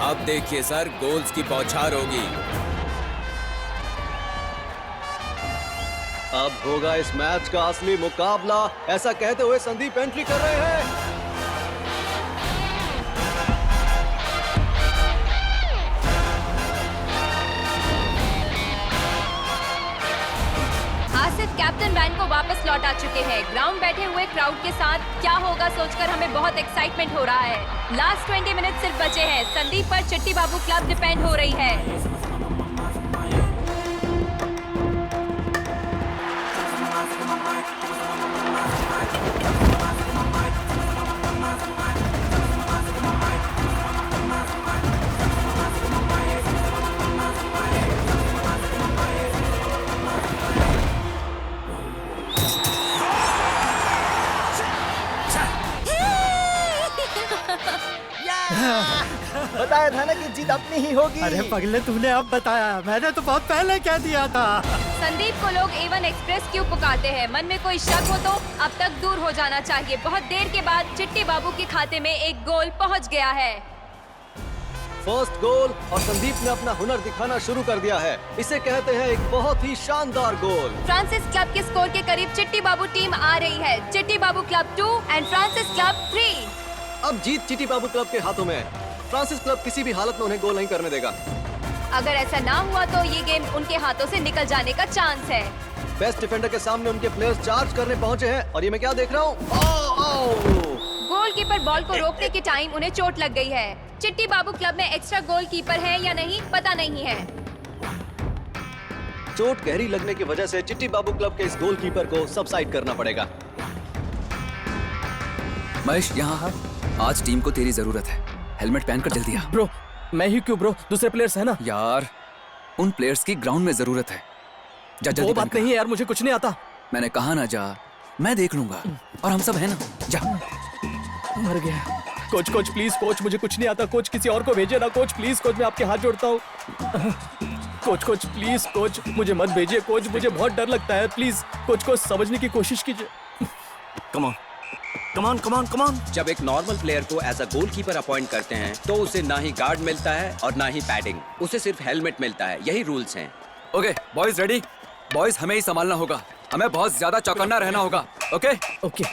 अब देखिए सर, गोल्स की बौछार होगी। अब होगा इस मैच का असली मुकाबला। ऐसा कहते हुए संदीप एंट्री कर रहे हैं। आसिफ कैप्टन बैन को वापस लौटा चुके हैं। ग्राउंड बैठे हुए क्राउड के साथ क्या होगा सोचकर हमें बहुत एक्साइटमेंट हो रहा है। लास्ट 20 मिनट सिर्फ बचे हैं। संदीप पर चिट्टी बाबू क्लब डिपेंड हो रही है। बताया था ना कि जीत अपनी ही होगी। अरे पगले, तुमने अब बताया, मैंने तो बहुत पहले कह दिया था। संदीप को लोग A1 एक्सप्रेस क्यों पुकारते हैं? मन में कोई शक हो तो अब तक दूर हो जाना चाहिए। बहुत देर के बाद चिट्टी बाबू के खाते में एक गोल पहुंच गया है। फर्स्ट गोल और संदीप ने अपना हुनर दिखाना शुरू कर दिया है। इसे कहते हैं एक बहुत ही शानदार गोल। फ्रांसिस क्लब के स्कोर के करीब चिट्टी बाबू टीम आ रही है। Chitti Babu club 2 and Francis club 3। अब जीत चिट्टी बाबू क्लब के हाथों में है। फ्रांसिस क्लब किसी भी हालत में उन्हें गोल नहीं करने देगा। अगर ऐसा ना हुआ तो ये गेम उनके हाथों से निकल जाने का चांस है। बेस्ट डिफेंडर के सामने उनके प्लेयर्स चार्ज करने पहुंचे हैं और ये मैं क्या देख रहा हूँ? गोलकीपर बॉल को रोकने के टाइम उन्हें चोट लग गई है। चिट्टी बाबू क्लब में एक्स्ट्रा गोलकीपर है या नहीं पता नहीं है। चोट गहरी लगने की वजह से चिट्टी बाबू क्लब के इस गोलकीपर को सबसाइड करना पड़ेगा। महेश, यहाँ आज टीम को तेरी जरूरत है। हेलमेट पहनकर जल्दी आ। ब्रो, मैं ही क्यों ब्रो? दूसरे प्लेयर्स है ना। यार, उन प्लेयर्स की ग्राउंड में जरूरत है। जा जल्दी। वो बात नहीं है यार, मुझे कुछ नहीं आता। मैंने कहा ना जा, मैं देख लूंगा और हम सब है ना। जा। मर गया। कोच कोच प्लीज कोच, मुझे कुछ नहीं आता। कोच किसी और को भेजिए ना। कोच प्लीज कोच, मैं आपके हाथ जोड़ता हूँ। कोच कोच प्लीज कोच, मुझे मत भेजिए कोच, मुझे बहुत डर लगता है। प्लीज कोच को समझने की कोशिश कीजिए। Come on come on come on come on. जब एक नॉर्मल प्लेयर को एज अ गोलकीपर अपॉइंट करते हैं तो उसे ना ही गार्ड मिलता है और ना ही पैडिंग, उसे सिर्फ हेलमेट मिलता है। यही रूल्स हैं। Okay boys, ready? बॉयज, हमें ही संभालना होगा। हमें बहुत ज्यादा चौकन्ना रहना होगा। Okay okay.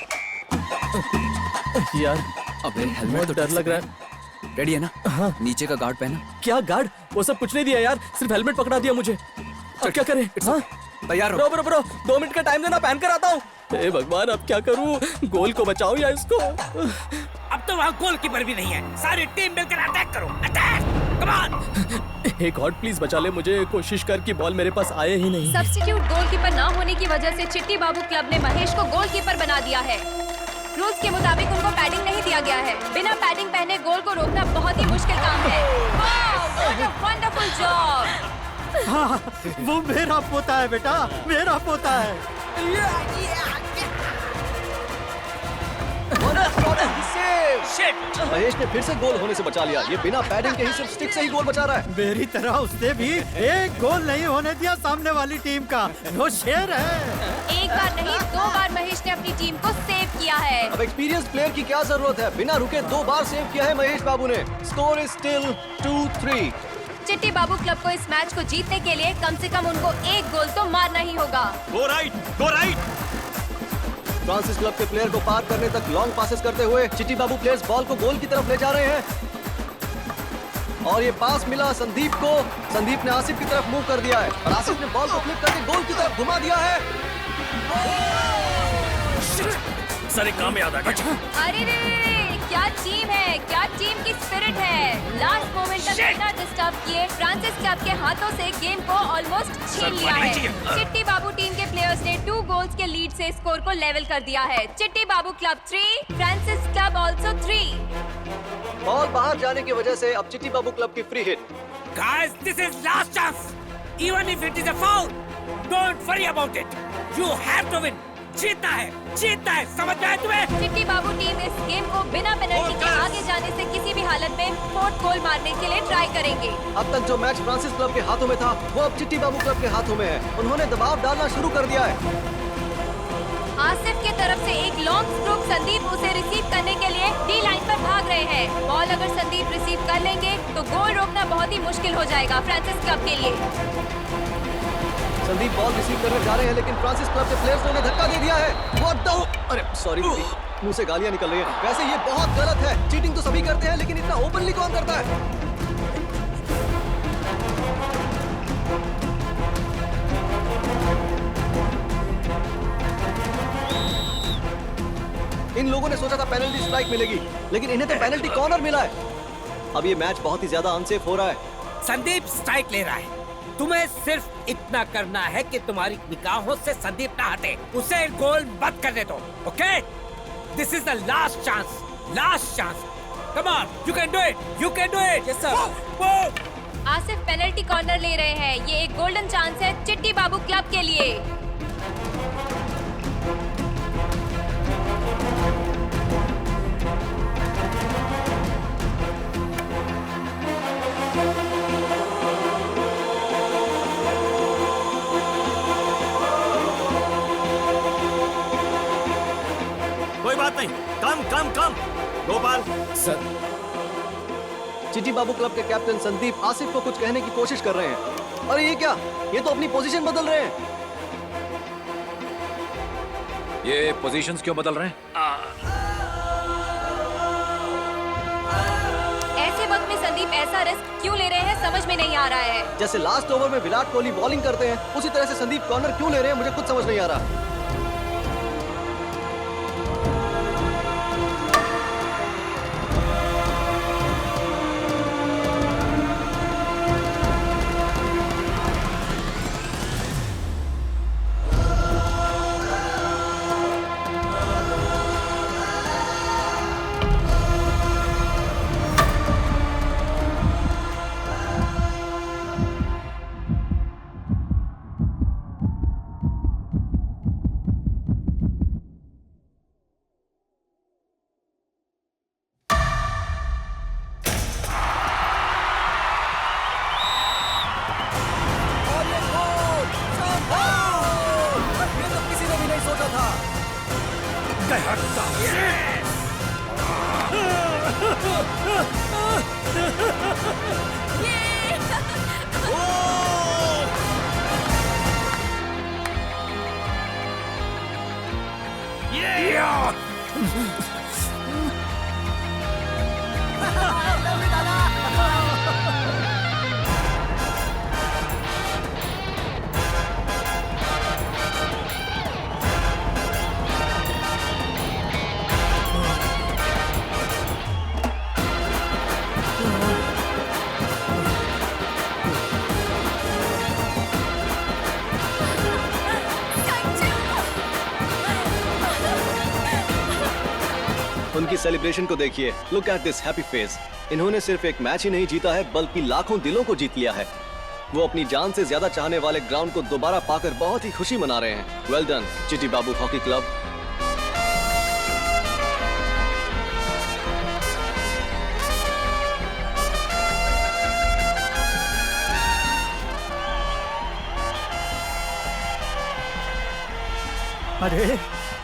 यार अबे हेलमेट तो डर लग रहा है। रेडी है ना? हाँ। नीचे का गार्ड पहना। क्या गार्ड? वो सब कुछ नहीं दिया यार, सिर्फ हेलमेट पकड़ा दिया मुझे। अब क्या करें? हाँ? तैयार ब्रो ब्रो ब्रो, 2 मिनट का टाइम देना, पहन कर आता हूँ। हे भगवान, अब क्या करूँ? गोल को बचाऊं या इसको? अब तो वहाँ गोलकीपर भी नहीं है। सारी टीम मिलकर अटैक करो। Attack! Come on. Hey God please बचा ले मुझे, कोशिश कर कि बॉल मेरे पास आए ही नहीं। सब्स्टिट्यूट गोलकीपर ना होने की वजह से चिट्टी बाबू क्लब ने महेश को गोलकीपर बना दिया है। रूल्स के मुताबिक उनको पैडिंग नहीं दिया गया है। बिना पैडिंग पहने गोल को रोकना बहुत ही मुश्किल काम है। Wow, what a wonderful job. हाँ, वो मेरा पोता है बेटा, मेरा पोता है। महेश ने फिर से गोल होने से बचा लिया। ये बिना पैडिंग के ही सिर्फ स्टिक से ही गोल बचा रहा है। मेरी तरह उसने भी एक गोल नहीं होने दिया सामने वाली टीम का। वो शेर है। एक बार नहीं 2 बार महेश ने अपनी टीम को सेव किया है। अब एक्सपीरियंस प्लेयर की क्या जरूरत है, बिना रुके 2 बार सेव किया है महेश बाबू ने। Score is still 2-3। चिट्टी बाबू क्लब को इस मैच को जीतने के लिए कम से कम उनको 1 गोल तो मारना ही होगा। Go right, go right. Francis club के प्लेयर को पार करने तक लॉन्ग पासेस करते हुए चिट्टी बाबू प्लेयर्स बॉल को गोल की तरफ ले जा रहे हैं। और ये पास मिला संदीप को। संदीप ने आसिफ की तरफ मूव कर दिया है और आसिफ ने बॉल को फ्लिप करके गोल की तरफ घुमा दिया है। सारे काम याद आ गया। अरे रे, क्या टीम है, क्या टीम की स्पिरिट है। लास्ट मोमेंट तक बिना डिस्टर्ब किए फ्रांसिस क्लब के हाथों से गेम को ऑलमोस्ट छीन लिया है। चिट्टी बाबू टीम के प्लेयर्स ने 2 गोल्स के लीड से स्कोर को लेवल कर दिया है। Chitti Babu club 3, Francis club also 3। Ball बाहर जाने की वजह से अब चिट्टी बाबू क्लब की free hit. Guys, this is last chance. Even if it is a foul, don't worry about it. You have to win. जीतना है, समझ में आया तुम्हें? चिट्टी बाबू टीम इस गेम को बिना पेनल्टी के आगे जाने से किसी भी हालत में 4th गोल मारने के लिए ट्राई करेंगे। अब तक जो मैच फ्रांसिस क्लब के हाथों में था, वो अब चिट्टी बाबू क्लब के हाथों में है। उन्होंने दबाव डालना शुरू कर दिया है। आसिफ की तरफ से एक लॉन्ग स्ट्रोक, संदीप उसे रिसीव करने के लिए डी लाइन पर भाग रहे हैं। बॉल अगर संदीप रिसीव कर लेंगे तो गोल रोकना बहुत ही मुश्किल हो जाएगा फ्रांसिस क्लब के लिए। संदीप बॉल रिसीव करने जा रहे हैं, लेकिन फ्रांसिस क्लब के प्लेयर्स ने उन्हें धक्का दे दिया है। What the? अरे सॉरी, मुंह से गालियां निकल रही हैं। वैसे ये बहुत गलत है। चीटिंग तो सभी करते हैं, लेकिन इतना ओपनली कौन करता है? इन लोगों ने सोचा था पेनल्टी स्ट्राइक मिलेगी, लेकिन इन्हें तो पेनल्टी कॉर्नर मिला है। अब ये मैच बहुत ही ज्यादा अनसेफ हो रहा है। संदीप स्ट्राइक ले रहा है। तुम्हें सिर्फ इतना करना है कि तुम्हारी निगाहों से संदीप ना हटे। उसे गोल मत करने दो, okay? This is the last chance, last chance. Come on, you can do it, you can do it. Yes sir. Asif penalty corner ले रहे हैं। ये एक गोल्डन चांस है चिट्टी बाबू क्लब के लिए। कोई बात नहीं, कम गोपाल। सर, चिट्टी बाबू क्लब के कैप्टन संदीप आसिफ को कुछ कहने की कोशिश कर रहे हैं। अरे ये क्या, ये तो अपनी पोजीशन बदल रहे हैं। ये पोजीशंस क्यों बदल रहे हैं? ऐसे वक्त में संदीप ऐसा रिस्क क्यों ले रहे हैं समझ में नहीं आ रहा है। जैसे लास्ट ओवर में विराट कोहली बॉलिंग करते हैं, उसी तरह से संदीप कॉर्नर क्यों ले रहे हैं, मुझे खुद समझ नहीं आ रहा। इनकी सेलिब्रेशन को देखिए। Look at this happy face. इन्होंने सिर्फ एक मैच ही नहीं जीता है बल्कि लाखों दिलों को जीत लिया है। वो अपनी जान से ज्यादा चाहने वाले ग्राउंड को दोबारा पाकर बहुत ही खुशी मना रहे हैं। वेल डन चिट्टी बाबू हॉकी क्लब। अरे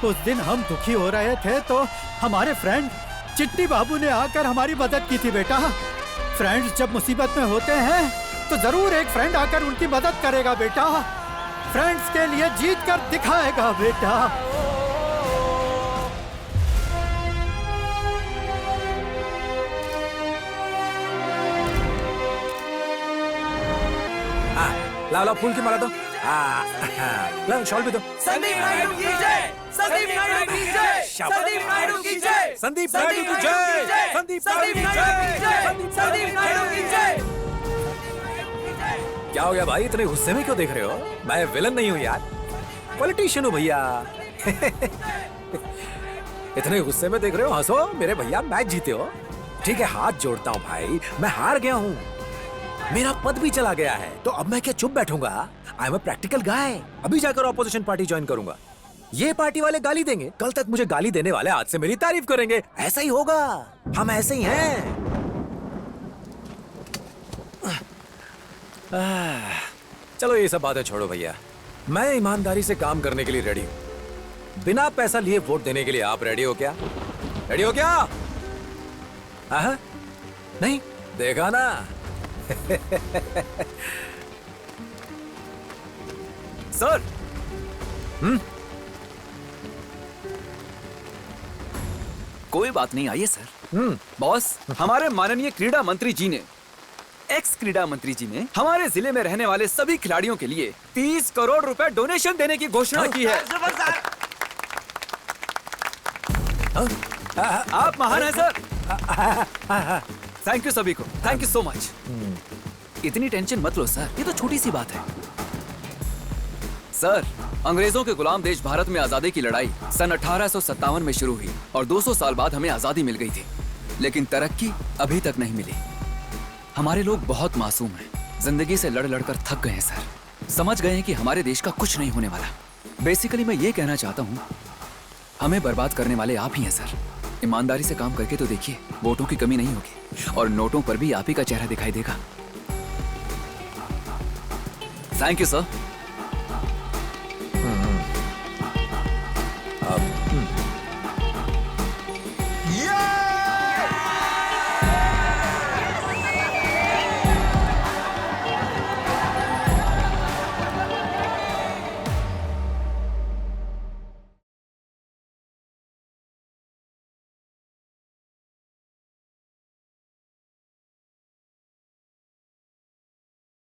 उस दिन हम दुखी हो रहे थे तो हमारे फ्रेंड चिट्टी बाबू ने आकर हमारी मदद की थी बेटा। फ्रेंड्स जब मुसीबत में होते हैं तो जरूर एक फ्रेंड आकर उनकी मदद करेगा बेटा। फ्रेंड्स के लिए जीत कर दिखाएगा बेटा। लाओ लाओ फूल की माला दो। लाओ शॉल भी दो। संदीप नायडू की जय, संदीप नायडू की जय, संदीप नायडू की जय, संदीप नायडू की जय, संदीप नायडू की जय, संदीप नायडू की जय। क्या हो गया भाई, इतने गुस्से में क्यों देख रहे हो? मैं विलन नहीं हूँ यार, पॉलिटिशियन हूँ भैया। इतने गुस्से में देख रहे हो, हंसो मेरे भैया, मैच जीते हो। ठीक है हाथ जोड़ता हूँ भाई, मैं हार गया हूँ, मेरा पद भी चला गया है, तो अब मैं क्या चुप बैठूंगा? आई एम अ प्रैक्टिकल गाय। अभी जाकर ऑपोजिशन पार्टी ज्वाइन करूंगा। ये पार्टी वाले गाली देंगे, कल तक मुझे गाली देने वाले आज से मेरी तारीफ करेंगे। ऐसा ही होगा, हम ऐसे ही हैं। चलो ये सब बातें छोड़ो भैया, मैं ईमानदारी से काम करने के लिए रेडी हूं। बिना पैसा लिए वोट देने के लिए आप रेडी हो क्या? रेडी हो क्या? नहीं देखा ना। सर कोई बात नहीं, आइए सर। बॉस, हमारे माननीय क्रीड़ा मंत्री जी ने, एक्स क्रीड़ा मंत्री जी ने हमारे जिले में रहने वाले सभी खिलाड़ियों के लिए 30 करोड़ रुपए डोनेशन देने की घोषणा की है। आप महान हैं सर। थैंक यू सभी को, थैंक यू सो मच। इतनी टेंशन मत लो सर, ये तो छोटी सी बात है। सर, अंग्रेजों के गुलाम देश भारत में आजादी की लड़ाई सन 1857 में शुरू हुई और 200 साल बाद हमें आजादी मिल गई थी, लेकिन तरक्की अभी तक नहीं मिली। हमारे लोग बहुत मासूम हैं, जिंदगी से लड़ लड़कर थक गए हैं सर। समझ गए हैं कि हमारे देश का कुछ नहीं होने वाला। बेसिकली मैं ये कहना चाहता हूँ, हमें बर्बाद करने वाले आप ही हैं सर। ईमानदारी से काम करके तो देखिए, वोटों की कमी नहीं होगी और नोटों पर भी आप ही का चेहरा दिखाई देगा। Thank you sir. अब